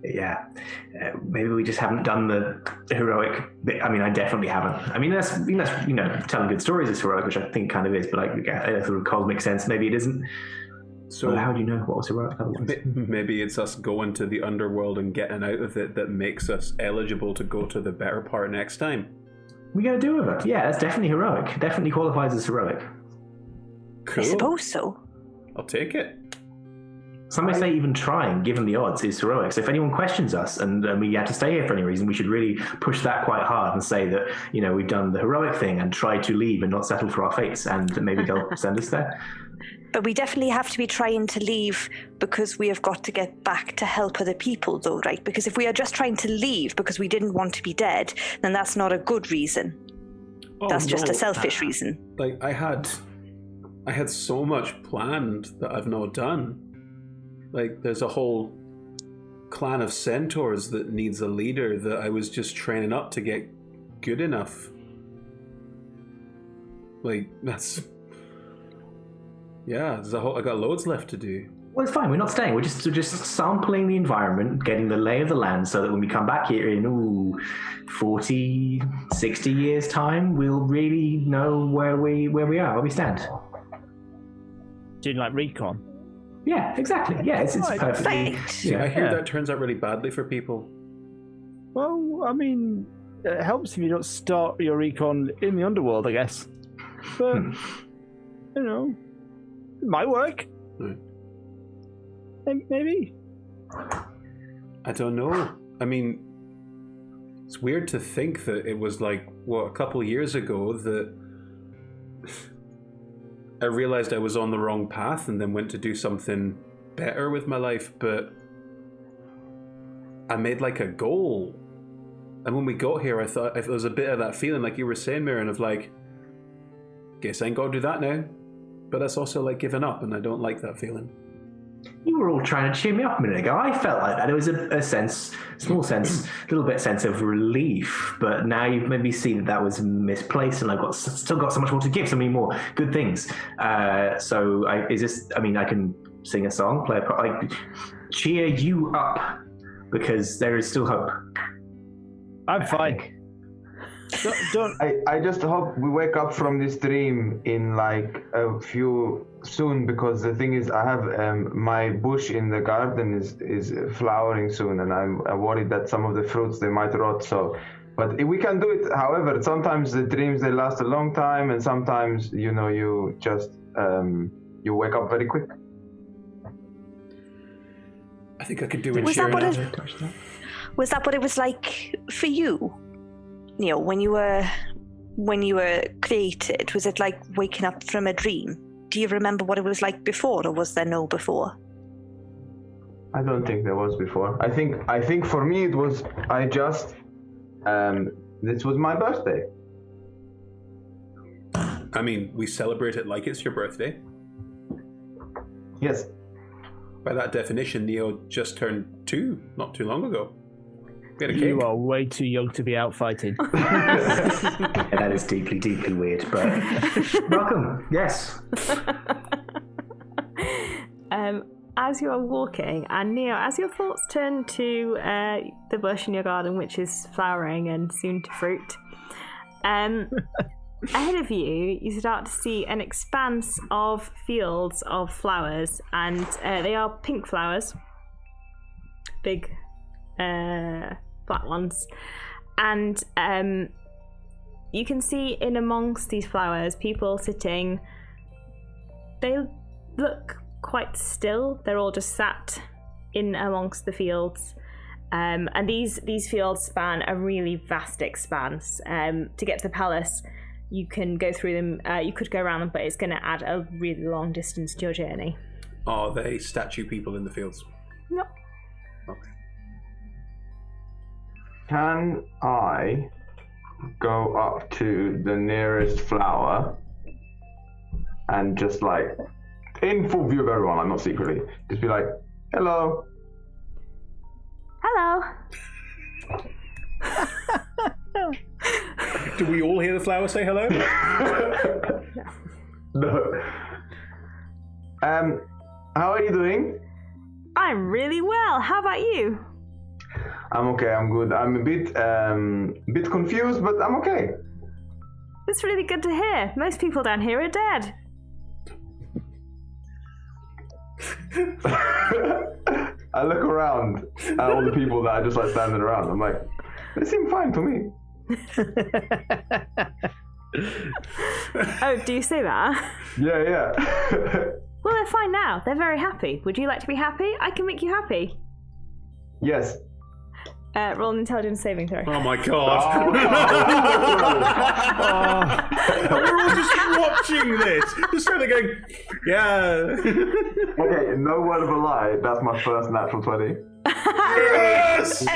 Maybe we just haven't done the heroic bit. I mean, I definitely haven't. I mean, that's telling good stories is heroic, which I think kind of is, but like a sort of cosmic sense, maybe it isn't. So well, how do you know what was heroic otherwise? Maybe it's us going to the underworld and getting out of it that makes us eligible to go to the better part next time. We got to do with it. Yeah, that's definitely heroic. Definitely qualifies as heroic. Cool. I suppose so. I'll take it. Some may say even trying, given the odds, is heroic. So if anyone questions us and we have to stay here for any reason, we should really push that quite hard and say that, we've done the heroic thing and tried to leave and not settle for our fates, and maybe they'll send us there. But we definitely have to be trying to leave because we have got to get back to help other people, though, right? Because if we are just trying to leave because we didn't want to be dead, then that's not a good reason. That's just a selfish reason. Like, I had so much planned that I've not done. Like, there's a whole clan of centaurs that needs a leader that I was just training up to get good enough. Like, that's... Yeah, I got loads left to do. Well, it's fine. We're not staying. We're just sampling the environment, getting the lay of the land, so that when we come back here in 40, 60 years' time, we'll really know where we are, where we stand. Doing like recon. Yeah, exactly. Yeah, it's perfectly... I hear that turns out really badly for people. Well, I mean, it helps if you don't start your recon in the underworld, I guess. But, it might work. Right. Maybe. I don't know. I mean, it's weird to think that it was like, a couple of years ago that I realized I was on the wrong path and then went to do something better with my life, but I made like a goal. And when we got here, I thought there was a bit of that feeling, like you were saying, Mirren, of like, guess I ain't got to do that now. But that's also like giving up, and I don't like that feeling. You were all trying to cheer me up a minute ago. I felt like that. There was a small sense of relief. But now you've made me see that was misplaced, and I've still got so much more to give, so many more good things. I can sing a song, play a part, like cheer you up, because there is still hope. I'm fine. Don't. I just hope we wake up from this dream in like a few soon, because the thing is, I have my bush in the garden is flowering soon, and I'm worried that some of the fruits they might rot. So, but we can do it. However, sometimes the dreams they last a long time, and sometimes you just you wake up very quick. I think I could do it. Was that what it was like for you? When you were created, was it like waking up from a dream? Do you remember what it was like before, or was there no before? I don't think there was before. I think for me it was. This was my birthday. I mean, we celebrate it like it's your birthday. Yes. By that definition, Neo just turned 2 not too long ago. We had a You cake. are way too young to be out fighting. Yeah, that is deeply, deeply weird, but welcome. Yes. As you are walking, and Neo, as your thoughts turn to the bush in your garden, which is flowering and soon to fruit, ahead of you, you start to see an expanse of fields of flowers, and they are pink flowers, big, flat ones, and you can see in amongst these flowers people sitting. They look quite still. They're all just sat in amongst the fields, and these fields span a really vast expanse. To get to the palace, you can go through them. You could go around them, but it's going to add a really long distance to your journey. Are they statue people in the fields? No. Okay. Can I go up to the nearest flower and just like, in full view of everyone, I'm not secretly, just be like, hello. Hello. Do we all hear the flower say hello? No. How are you doing? I'm really well. How about you? I'm okay, I'm good. I'm a bit confused, but I'm okay. It's really good to hear. Most people down here are dead. I look around at all the people that are just like standing around. I'm like, they seem fine to me. Oh, do you say that? Yeah. Well, they're fine now. They're very happy. Would you like to be happy? I can make you happy. Yes. Roll an intelligence saving throw. Oh my god. We're all just watching this. Just kind of going, yeah. Okay, no word of a lie, that's my first natural 20. Yes!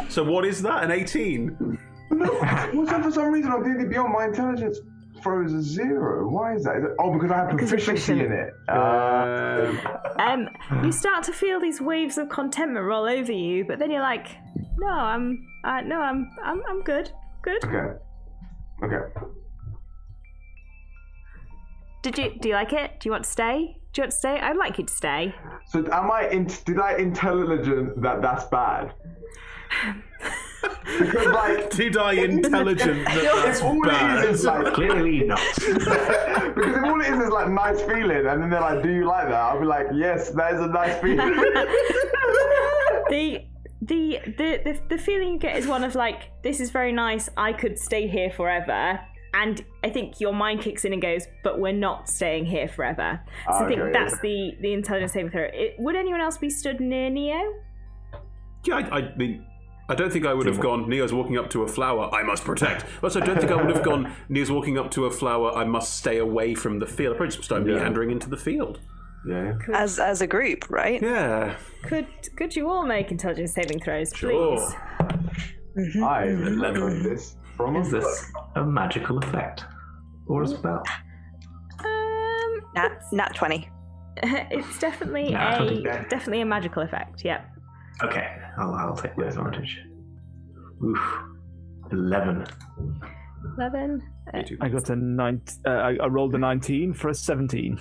So what is that, an 18? What's that for some reason on D&D Beyond, my intelligence throws a 0. Why is that? Because I have proficiency in it. You start to feel these waves of contentment roll over you, but then you're like, no, I'm good. Good. Okay. Do you like it? Do you want to stay? I'd like you to stay. So did I intelligent that that's bad? Because like, did I intelligent that's all bad? it is like, Clearly not. because if all it is like nice feeling, and then they're like, do you like that? I'll be like, yes, that is a nice feeling. The feeling you get is one of like, this is very nice, I could stay here forever. And I think your mind kicks in and goes, but we're not staying here forever. So I think that's the intelligence saving throw. Would anyone else be stood near Neo? Yeah, I mean, I don't think I would have gone, Neo's walking up to a flower, I must protect. Also, I don't think I would have gone, Neo's walking up to a flower, I must stay away from the field. I'd probably just start meandering into the field. Yeah. As a group, right? Yeah. Could you all make intelligence saving throws, please? Sure. I remember this from Is this a magical effect? Or a spell? Nat 20. It's definitely definitely a magical effect, yep. Okay, I'll take the advantage. Oof. 11. 11. I got a 9. I rolled a 19 for a 17.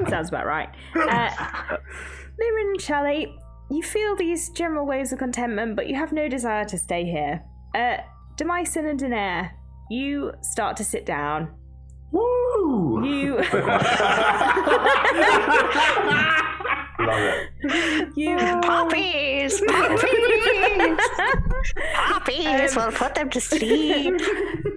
Sounds about right. Mirren and Shelley, you feel these general waves of contentment, but you have no desire to stay here. Demyson and Daenerys, you start to sit down. Woo! You. Love it. You. Puppies! Puppies! We'll put them to sleep.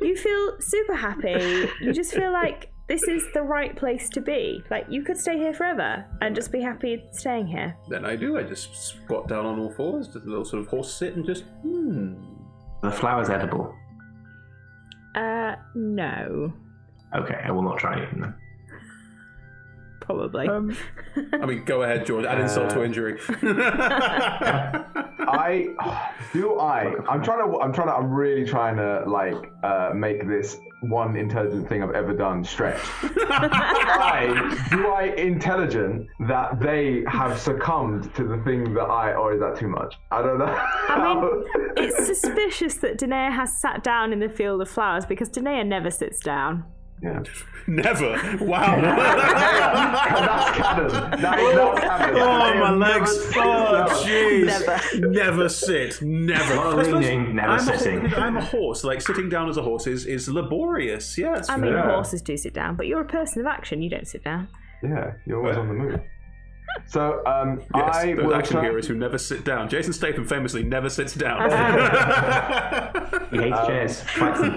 You feel super happy. You just feel like this is the right place to be. Like, you could stay here forever and just be happy staying here. Then I do. I just squat down on all fours, just a little sort of horse sit and just, The flower's edible. No. Okay, I will not try it then. probably. I mean, go ahead, George. Add insult to injury. I'm really trying to make this one intelligent thing I've ever done stretch. Do I intelligent that they have succumbed to the thing that or is that too much? I don't know. I mean, it's suspicious that Danae has sat down in the field of flowers because Danae never sits down. Yeah. Never. Wow. That's canon. That is not canon. Oh, my legs. Oh, jeez. Never sit. Never. Never sitting. I'm a horse. Like, sitting down as a horse is laborious. Yeah, it's horses do sit down, but you're a person of action. You don't sit down. Yeah, you're always on the move. So, yes, those action heroes who never sit down. Jason Statham famously never sits down. He hates chairs.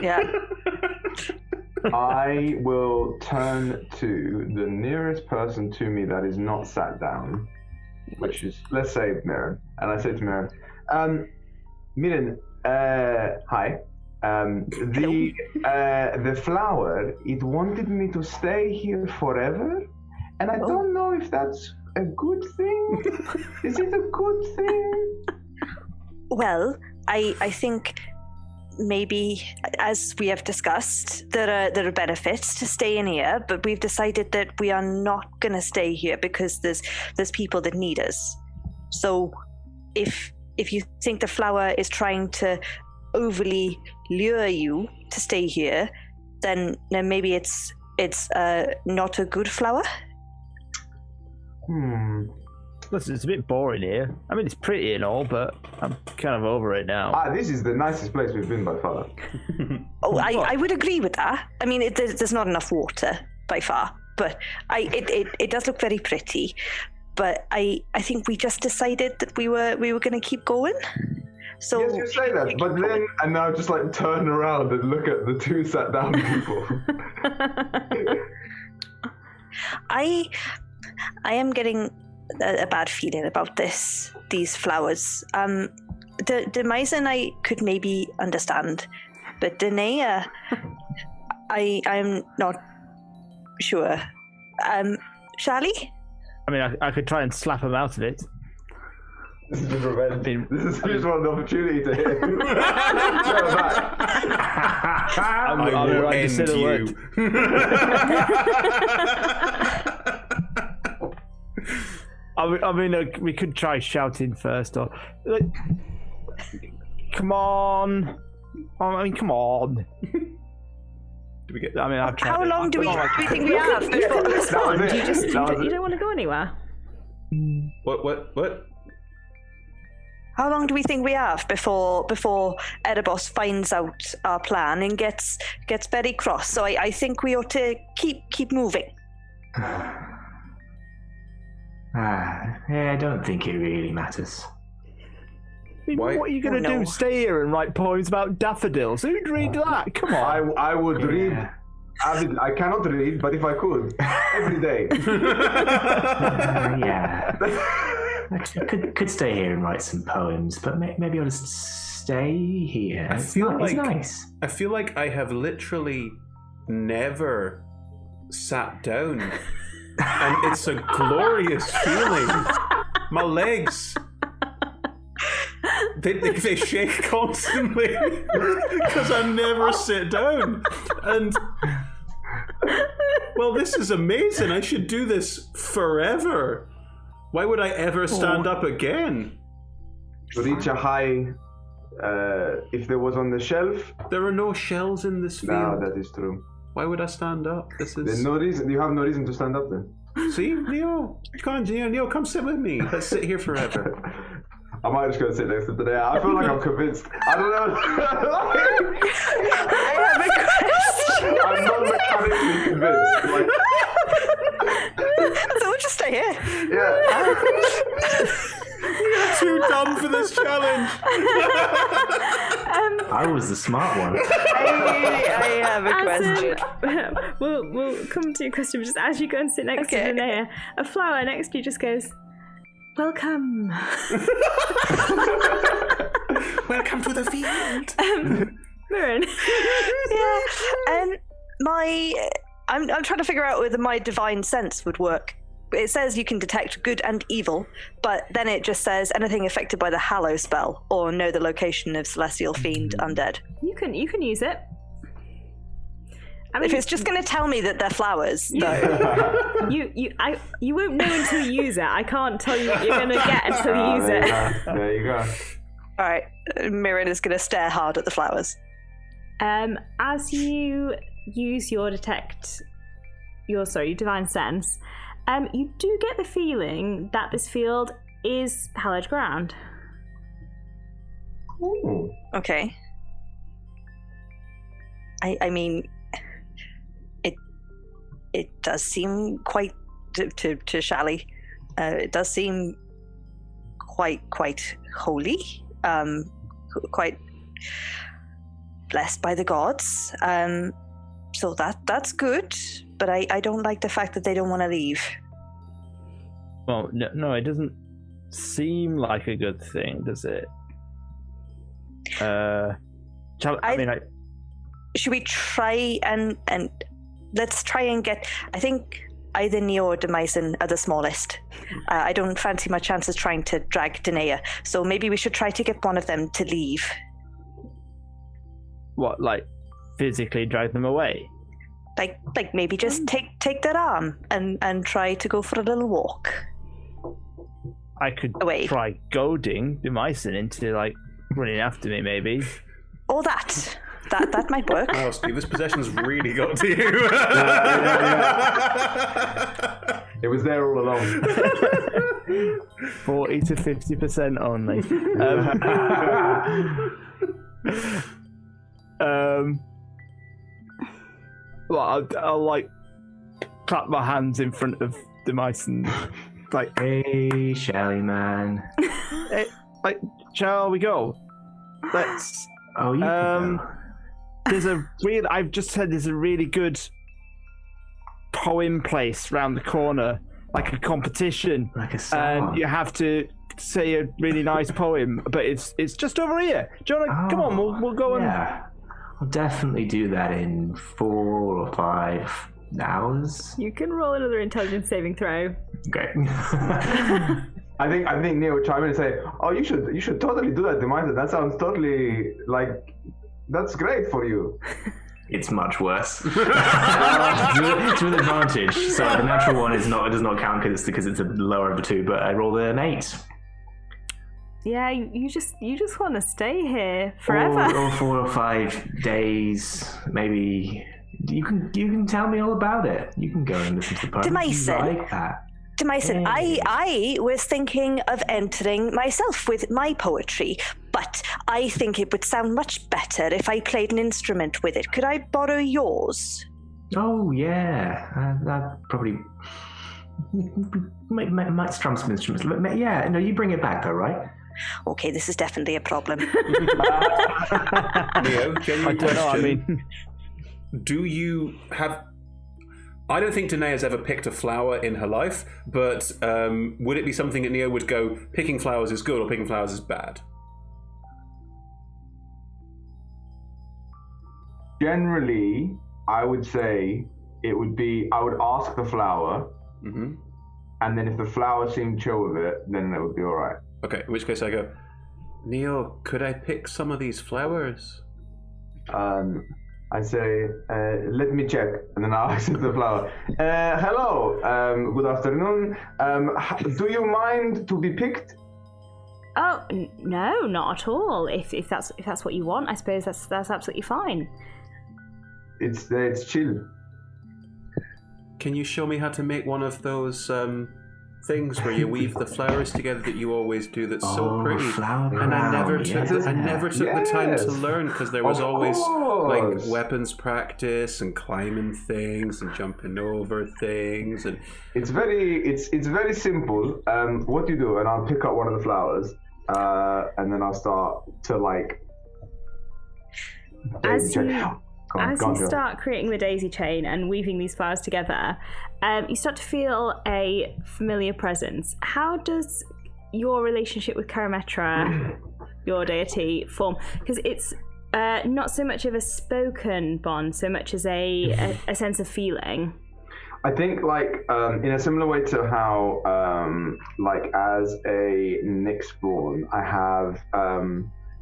Yeah. I will turn to the nearest person to me that is not sat down, which is, let's say, Mirren. And I say to Mirren, Mirren, hi. The flower, it wanted me to stay here forever, and I don't know if that's a good thing. Is it a good thing? Well, I think maybe, as we have discussed, there are benefits to staying here, but we've decided that we are not going to stay here because there's people that need us. So if you think the flower is trying to overly lure you to stay here, then maybe it's not a good flower. Listen, it's a bit boring here. I mean, it's pretty and all, but I'm kind of over it now. This is the nicest place we've been by far. I would agree with that. I mean, there's not enough water by far, but it does look very pretty. But I think we just decided that we were going to keep going. So yes, you say that, but then and now just turn around and look at the two sat down people. I am getting a bad feeling about these flowers. The mice and I could maybe understand, but Danae, I'm not sure. Charlie? I mean, I could try and slap him out of it. This is just revenge. This is just one opportunity to hit him. I will end you. I mean, we could try shouting first, or come on. I mean, come on. Do we get? I mean, I've tried. How long do we think we have before respond? You don't want to go anywhere. What? How long do we think we have before Erebos finds out our plan and gets very cross? So I think we ought to keep moving. I don't think it really matters. I mean, what are you going to do? Stay here and write poems about daffodils? Who'd read that? Come on. I would read. I cannot read, but if I could, every day. Yeah. I could stay here and write some poems, but maybe I'll just stay here. It's nice. I feel like I have literally never sat down, and it's a glorious feeling. My legs, they shake constantly because I never sit down. And well, this is amazing. I should do this forever. Why would I ever stand up again? To reach a high, if there was on the shelf. There are no shells in this field. No, that is true. Why would I stand up? This is. There's no reason. You have no reason to stand up then. See, Neo, come on, Neo, come sit with me. Let's sit here forever. I might just go sit next to today. I feel like I'm convinced. I don't know. I have a question. I'm not mechanically convinced. So we'll just stay here. Yeah. You're too dumb for this challenge. I was the smart one. I have a question. We'll come to your question, but just as you go and sit next to Danae, a flower next to you just goes, "Welcome." Welcome to the field. Mirren. Yeah. I'm trying to figure out whether my divine sense would work it says you can detect good and evil, but then it just says anything affected by the Hallow spell or know the location of celestial fiend undead. You can use it. I mean, If it's just going to tell me that they're flowers, though. you won't know until you use it. I can't tell you what you're going to get until you use it. There you go. All right, Mirren is going to stare hard at the flowers. As you use your your divine sense, you do get the feeling that this field is hallowed ground. Ooh. Okay. I mean, it does seem quite to Shally. It does seem quite holy. Quite blessed by the gods. So that's good. But I don't like the fact that they don't want to leave. Well, no, it doesn't seem like a good thing, does it? Should we try and let's try and get? I think either Neo or Demyson are the smallest. I don't fancy my chances trying to drag Danaea, so maybe we should try to get one of them to leave. What, like physically drag them away? Like maybe just take their arm and try to go for a little walk. I could try goading Demyson into like running after me, maybe. Oh, that might work. Oh, Steve, this possession's really got to you. It was there all along. 40 to 50% only. Well, I'll like clap my hands in front of Demyson, like, Hey, Shally man. hey, like, shall we go? Let's. Oh, you can go. I've just heard there's a really good poem place round the corner, like a competition. Like a song. And you have to say a really nice poem, but it's just over here. Do you want to come on? We'll go and. Yeah, I'll definitely do that in 4 or 5 hours. You can roll another intelligence saving throw. Okay. I think Neo would chime in and say, "Oh, you should totally do that, Demyson. That sounds totally like that's great for you." It's much worse. It's with advantage. So the natural one does not count because it's a lower of a 2, but I rolled an 8. Yeah, you just want to stay here forever. Or 4 or 5 days, maybe. You can tell me all about it. You can go and listen to the poem. Demyson. Like that. Demyson, I was thinking of entering myself with my poetry, but I think it would sound much better if I played an instrument with it. Could I borrow yours? Oh yeah, that probably might strum some instruments. Yeah, no, you bring it back though, right? Okay, this is definitely a problem. Neo, genuine I don't know. I question. mean, Do you have? I don't think Danaea's ever picked a flower in her life, but would it be something that Neo would go, picking flowers is good or picking flowers is bad? Generally, I would say it would be, I would ask the flower, Mm-hmm. and then if the flower seemed chill with it, then it would be all right. Okay, in which case I go, Neo, could I pick some of these flowers? I say, let me check, and then I'll ask the flower. Hello, good afternoon. Do you mind to be picked? Oh no, not at all. If that's what you want, I suppose that's absolutely fine. It's chill. Can you show me how to make one of those things where you weave the flowers together that you always do? That's so pretty. Flower And I never crown, took the time to Yes. learn because there was Of always course. like weapons practice and climbing things and jumping over things and It's very simple. What you do, and I'll pick up one of the flowers, and then I'll start to like. As you Joe. start creating the daisy chain and weaving these flowers together, you start to feel a familiar presence. How does your relationship with Karametra, your deity, form? Because it's not so much of a spoken bond, so much as a sense of feeling. I think like in a similar way to how like as a Nyxborn, I have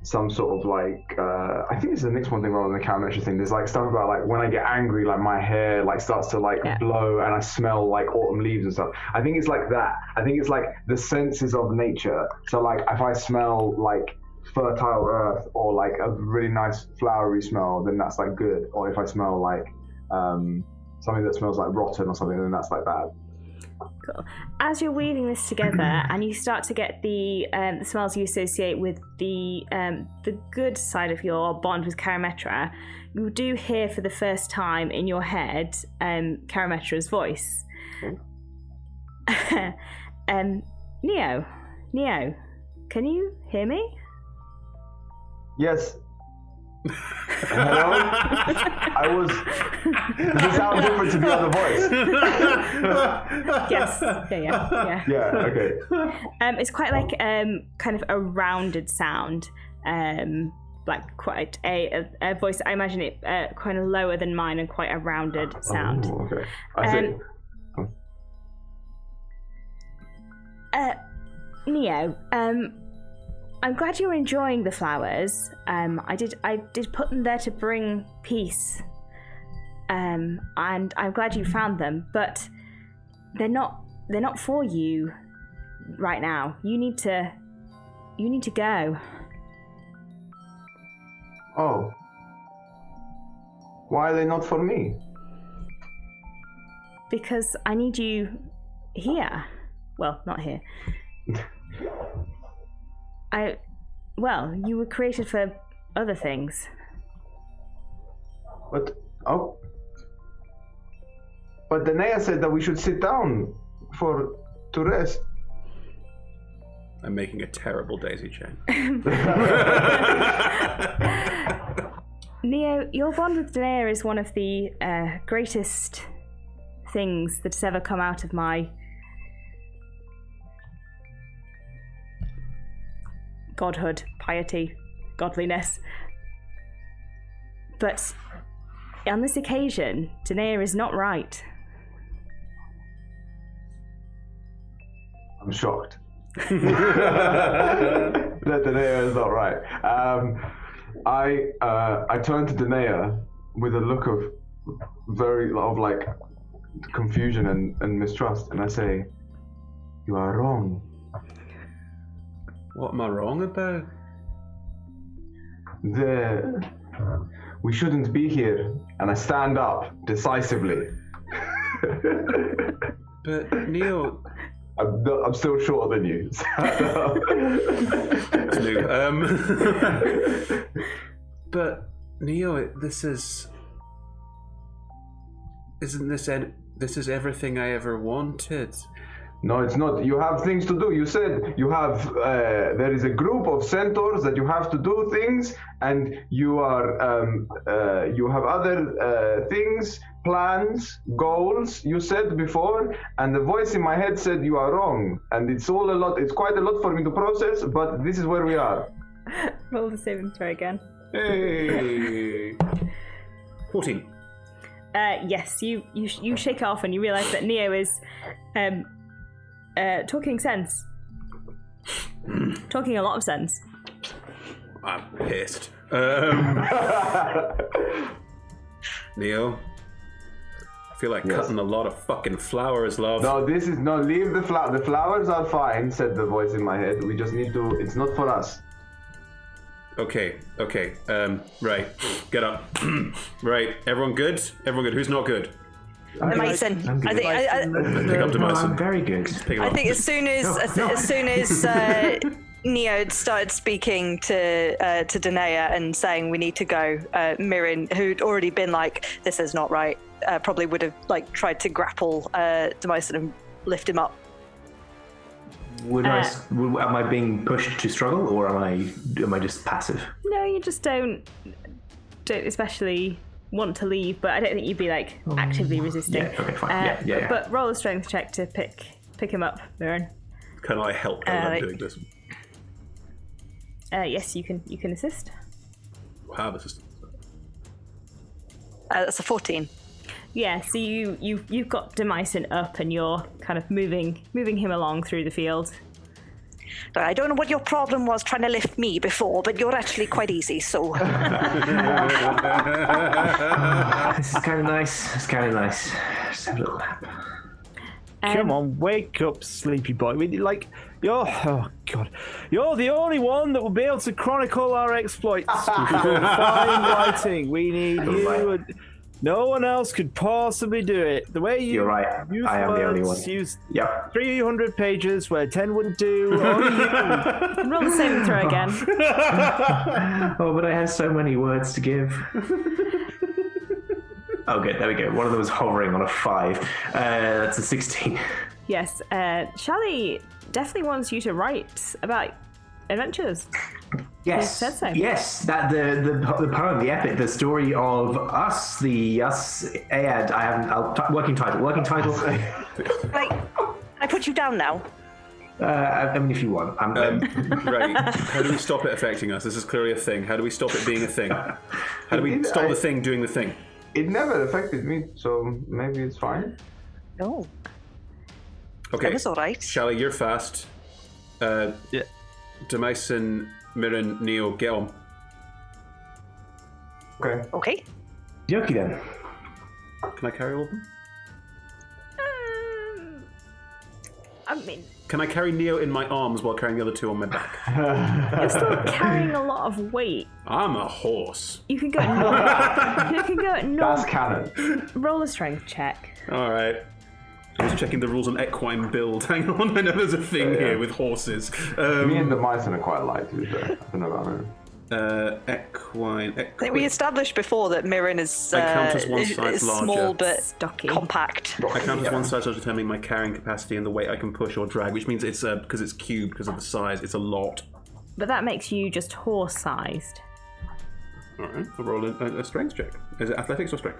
some sort of like I think it's a Nyxborn thing rather than a Karametra thing. There's like stuff about like when I get angry, like my hair like starts to like blow and I smell like autumn leaves and stuff. I think it's like that. I think it's like the senses of nature. So like if I smell like fertile earth or like a really nice flowery smell, then that's like good. Or if I smell like something that smells like rotten or something, then that's like bad. Cool. As you're weaving this together and you start to get the smells you associate with the good side of your bond with Karametra, you do hear for the first time in your head Karametra's voice. Neo, can you hear me? Yes. Hello? Does it sound different to the other voice? Yes. Yeah. Yeah, okay. It's quite like kind of a rounded sound. Like quite a voice. I imagine it kind of lower than mine and quite a rounded sound. Oh, okay. I see. Neo, I'm glad you're enjoying the flowers. I did put them there to bring peace. And I'm glad you found them, but they're not for you right now. You need to go. Oh. Why are they not for me? Because I need you here. Well, not here. You were created for other things. But Danae said that we should sit down to rest. I'm making a terrible daisy chain. Neo, your bond with Danae is one of the greatest things that's ever come out of my godhood, piety, godliness. But on this occasion, Danae is not right. I'm shocked. That Danae is not right. I turn to Danae with a look of like confusion and mistrust, and I say, "You are wrong." What am I wrong about? We shouldn't be here. And I stand up decisively. But Neo, I'm still shorter than you. It's new. But Neo, this is everything I ever wanted. No, it's not. You have things to do. You said you have. There is a group of centaurs that you have to do things, and you are. You have other things, plans, goals. You said before, and the voice in my head said you are wrong, and it's all a lot. It's quite a lot for me to process, but this is where we are. Roll the saving throw again. Hey. 14. Yes, you shake it off and you realise that Neo is talking sense. Talking a lot of sense. I'm pissed. Neo, I feel like cutting a lot of fucking flowers, love. No, leave the flower. The flowers are fine, said the voice in my head. We just need to, it's not for us. Okay. Right. Get up. Right. Everyone good? Who's not good? Mason. I think Pick up to Mason. I'm very good. I think as soon as Neo started speaking to Danae and saying we need to go, Mirren, who'd already been like, this is not right, probably would have like tried to grapple Mason and lift him up. Am I being pushed to struggle, or am I just passive? No, you just don't especially want to leave, but I don't think you'd be like actively resisting. Yeah, okay, fine. Yeah. But roll a strength check to pick him up, Mirren. Can I help while I'm doing this? Yes, you can assist. Wow, this is... That's a 14. Yeah, so you've got Demyson up and you're kind of moving him along through the field. I don't know what your problem was trying to lift me before, but you're actually quite easy, so... This is kind of nice. It's kind of nice. Just have a little nap. Come on, wake up, sleepy boy. You're the only one that will be able to chronicle our exploits. Fine writing. We need you. And no one else could possibly do it. The way You're right. I am the only one. Use Yep. 300 pages where 10 wouldn't do. Only you. And roll the saving throw again. Oh, but I have so many words to give. Oh, good. There we go. One of them was hovering on a 5. That's a 16. Yes, Shally definitely wants you to write about adventures. Yes. He said so. Yes. That the poem, the epic, the story of us, Ayad. I haven't. Working title. I put you down now. I mean, if you want. Right. How do we stop it affecting us? This is clearly a thing. How do we stop it being a thing? How do we stop the thing doing the thing? It never affected me, so maybe it's fine. No. Okay. That was all right. Shally, you're fast. Yeah. Demyson, Mirren, Neo, get on. Okay. Okay. Yoki then. Can I carry all of them? I mean, Can I carry Neo in my arms while carrying the other two on my back? you're still carrying a lot of weight. I'm a horse. You can go normal. You can go normal. That's canon. Roll a strength check. All right. I'm just checking the rules on equine build. Hang on, I know there's a thing here with horses. Me and the Myson are quite light, to be fair. I don't know about her. Equine. I think we established before that Mirren is, I count as one size is small larger. but Stocky. compact. I count as one size of determining my carrying capacity and the weight I can push or drag, which means it's because it's cubed because of the size. It's a lot. But that makes you just horse-sized. All right, I'll roll a strength check. Is it athletics or strength?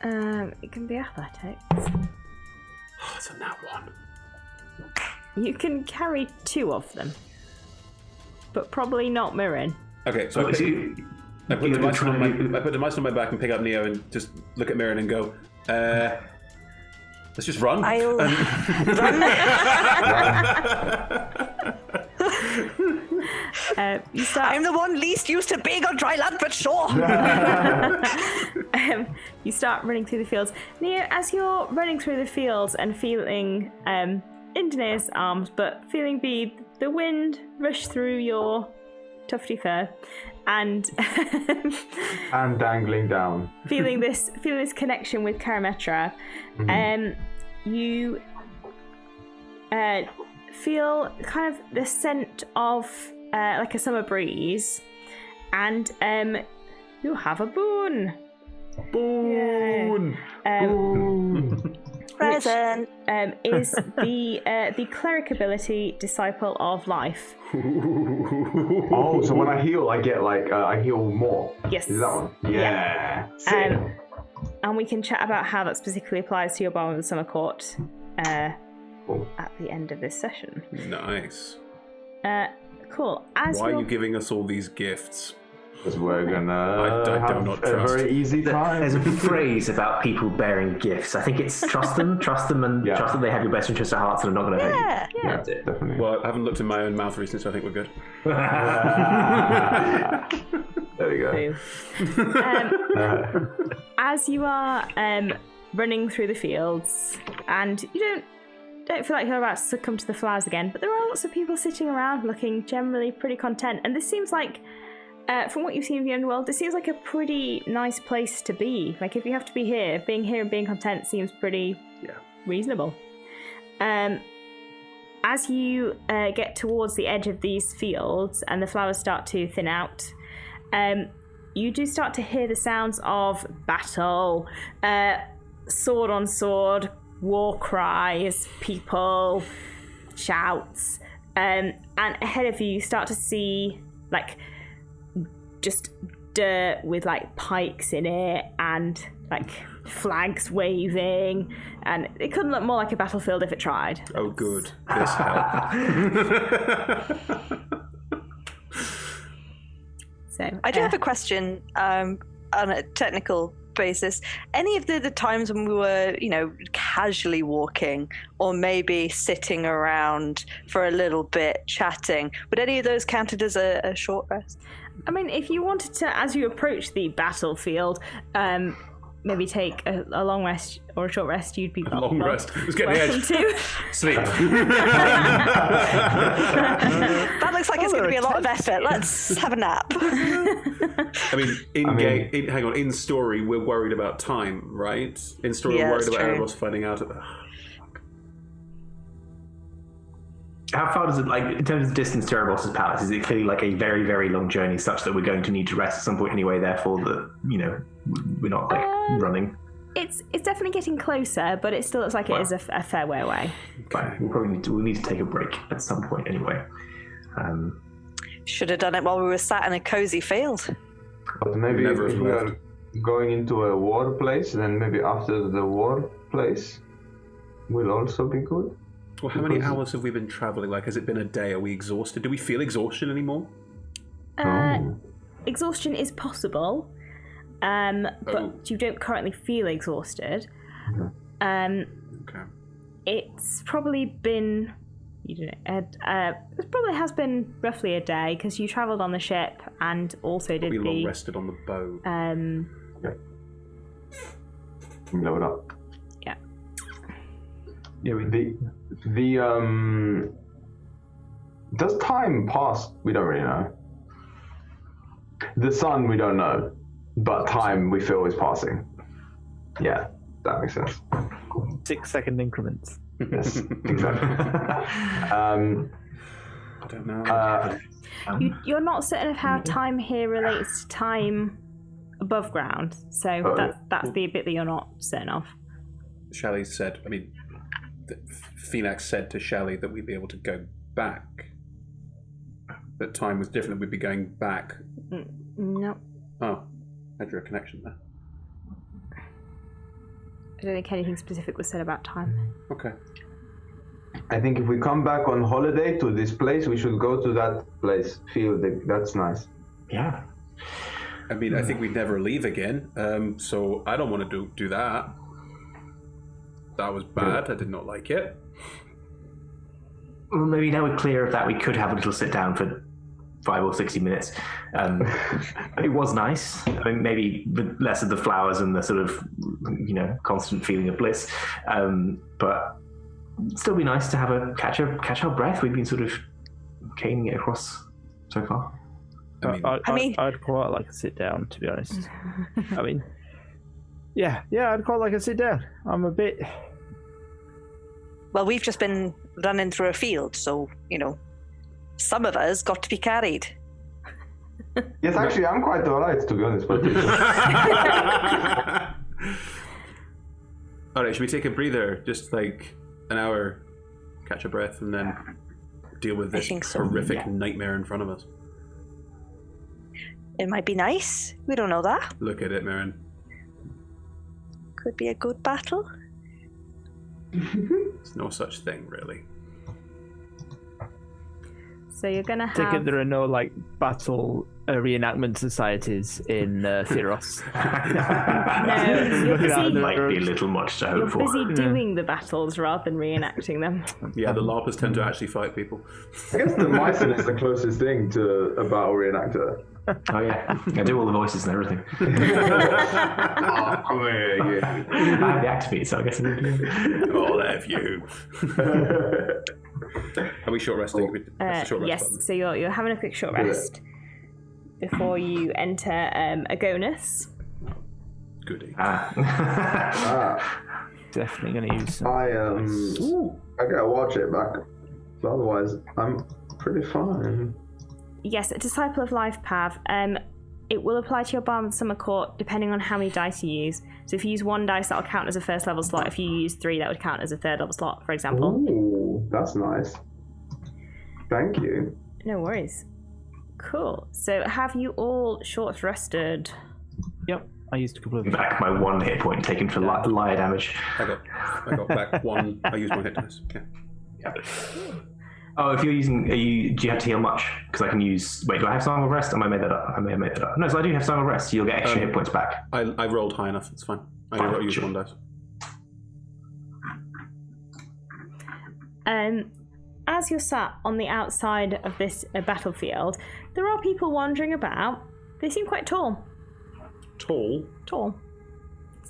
It can be athletics. Oh, it's a nat 1. You can carry 2 of them, but probably not Mirren. Okay, so I put Demyson on my back and pick up Neo and just look at Mirren and go, let's just run. I'll You start. I'm the one least used to being on dry land, but sure. You start running through the fields. Neo, as you're running through the fields and feeling Indane's arms, but feeling the wind rush through your tufty fur, and And dangling down. feeling this connection with Karametra, you feel kind of the scent of like a summer breeze, and you have a boon. Boon! Present. Is the cleric ability Disciple of Life. Oh, so when I heal, I get I heal more. Yes. Is that one? Yeah. Sick. And we can chat about how that specifically applies to your Bone of the Summer Court Cool. at the end of this session. Nice. Cool. Why are you giving us all these gifts? Because we're gonna I do have not a trust. very easy time. There's a phrase about people bearing gifts. I think it's trust them, and trust that they have your best interest at heart, so they're not going to hurt you. Yeah. That's it. Definitely. Well, I haven't looked in my own mouth recently, so I think we're good. There we go. As you are running through the fields, and you don't feel like you're about to succumb to the flowers again, but there are lots of people sitting around looking generally pretty content, and this seems like, from what you've seen of the Underworld, this seems like a pretty nice place to be. Like, if you have to be here, being here and being content seems pretty reasonable. As you get towards the edge of these fields and the flowers start to thin out, you do start to hear the sounds of battle, sword on sword, war cries, people, shouts, and ahead of you start to see like just dirt with like pikes in it and like flags waving, and it couldn't look more like a battlefield if it tried. Oh, good. This helped. I do have a question on a technical basis, any of the times when we were, casually walking or maybe sitting around for a little bit chatting, would any of those counted as a short rest? I mean, if you wanted to, as you approach the battlefield, maybe take a long rest or a short rest, you'd be a long rest. Let's get the welcome edge. to. Sleep. That looks like it's going to be a lot of effort. Let's have a nap. I mean, hang on. In story, we're worried about time, right? In story, Yeah, we're worried that's about true. Erebos finding out about. How far does it, in terms of distance to Erebos' palace, is it clearly like a very, very long journey such that we're going to need to rest at some point anyway, therefore that, we're not running? It's definitely getting closer, but it still looks like it is a fair way away. Fine. We'll need to take a break at some point anyway. Should have done it while we were sat in a cozy field. But maybe Never if we left. are going into a war place, then maybe after the war place will also be good. Well, how many hours have we been traveling? Like, has it been a day? Are we exhausted? Do we feel exhaustion anymore? Exhaustion is possible, but you don't currently feel exhausted. Okay. It's probably been, it probably has been roughly a day because you travelled on the ship and also did We the. long rested on the boat. Blow it up. Yeah. Yeah, does time pass? We don't really know. The sun, we don't know, but time we feel is passing. Yeah, that makes sense. 6-second increments. Yes, exactly. I don't know. You're not certain of how time here relates to time above ground, so that's the bit that you're not certain of. Shally said, Phoenix said to Shally that we'd be able to go back. That time was different, we'd be going back. No. Oh, I drew a connection there. I don't think anything specific was said about time. Okay. I think if we come back on holiday to this place, we should go to that place. That's nice. Yeah. I mean, I think we'd never leave again, so I don't want to do that. That was bad. I did not like it. Well, maybe now we're clear of that, we could have a little sit down for 5 or 60 minutes. It was nice. I mean, maybe with less of the flowers and the sort of, constant feeling of bliss. But it'd still be nice to have catch our breath. We've been sort of caning it across so far. I'd quite like to sit down, to be honest. I mean, yeah, I'd quite like to sit down. I'm a bit. Well, we've just been running through a field, so, some of us got to be carried. Yes, actually, I'm quite alright, to be honest. But All right, should we take a breather? Just like an hour, catch a breath, and then deal with this horrific nightmare in front of us. It might be nice. We don't know that. Look at it, Marin. Could be a good battle. There's no such thing, really. So you're gonna have. Take it there are no battle reenactment societies in Theros. No, you're busy. Might be a little much to hope for. You're busy doing the battles rather than reenacting them. Yeah, the LARPers tend to actually fight people. I guess the Myson is the closest thing to a battle reenactor. Oh yeah, I do all the voices and everything. I have the activate, so I guess I can do. All have you. Are we short resting? Short rest Yes, button. so you're having a quick short rest before you enter Agonis. Goody. Definitely going to use some. I gotta watch it back. So otherwise, I'm pretty fine. Yes, a Disciple of Life, Pav. It will apply to your Balm of Summer Court depending on how many dice you use. So if you use 1 dice, that'll count as a first level slot. If you use 3, that would count as a third level slot, for example. Ooh, that's nice. Thank you. No worries. Cool. So have you all short rested? Yep, I used a couple of. Back my 1 hit point taken for liar damage. I got back 1. I used 1 hit dice. Yeah. Oh, if you're using, do you have to heal much? Because I can use. Wait, do I have Song of Rest? I may have made that up. I may have made that up. No, so I do have Song of Rest. So you'll get extra hit points back. I rolled high enough. It's fine. I Fine, used sure. 1 dice. As you're sat on the outside of this battlefield, there are people wandering about. They seem quite tall. Tall. Tall.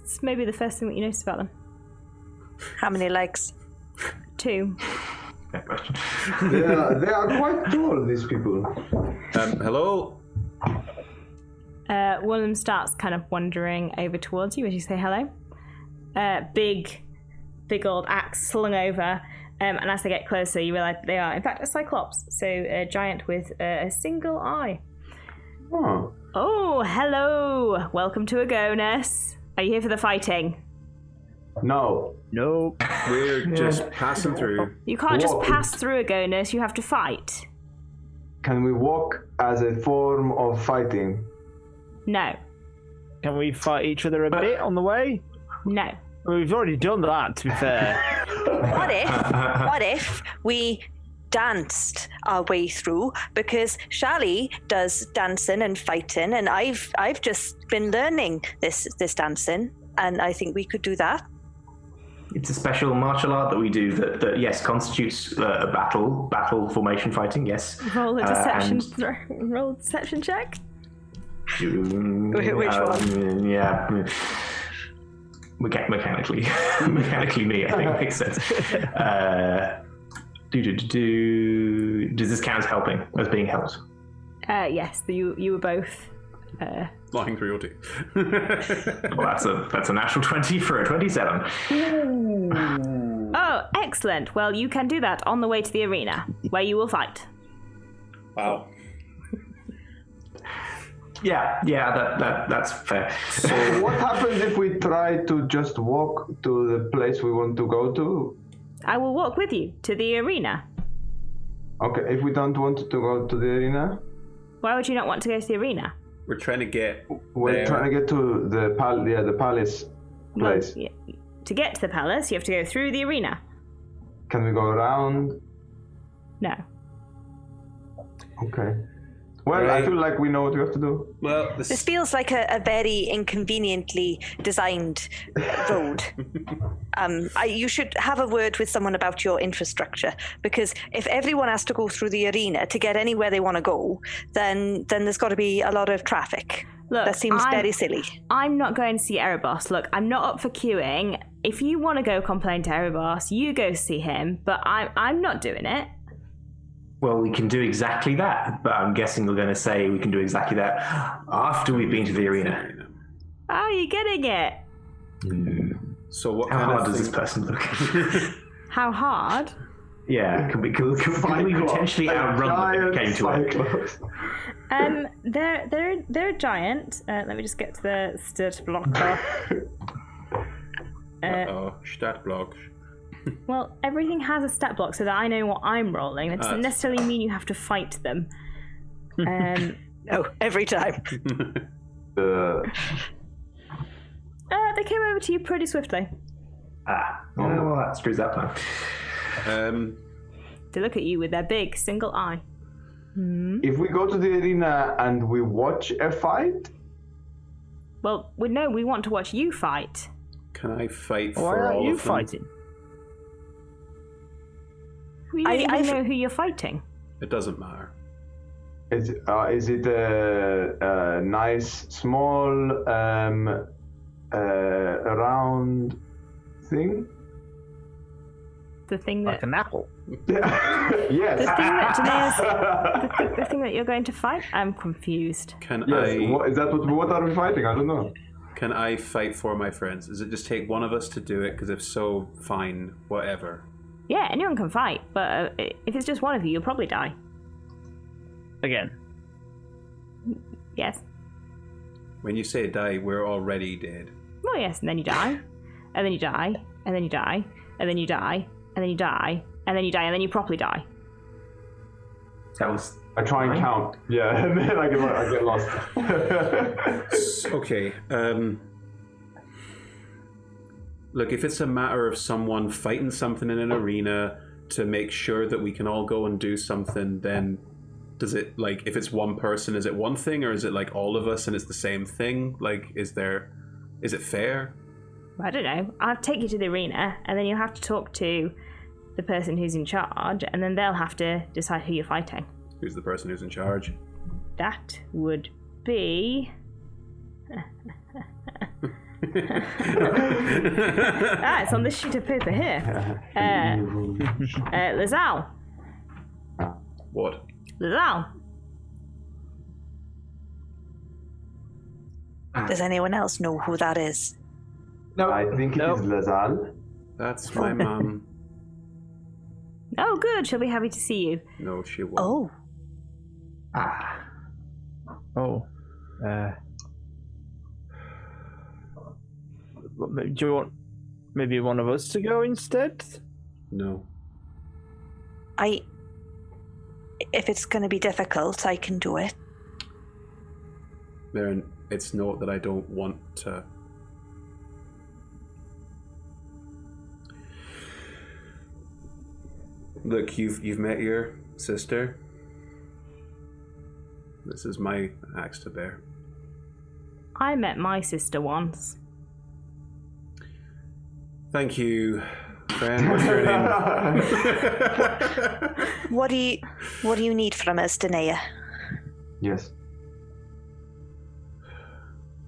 It's maybe the first thing that you notice about them. How many legs? 2. Fair question. They are quite tall, these people. Hello. One of them starts kind of wandering over towards you as you say hello. Big old axe slung over. And as they get closer, you realise they are, in fact, a cyclops. So a giant with a single eye. Oh. Oh, hello. Welcome to Agonis. Are you here for the fighting? No. Nope. We're just passing through. You can't just Walk. pass through Agonis. You have to fight. Can we walk as a form of fighting? No. Can we fight each other a bit on the way? No. Well, we've already done that, to be fair. What if we danced our way through? Because Shali does dancing and fighting, and I've just been learning this dancing, and I think we could do that. It's a special martial art that we do that yes, constitutes a battle formation fighting, yes. Roll a deception. and- Roll a deception check. Which one? Yeah. Mechanically me, I think makes sense. Does this count as helping, as being helped? Yes, you were both. Lying through your teeth. Well, that's a natural 20 for a 27. Oh, excellent. Well, you can do that on the way to the arena, where you will fight. Wow. Yeah, that's fair. So what happens if we try to just walk to the place we want to go to? I will walk with you to the arena. Okay, if we don't want to go to the arena? Why would you not want to go to the arena? We're trying to get We're there. trying to get to the palace place. Well, to get to the palace, you have to go through the arena. Can we go around? No. Okay. Well, I Right. feel like we know what we have to do. Well, This feels like a very inconveniently designed road. You should have a word with someone about your infrastructure, because if everyone has to go through the arena to get anywhere they want to go, then there's got to be a lot of traffic. Look, That seems very silly. I'm not going to see Erebos. Look, I'm not up for queuing. If you want to go complain to Erebos, you go see him, but I'm not doing it. Well, we can do exactly that, but I'm guessing you're going to say we can do exactly that after we've been to the arena. Are you getting it? So what How kind hard of does this thing- person look? How hard? Yeah, can we potentially outrun them if it came to it? They're a giant. Let me just get to the stat blocker. Stat block. Well, everything has a stat block so that I know what I'm rolling. That doesn't necessarily mean you have to fight them. No, every time. They came over to you pretty swiftly. Well, that screws that plan. They look at you with their big single eye. If we go to the arena and we watch a fight, Well, we want to watch you fight. Can I fight Why for aren't all you of them? fighting? We don't even I've- know who you're fighting. It doesn't matter. is it a nice, small, round thing? The thing that Like an apple. Yes. the thing that Janae's the thing that you're going to fight. I'm confused. Can Yes. I? What are we fighting? I don't know. Can I fight for my friends? Does it just take one of us to do it? Because if so, fine, whatever. Yeah, anyone can fight, but if it's just one of you, you'll probably die. Again. Yes. When you say die, we're already dead. Well, yes, and then you die, and then you die, and then you die, and then you die, and then you die, and then you die, and then you properly die. That was. I try and count. Yeah, and then I get lost. Okay. Look, if it's a matter of someone fighting something in an arena to make sure that we can all go and do something, then does it, like, if it's one person, is it one thing, or is it like all of us and it's the same thing? Like, is it fair? I don't know. I'll take you to the arena, and then you'll have to talk to the person who's in charge, and then they'll have to decide who you're fighting. Who's the person who's in charge? That would be... it's on this sheet of paper here. Lazal. What? Lazal. Does anyone else know who that is? No, I think it is Lazal. That's my mum. Oh, good. She'll be happy to see you. No, she won't. Oh. Oh. Do you want maybe one of us to go instead? No. If it's going to be difficult, I can do it. Maren, it's not that I don't want to. Look, you've met your sister. This is my axe to bear. I met my sister once. Thank you, friend. What's your name? What do you need from us, Danae? Yes.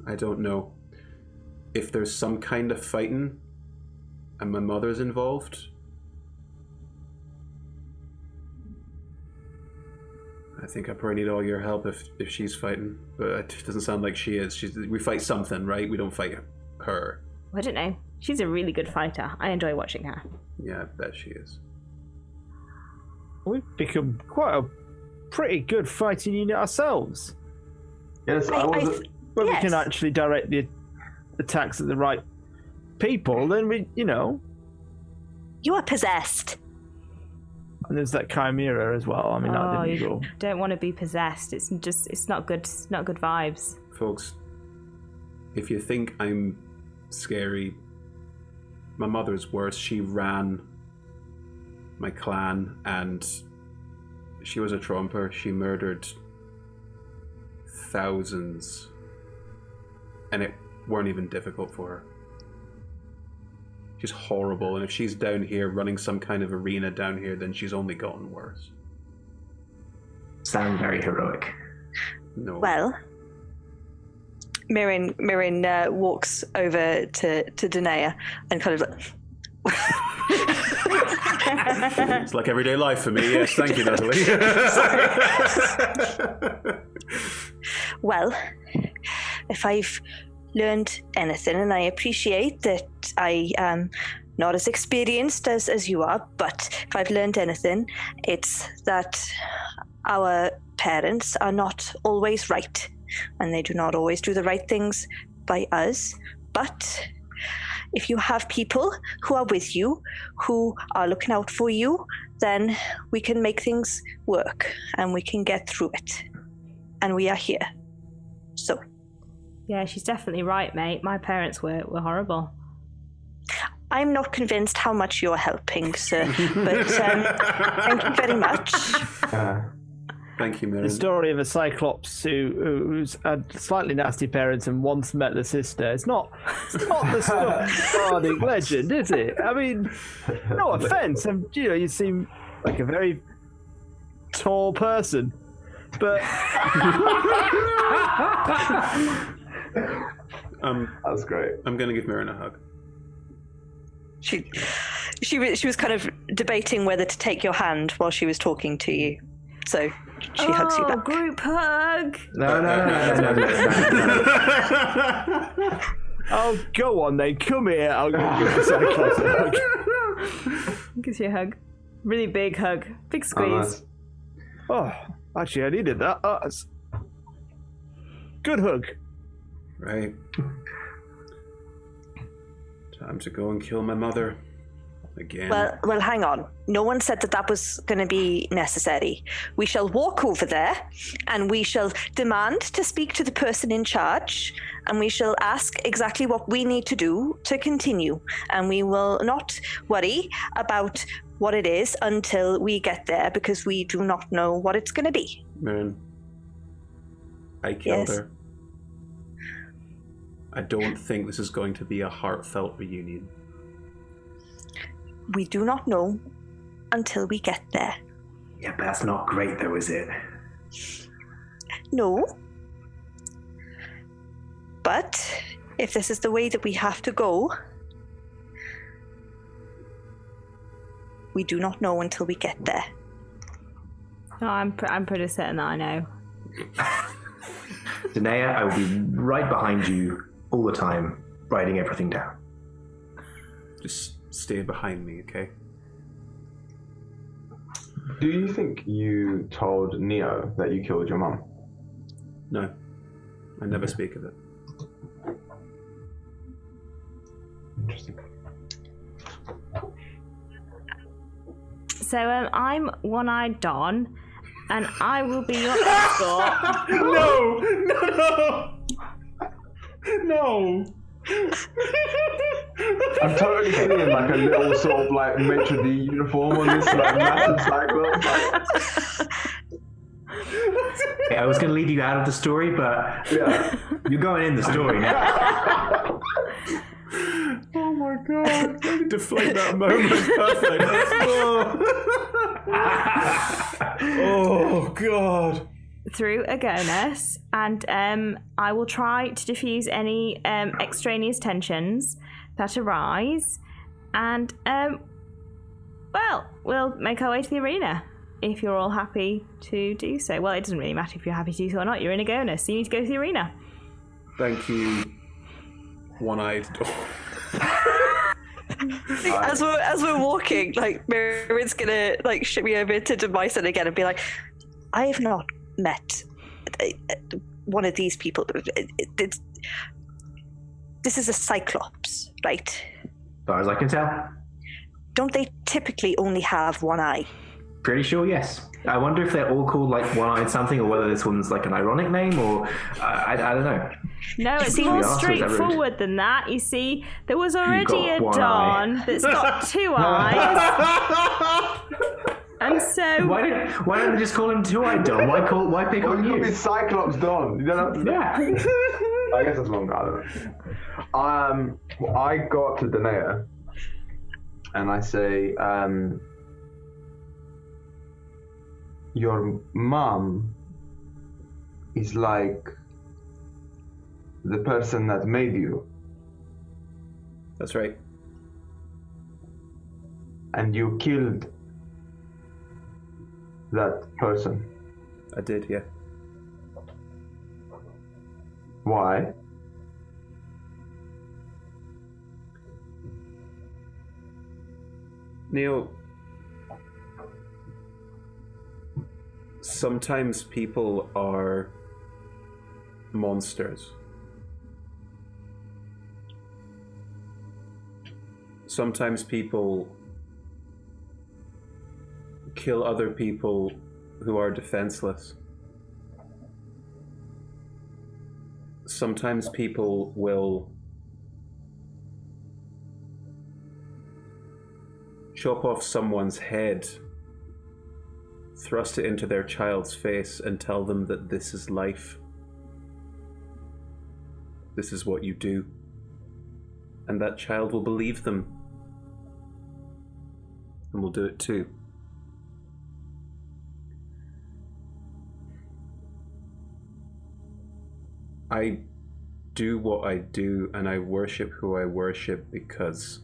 I don't know. If there's some kind of fighting and my mother's involved, I think I probably need all your help if she's fighting. But it doesn't sound like she is. We fight something, right? We don't fight her. I don't know. She's a really good fighter. I enjoy watching her. Yeah, I bet she is. We've become quite a pretty good fighting unit ourselves. Yes, When yes. we can actually direct the attacks at the right people, then we, You are possessed. And there's that chimera as well. I mean, that didn't go. Don't want to be possessed. It's not good. It's not good vibes. Folks, if you think I'm scary, my mother's worse. She ran my clan, and she was a trumper. She murdered thousands, and it weren't even difficult for her. She's horrible, and if she's down here running some kind of arena down here, then she's only gotten worse. Sound very heroic. No. Well, Mirren walks over to Danae and kind of like... It's like everyday life for me. Yes, thank you, Natalie. Well, if I've learned anything, and I appreciate that I am not as experienced as you are, but if I've learned anything, it's that our parents are not always right, and they do not always do the right things by us. But if you have people who are with you, who are looking out for you, then we can make things work, and we can get through it. And we are here. So... Yeah, she's definitely right, mate. My parents were horrible. I'm not convinced how much you're helping, sir, but thank you very much. Thank you, Mirren. The story of a Cyclops who's had slightly nasty parents and once met the sister. It's not the stuff of Nordic legend, is it? I mean, no offense. You seem like a very tall person, but That's great. I'm going to give Mirren a hug. She was kind of debating whether to take your hand while she was talking to you, so she hugs you back. Group hug. No. oh, go on then, come here. I'll give you a Cyclops a hug. Gives you a hug. Really big hug. Big squeeze. Oh, actually, I needed that. That's good hug. Right. Time to go and kill my mother. Again. Well, hang on. No one said that was going to be necessary. We shall walk over there, and we shall demand to speak to the person in charge, and we shall ask exactly what we need to do to continue. And we will not worry about what it is until we get there, because we do not know what it's going to be. Man, I killed Yes. her. I don't think this is going to be a heartfelt reunion. We do not know until we get there. Yeah, but that's not great though, is it? No. But if this is the way that we have to go, we do not know until we get there. No, I'm pretty certain that I know. Danae, I will be right behind you all the time, writing everything down. Just stay behind me, okay? Do you think you told Neo that you killed your mum? No, I never speak of it. Interesting. So I'm One-Eyed Don, and I will be your escort. No! I'm totally seeing like a little sort of like maitre d' uniform on this like massive cyclops. Okay, I was going to leave you out of the story, but Yeah. you're going in the story now. Oh my god, I need to deflate that moment. Perfect. Oh god. Through Agonis, and I will try to diffuse any extraneous tensions that arise, and well, we'll make our way to the arena if you're all happy to do so. Well, it doesn't really matter if you're happy to do so or not. You're in Agonis, so you need to go to the arena. Thank you, One-Eyed. As we're walking, like Mirren's gonna like shimmy over to Demyson again and be like, I have not met one of these people. This is a cyclops, right? As far as I can tell. Don't they typically only have one eye? Pretty sure, yes. I wonder if they're all called like One-Eyed something, or whether this one's like an ironic name, or I don't know. No, it's Really more asked, is that rude? straightforward than that. You see, there was already got a one Dawn that's got two eyes. And so... Why don't they just call him Two-Eyed Don? Why pick Well, on you could be you? Cyclops Don. You don't have to... Yeah. I guess that's long. I don't know. I got to Danae and I say, your mom is like the person that made you, That's right. and you killed that person. I did, yeah. Why? Neil, sometimes people are monsters. Sometimes people kill other people who are defenseless. Sometimes people will chop off someone's head, thrust it into their child's face, and tell them that this is life. This is what you do. And that child will believe them. And will do it too. I do what I do, and I worship who I worship because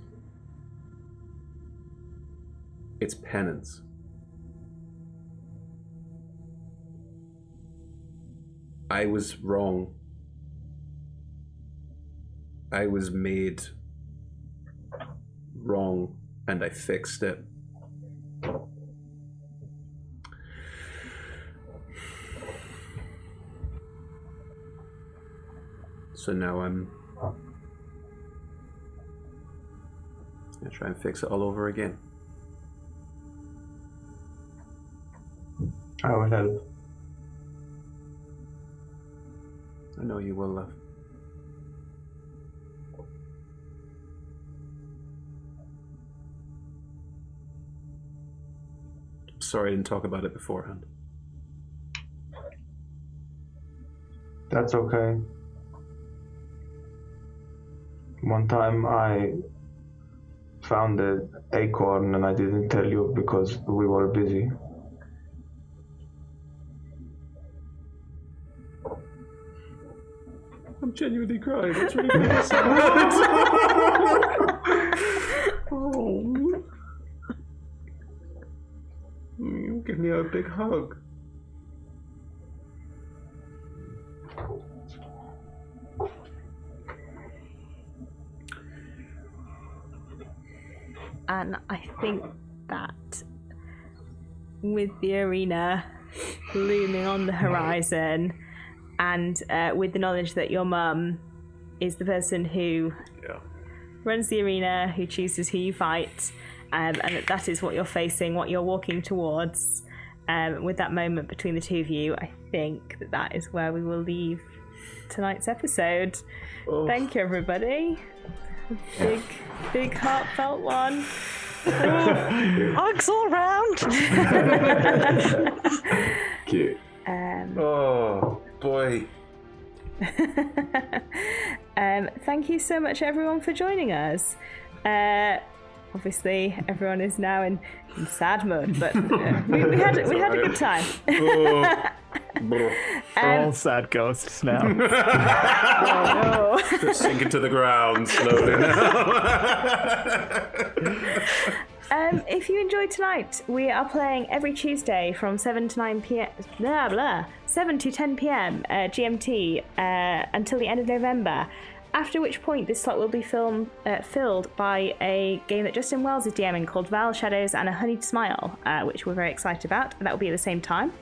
it's penance. I was wrong. I was made wrong, and I fixed it. So now I'm gonna try and fix it all over again. I will help. I know you will, love. sorry I didn't talk about it beforehand. That's okay. One time I found an acorn and I didn't tell you because we were busy. I'm genuinely crying. That's really sad. Oh. Give me a big hug. And I think that with the arena looming on the horizon, and with the knowledge that your mum is the person who runs the arena, who chooses who you fight, and that is what you're facing, what you're walking towards, with that moment between the two of you, I think that is where we will leave tonight's episode. Oh. Thank you, everybody. Big heartfelt one. Hugs all round. Cute. Oh boy. Thank you so much, everyone, for joining us. Obviously, everyone is now in sad mode, but we had a good time. We're all sad ghosts now. Oh no! Just sink into the ground slowly now. If you enjoyed tonight, we are playing every Tuesday from 7 to 9 p.m. 7 to 10 p.m. GMT until the end of November. After which point, this slot will be filled by a game that Justin Wells is DMing called Vile Shadows and a Honeyed Smile, which we're very excited about. That will be at the same time.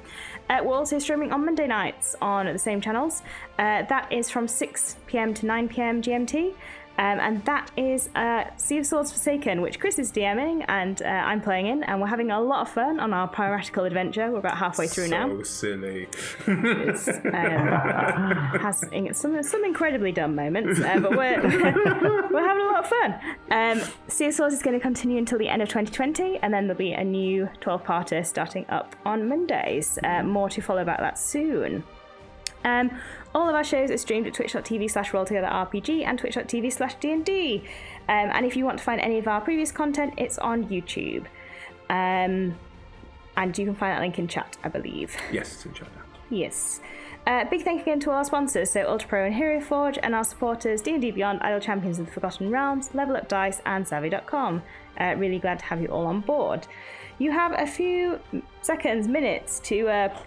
We're also streaming on Monday nights on the same channels. That is from 6 p.m. to 9 p.m. GMT. And that is Sea of Swords Forsaken, which Chris is DMing and I'm playing in, and we're having a lot of fun on our piratical adventure. We're about halfway through now. So silly. It's has some incredibly dumb moments, but we're having a lot of fun. Sea of Swords is going to continue until the end of 2020, and then there'll be a new 12-parter starting up on Mondays. More to follow about that soon. All of our shows are streamed at twitch.tv/rolltogetherrpg and twitch.tv/dnd. And if you want to find any of our previous content, it's on YouTube. And you can find that link in chat, I believe. Yes, it's in chat now. Yes. Big thank you again to all our sponsors, so Ultra Pro and Hero Forge, and our supporters, D&D Beyond, Idle Champions of the Forgotten Realms, Level Up Dice, and Savvy.com. Really glad to have you all on board. You have a few seconds, minutes to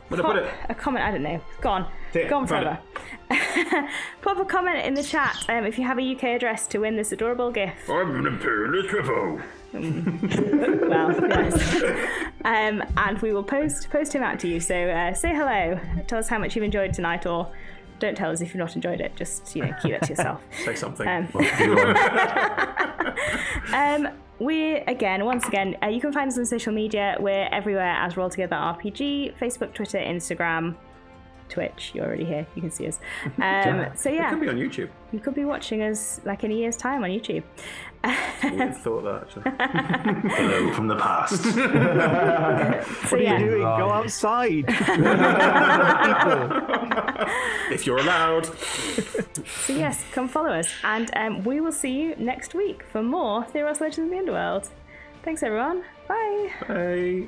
pop a comment. I don't know. It's gone. Gone forever. Pop a comment in the chat if you have a UK address to win this adorable gift. I'm an imperialist rebel. Well, yes. And we will post him out to you. So say hello. Tell us how much you've enjoyed tonight, or don't tell us if you've not enjoyed it. Just keep that to yourself. Say something. Once again, you can find us on social media. We're everywhere as Roll Together RPG, Facebook, Twitter, Instagram, Twitch. You're already here. You can see us. So yeah, it could be on YouTube. You could be watching us like in a year's time on YouTube. Wouldn't have thought that actually. Hello from the past. So, what are you doing? Go outside. If you're allowed. So yes, come follow us, and we will see you next week for more Theros Legends of the Underworld. Thanks everyone. Bye. Bye.